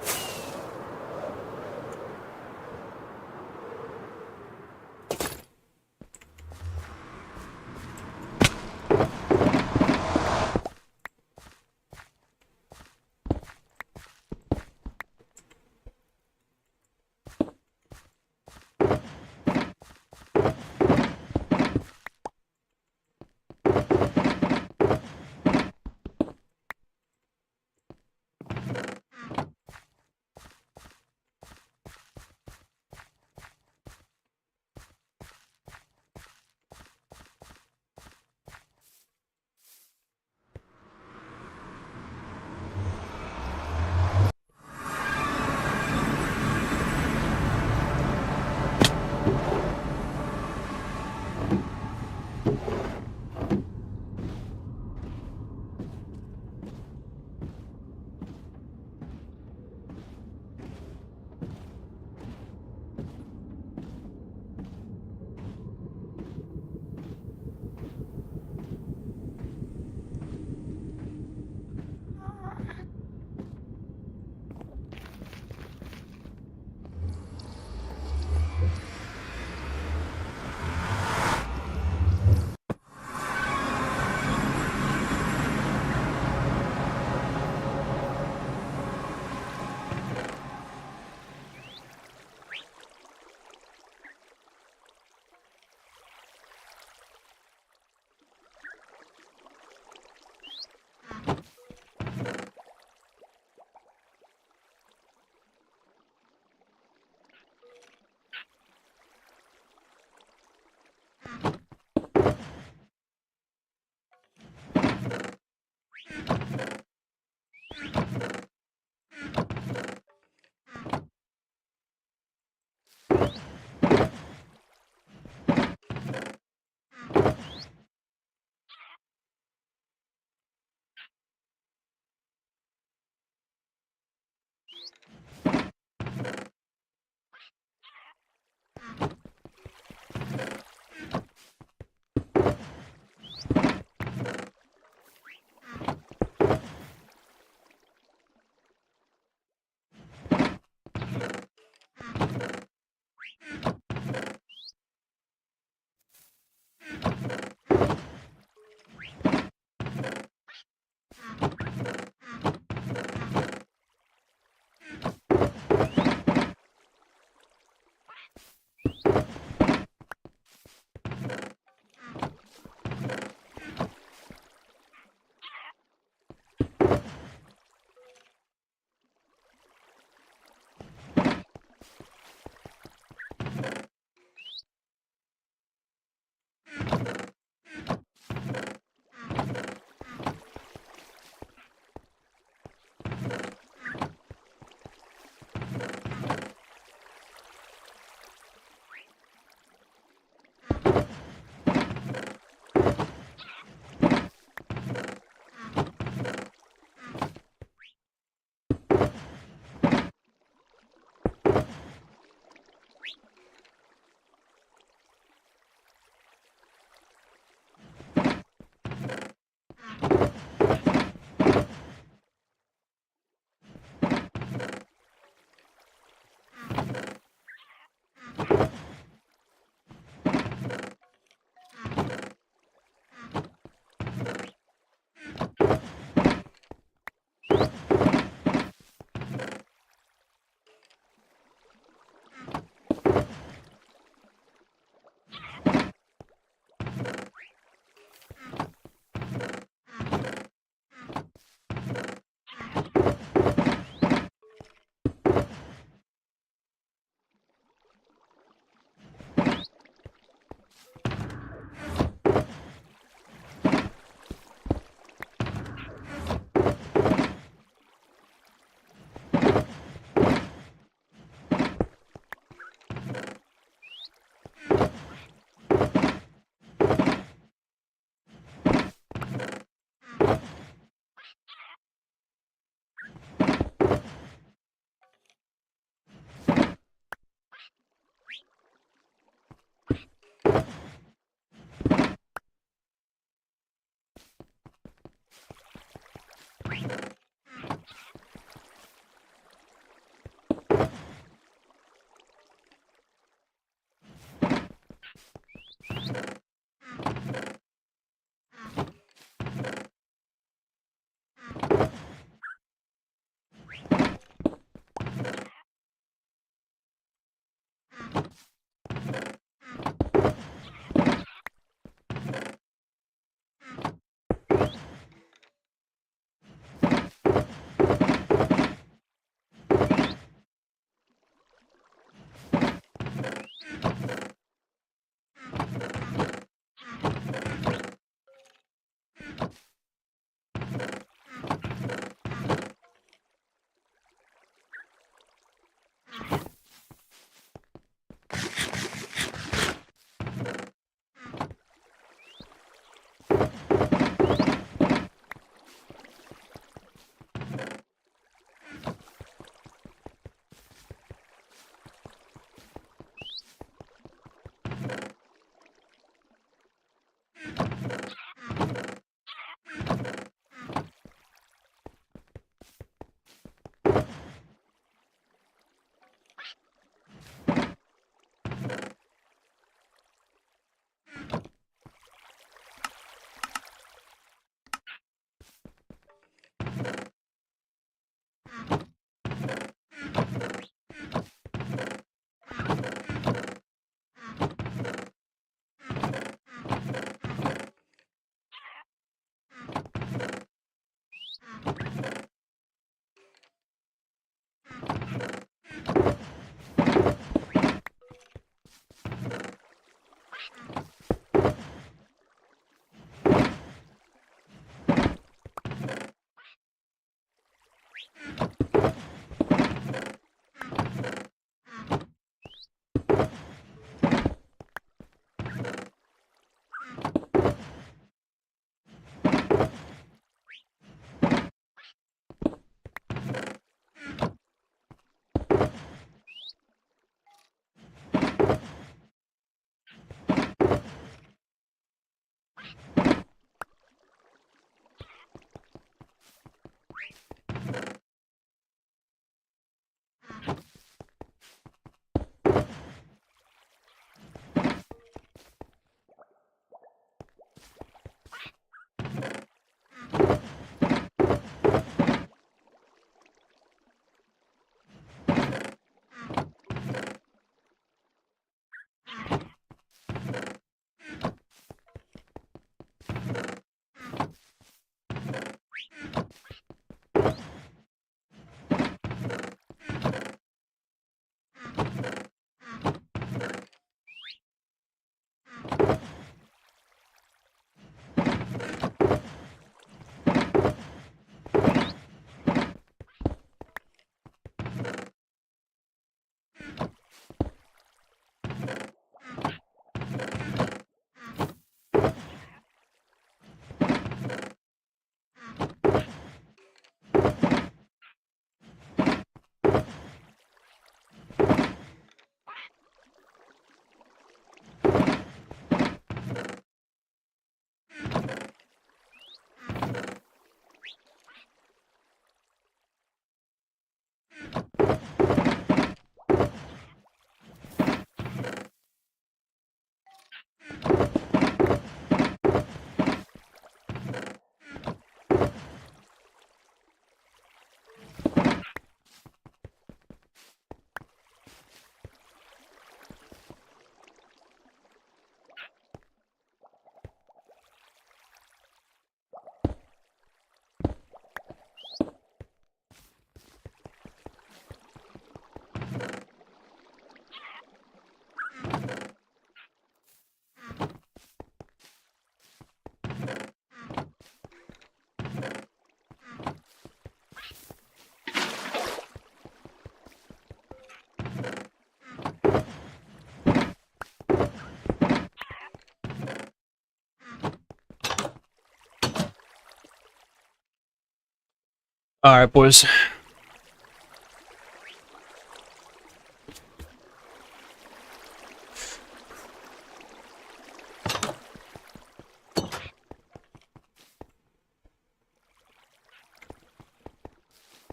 Alright, boys.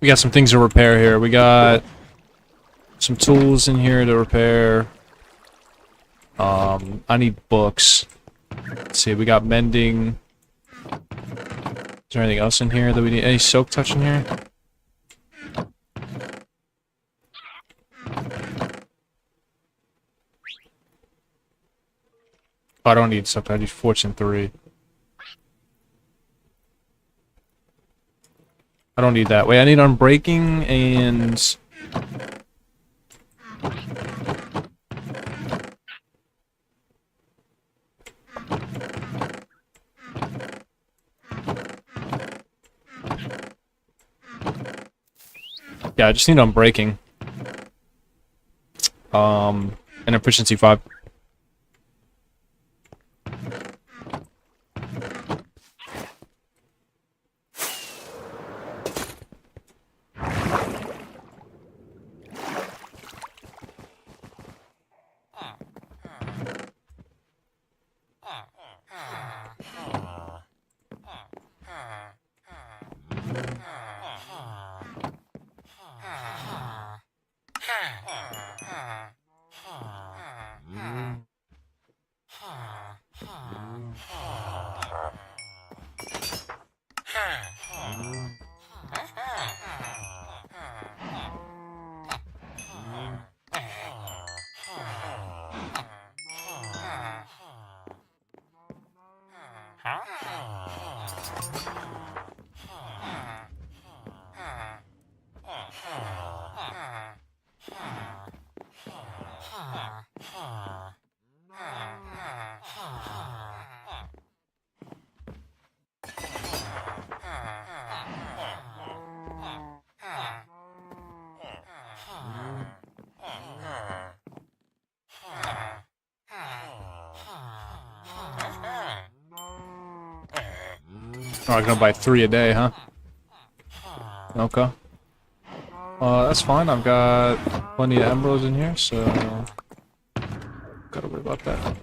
We got some things to repair here. We got some tools in here to repair. I need books. Let's see, we got mending. Is there anything else in here that we need? Any soak touch in here? Oh, I don't need soak touch. I need Fortune 3. I don't need that. Wait, I need unbreaking and... Yeah, I just need unbreaking. And efficiency 5. Oh, I'm gonna buy 3 a day, huh? Okay. That's fine. I've got plenty of emeralds in here, so... Gotta worry about that.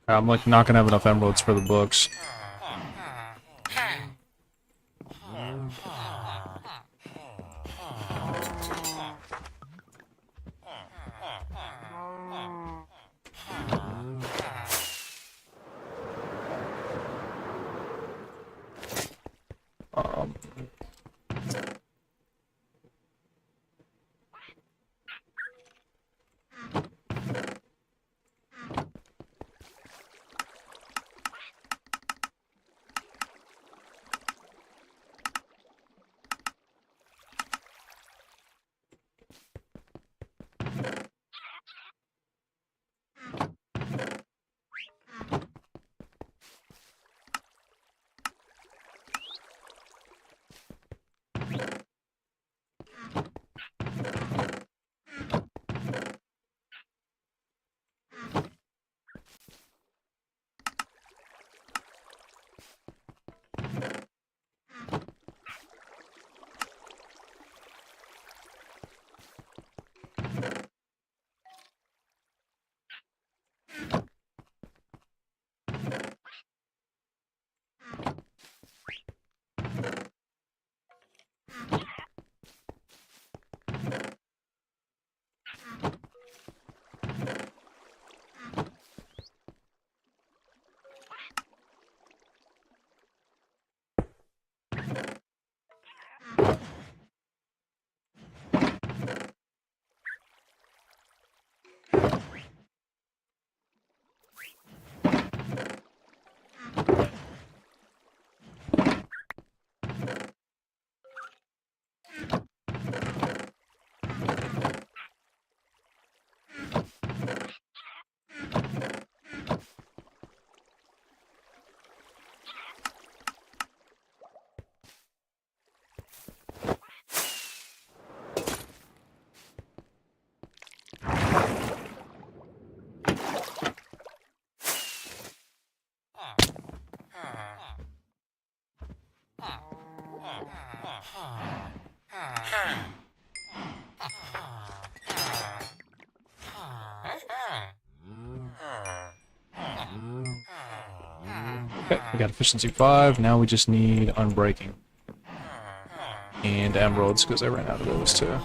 I'm like not gonna have enough emeralds for the books. Okay, we got efficiency 5. Now we just need unbreaking. And emeralds, because I ran out of those too.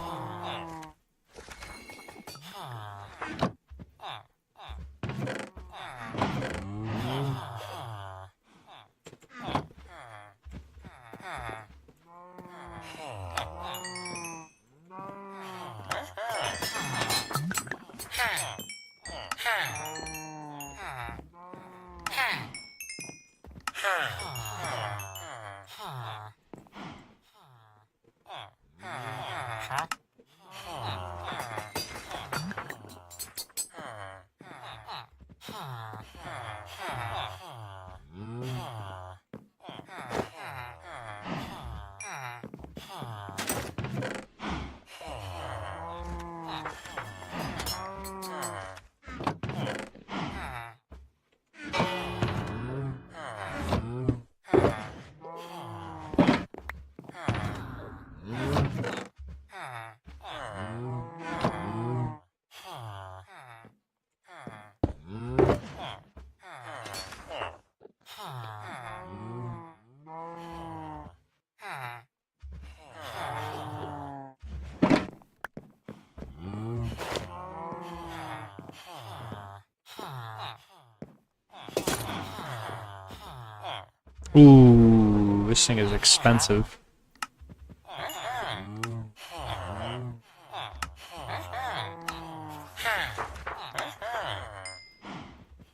Ooh, this thing is expensive.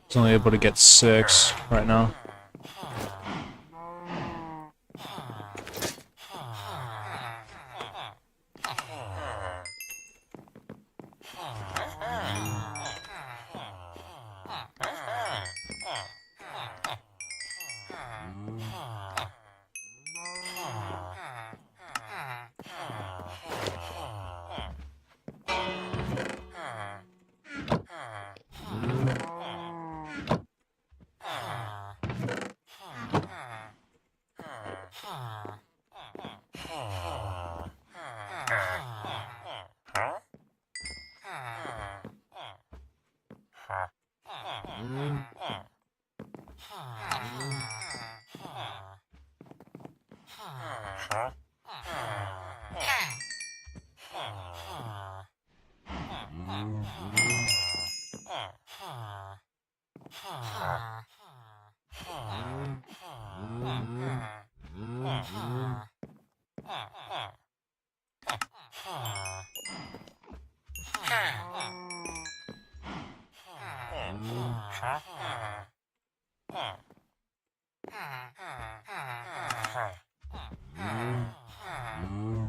It's only able to get 6 right now.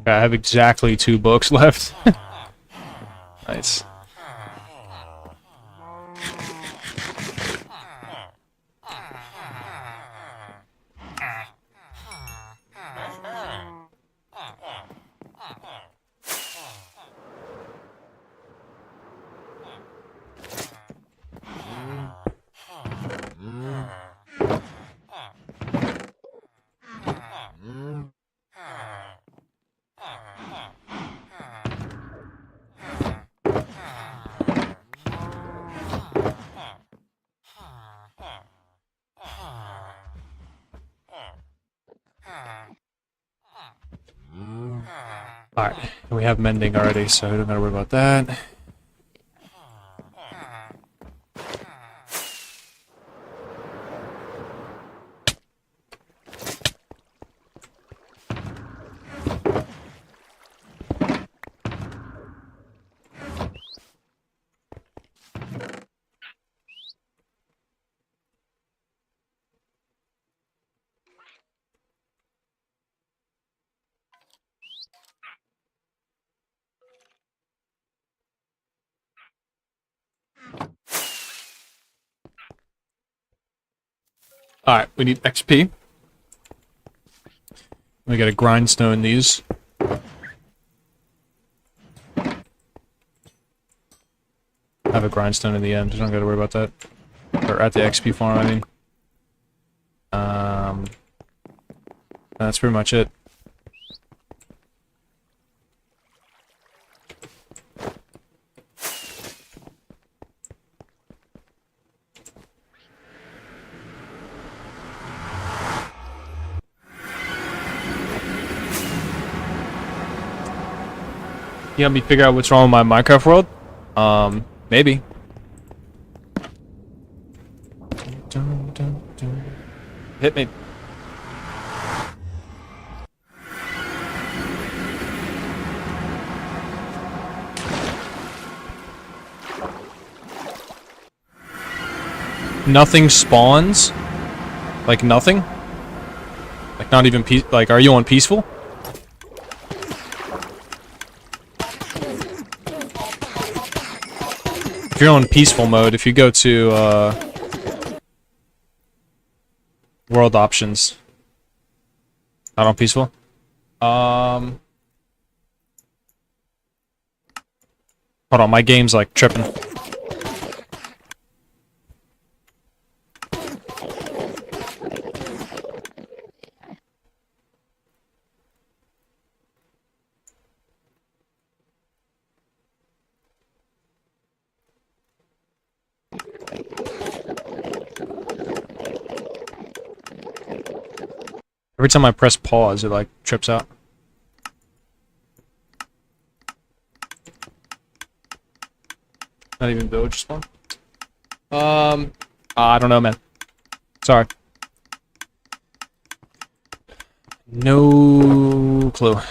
I have exactly 2 books left. Nice. Alright, we have mending already, so we don't gotta worry about that. Alright, we need XP. We gotta grindstone these. Have a grindstone in the end, just don't gotta worry about that. Or at the XP farm, I mean. That's pretty much it. You help me figure out what's wrong with my Minecraft world? Maybe. Hit me. Nothing spawns? Like nothing? Like not even like are you on peaceful? If you're on peaceful mode, if you go to world options. Not on peaceful? Hold on, my game's like tripping. Every time I press pause, it like trips out. Not even village spawn? I don't know, man. Sorry. No clue.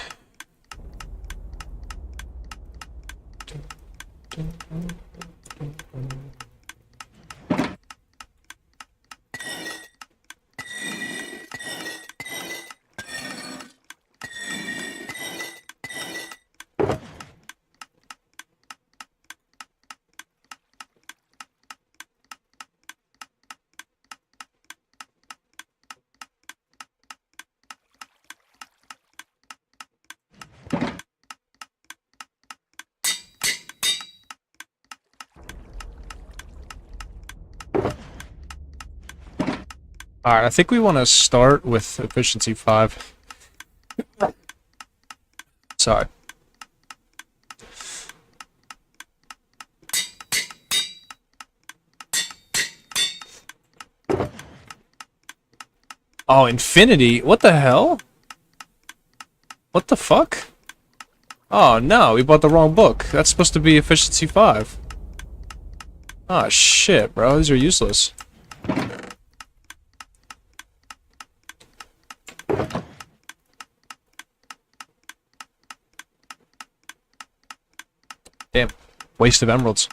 Alright, I think we want to start with efficiency 5. Sorry. Oh, infinity? What the hell? What the fuck? Oh no, we bought the wrong book. That's supposed to be efficiency 5. Oh shit, bro. These are useless. Damn. Waste of emeralds.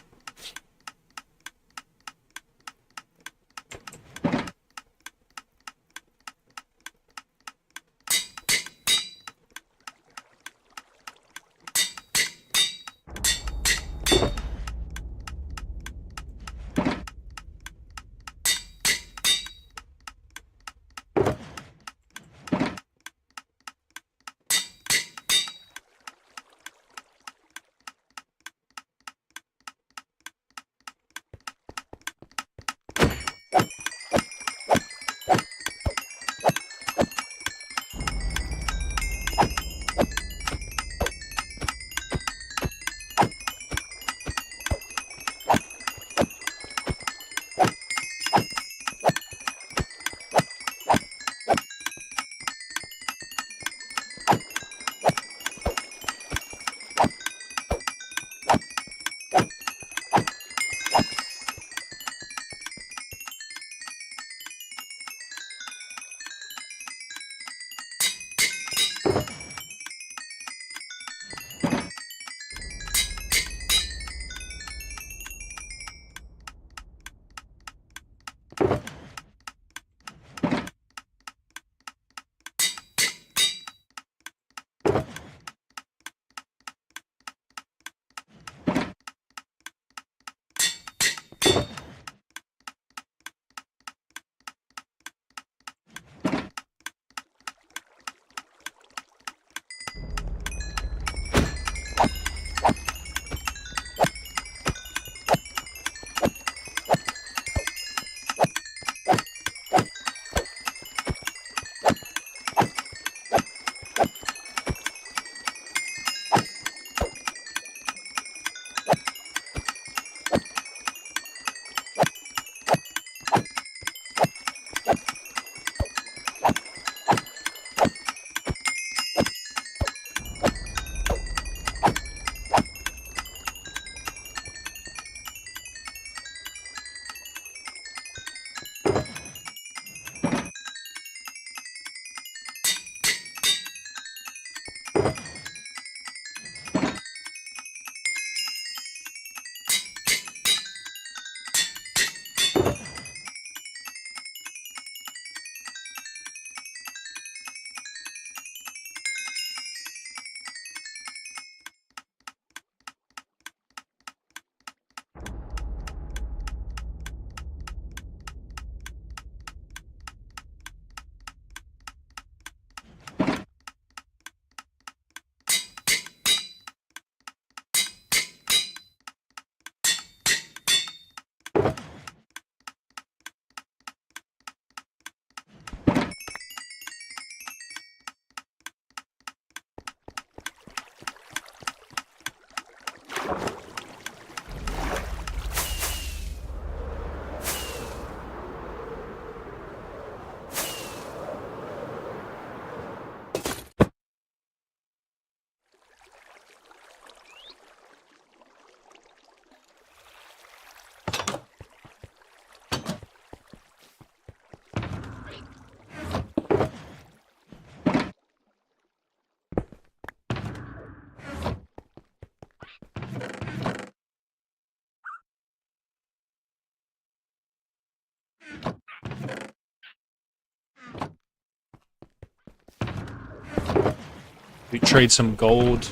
We trade some gold.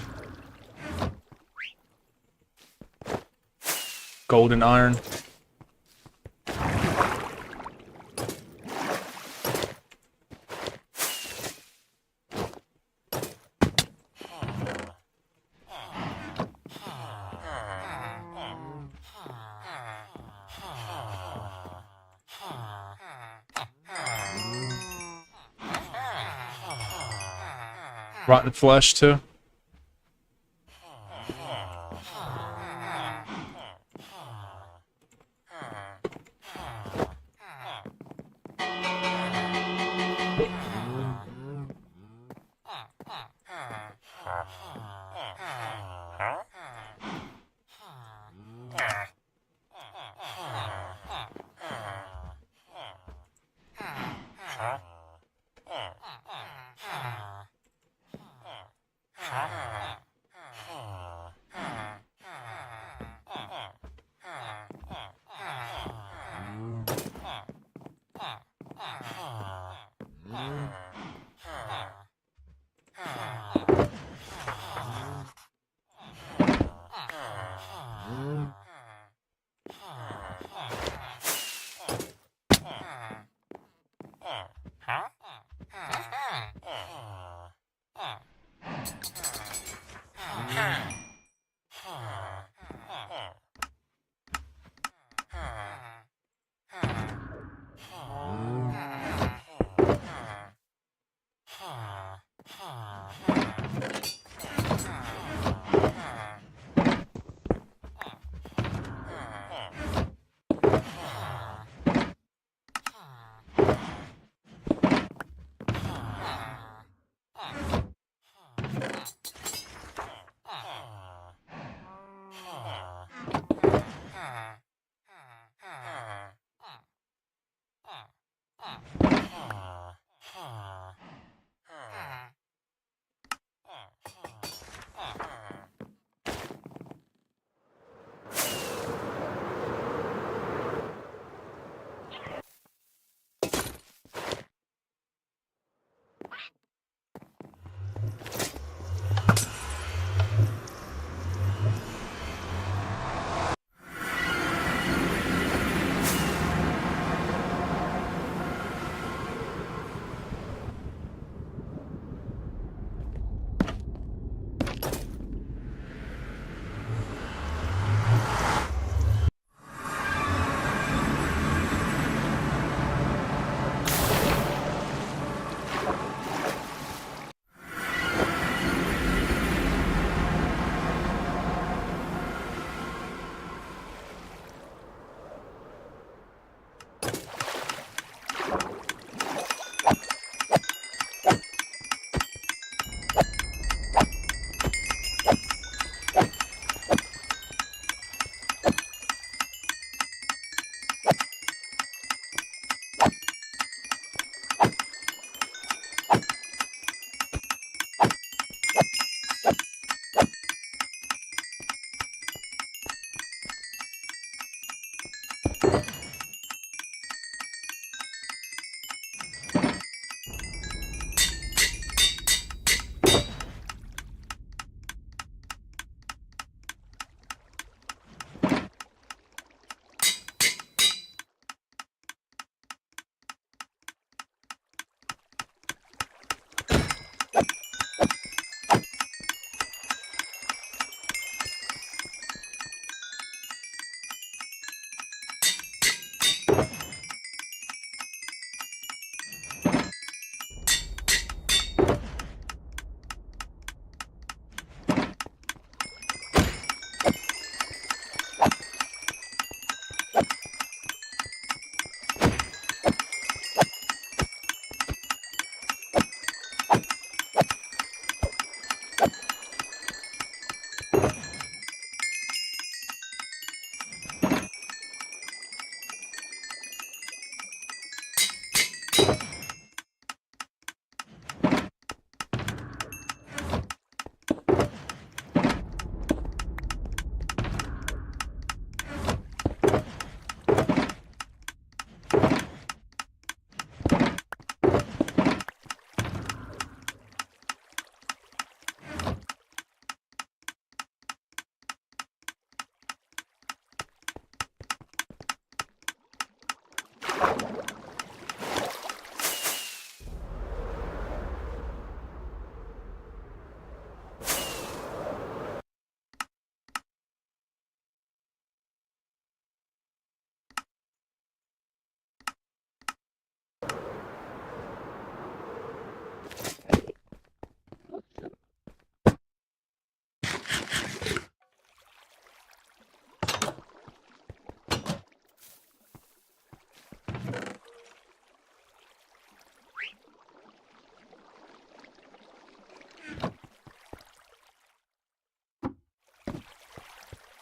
Gold and iron. Rotten flesh too.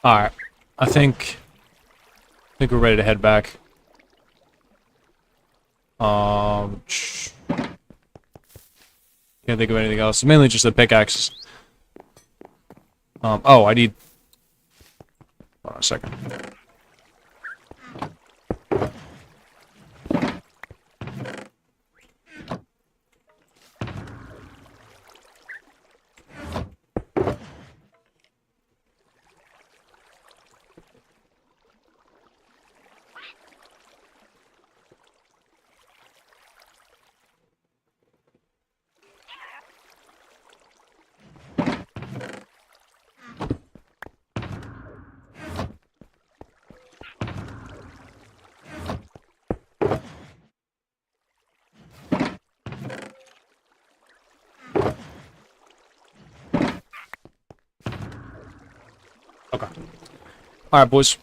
Alright. I think we're ready to head back. Can't think of anything else. Mainly just the pickaxes. Oh, I need... Hold on a second. Okay. Alright, boys.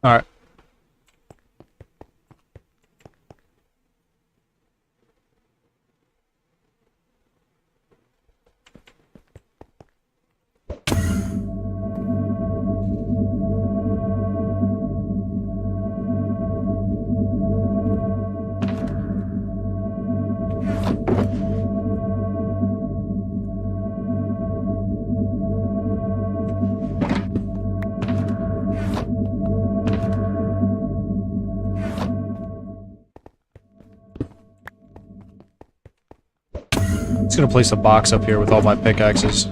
All right. Just gonna place a box up here with all my pickaxes.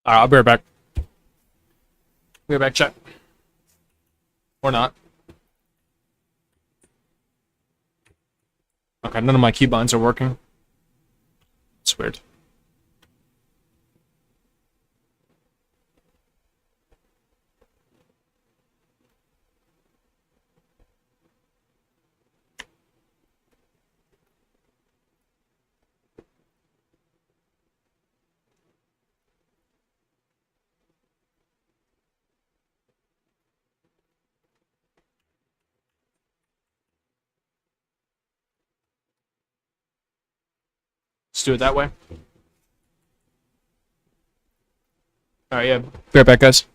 Alright, I'll be right back. Be right back, chat. Or not. Okay, none of my keybinds are working. It's weird. Let's do it that way. Alright, yeah. Be right back, guys.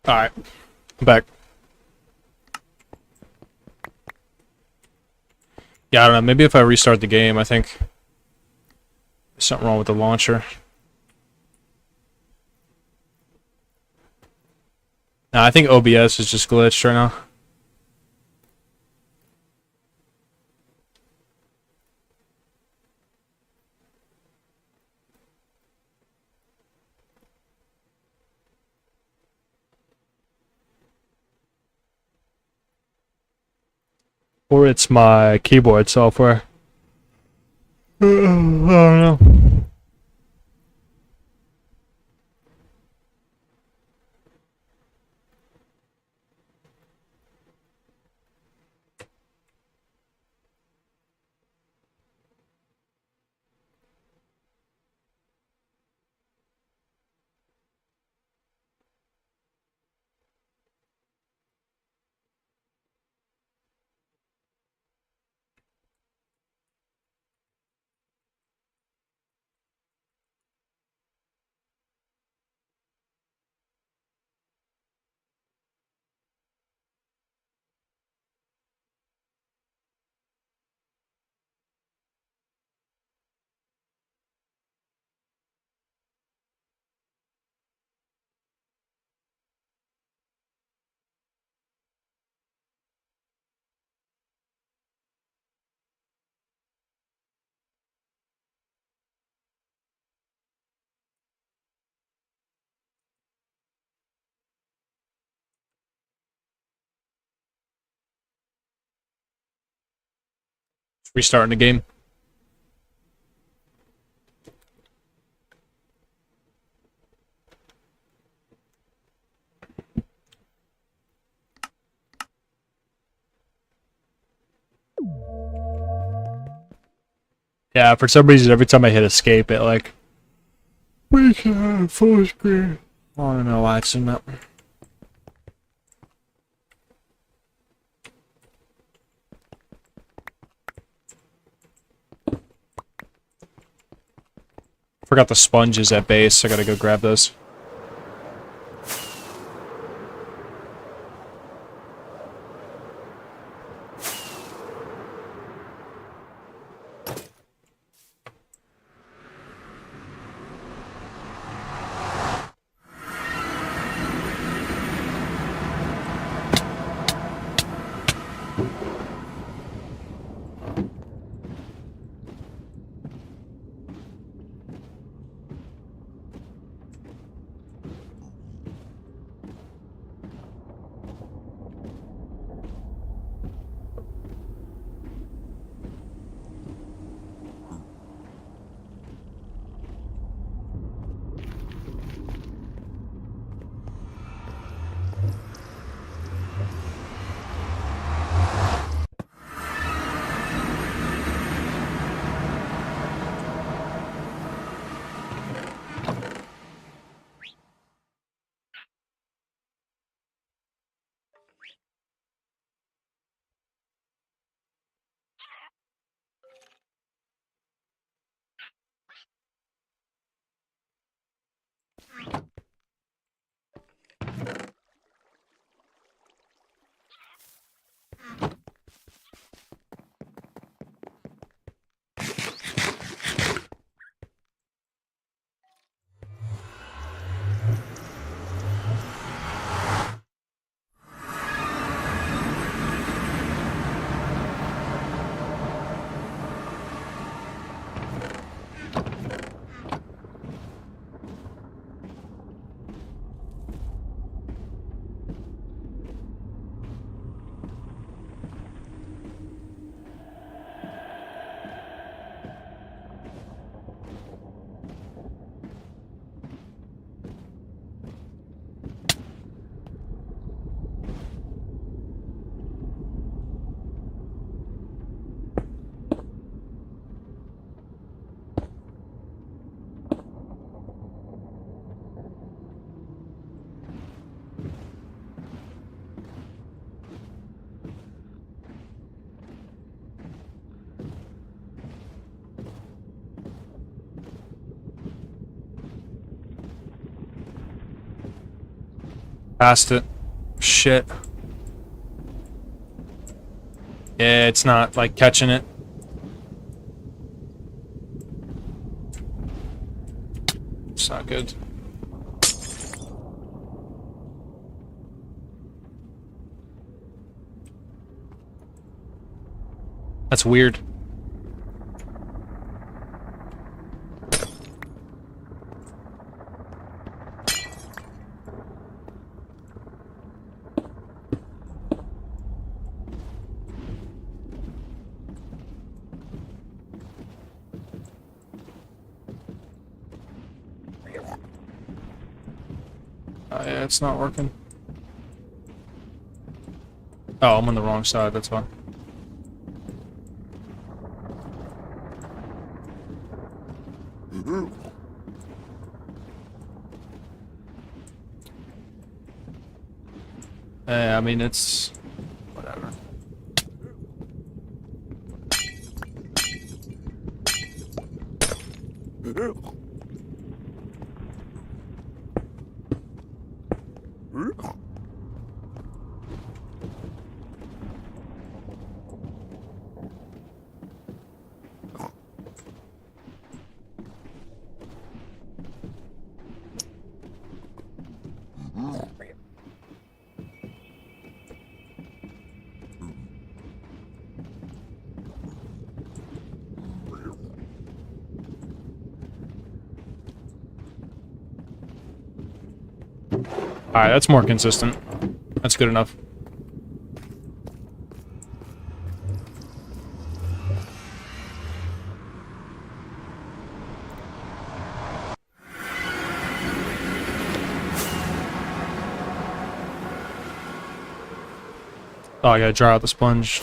Alright. I'm back. Yeah, I don't know. Maybe if I restart the game, I think there's something wrong with the launcher. Nah, I think OBS is just glitched right now. Or it's my keyboard software. I don't know. Restarting the game. Yeah, for some reason, every time I hit escape, it like... We can have full screen. I don't know why it's in that. Forgot the sponges at base. I gotta go grab those. Passed it. Shit. Yeah, it's not, like, catching it. It's not good. That's weird. Oh, yeah, it's not working. Oh, I'm on the wrong side, that's why. I mean, it's... whatever. Alright, that's more consistent. That's good enough. Oh, I gotta dry out the sponge.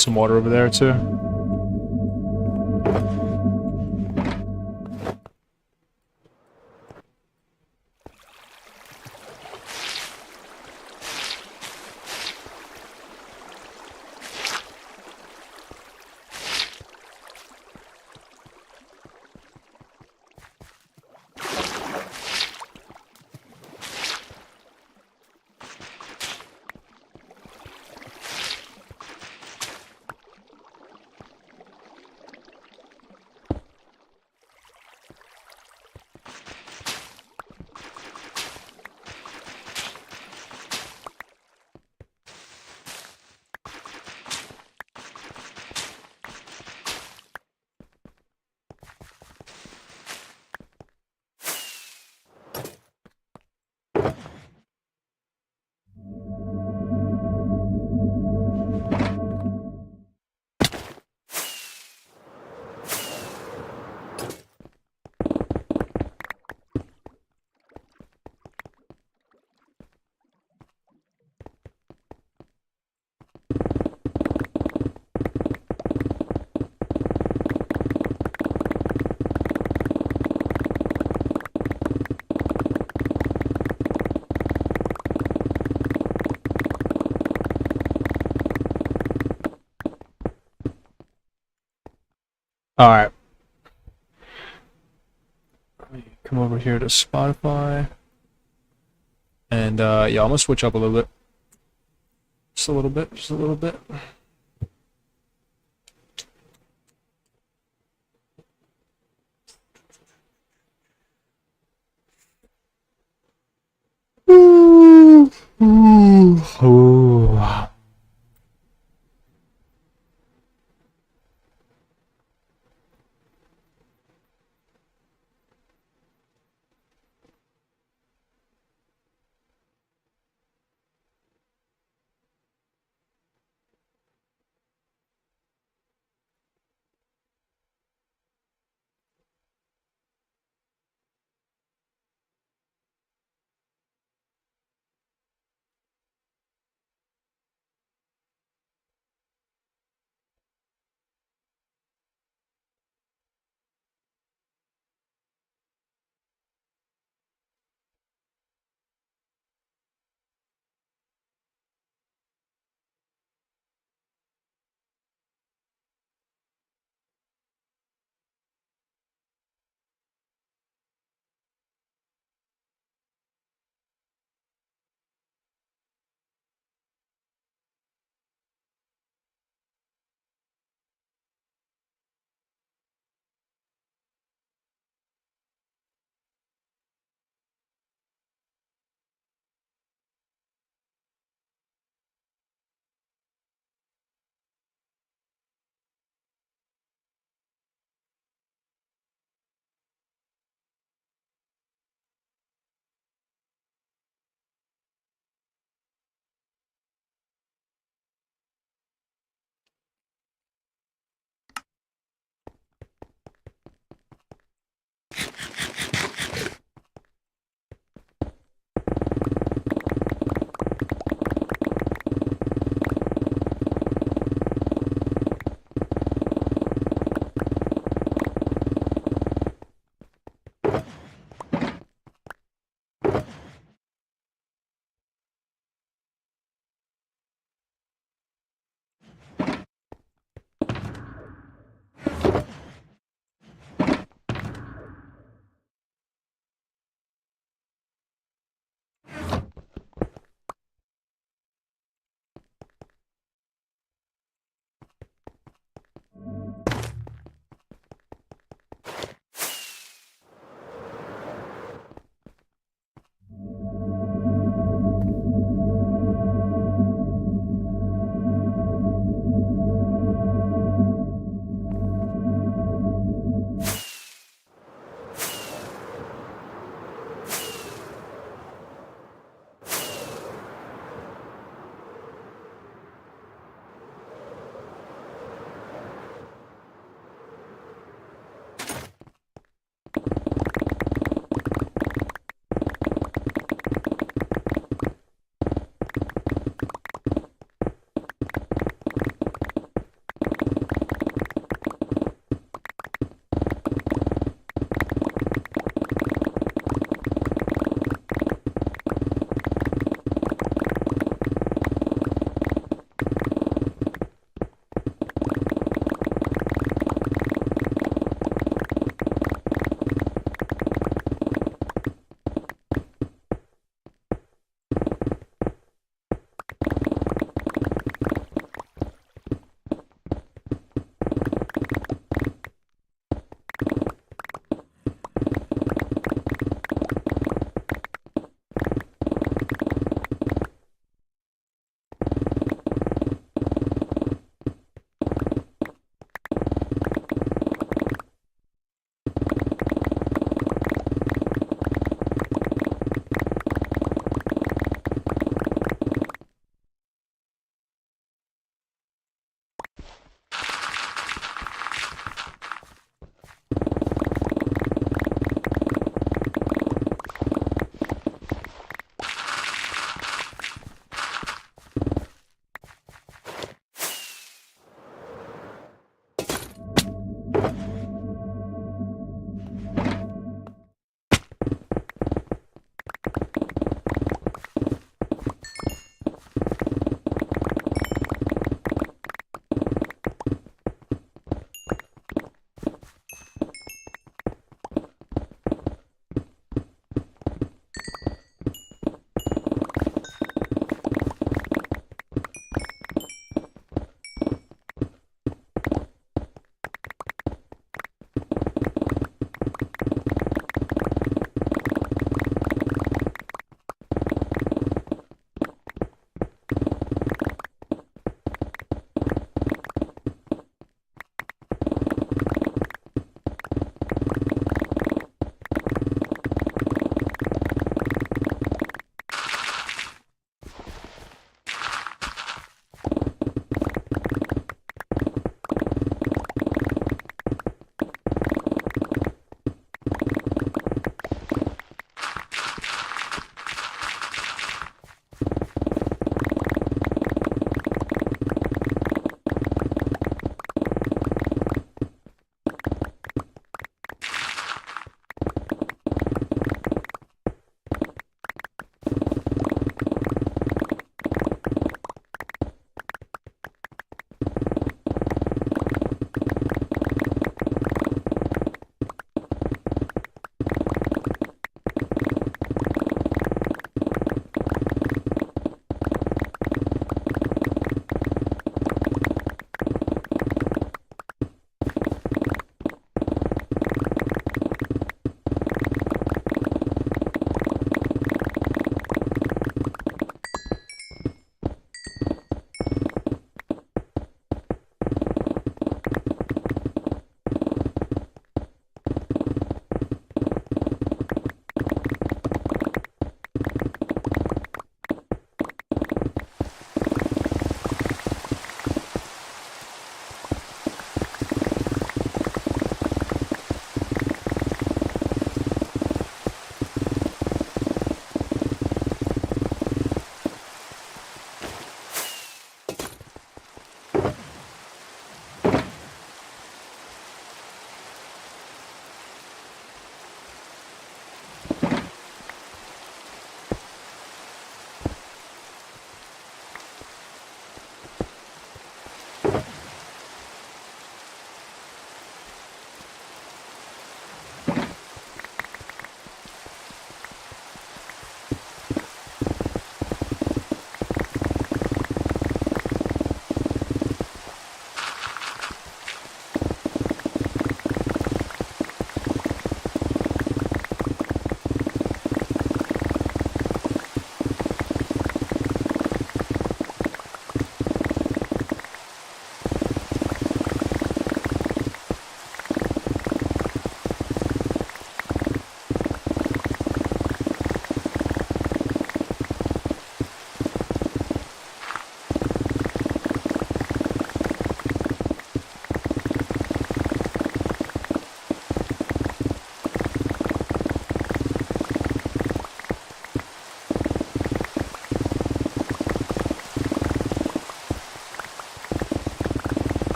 Some water over there too. All right. Let me come over here to Spotify. And yeah, I'm gonna switch up a little bit. Just a little bit, just a little bit. Ooh, ooh, ooh.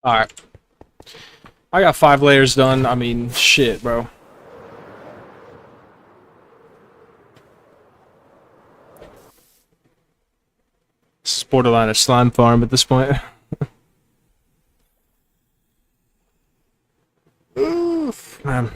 Alright. I got 5 layers done. I mean, shit, bro. This is borderline a slime farm at this point. Oof, man.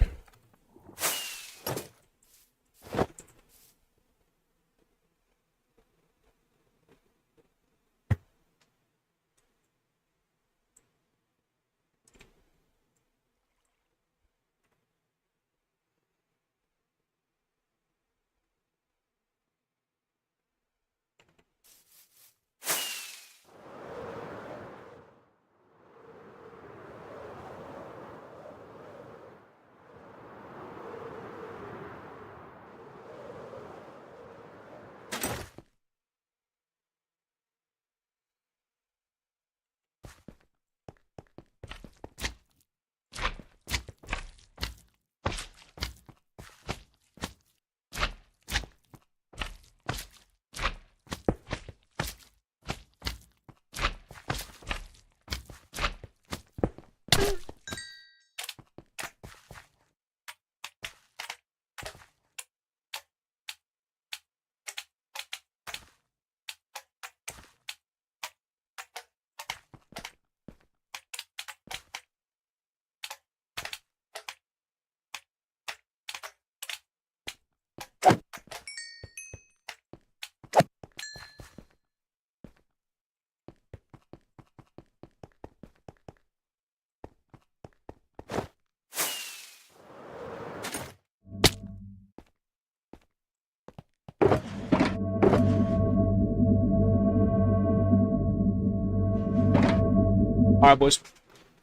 Alright, boys.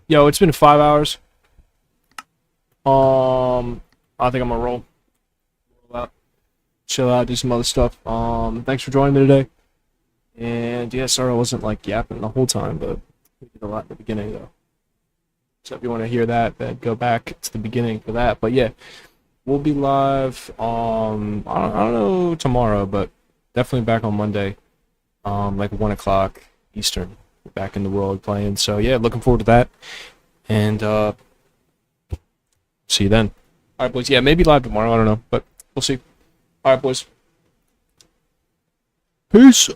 Yo, it's been 5 hours. I think I'm gonna roll out, chill out, do some other stuff. Thanks for joining me today. And yeah, sorry I wasn't like yapping the whole time, but we did a lot in the beginning though. So if you want to hear that, then go back to the beginning for that. But yeah, we'll be live. I don't know tomorrow, but definitely back on Monday. Like 1 o'clock Eastern. Back in the world playing. So yeah, looking forward to that. And see you then. Alright, boys. Yeah, maybe live tomorrow. I don't know, but we'll see. Alright, boys. Peace.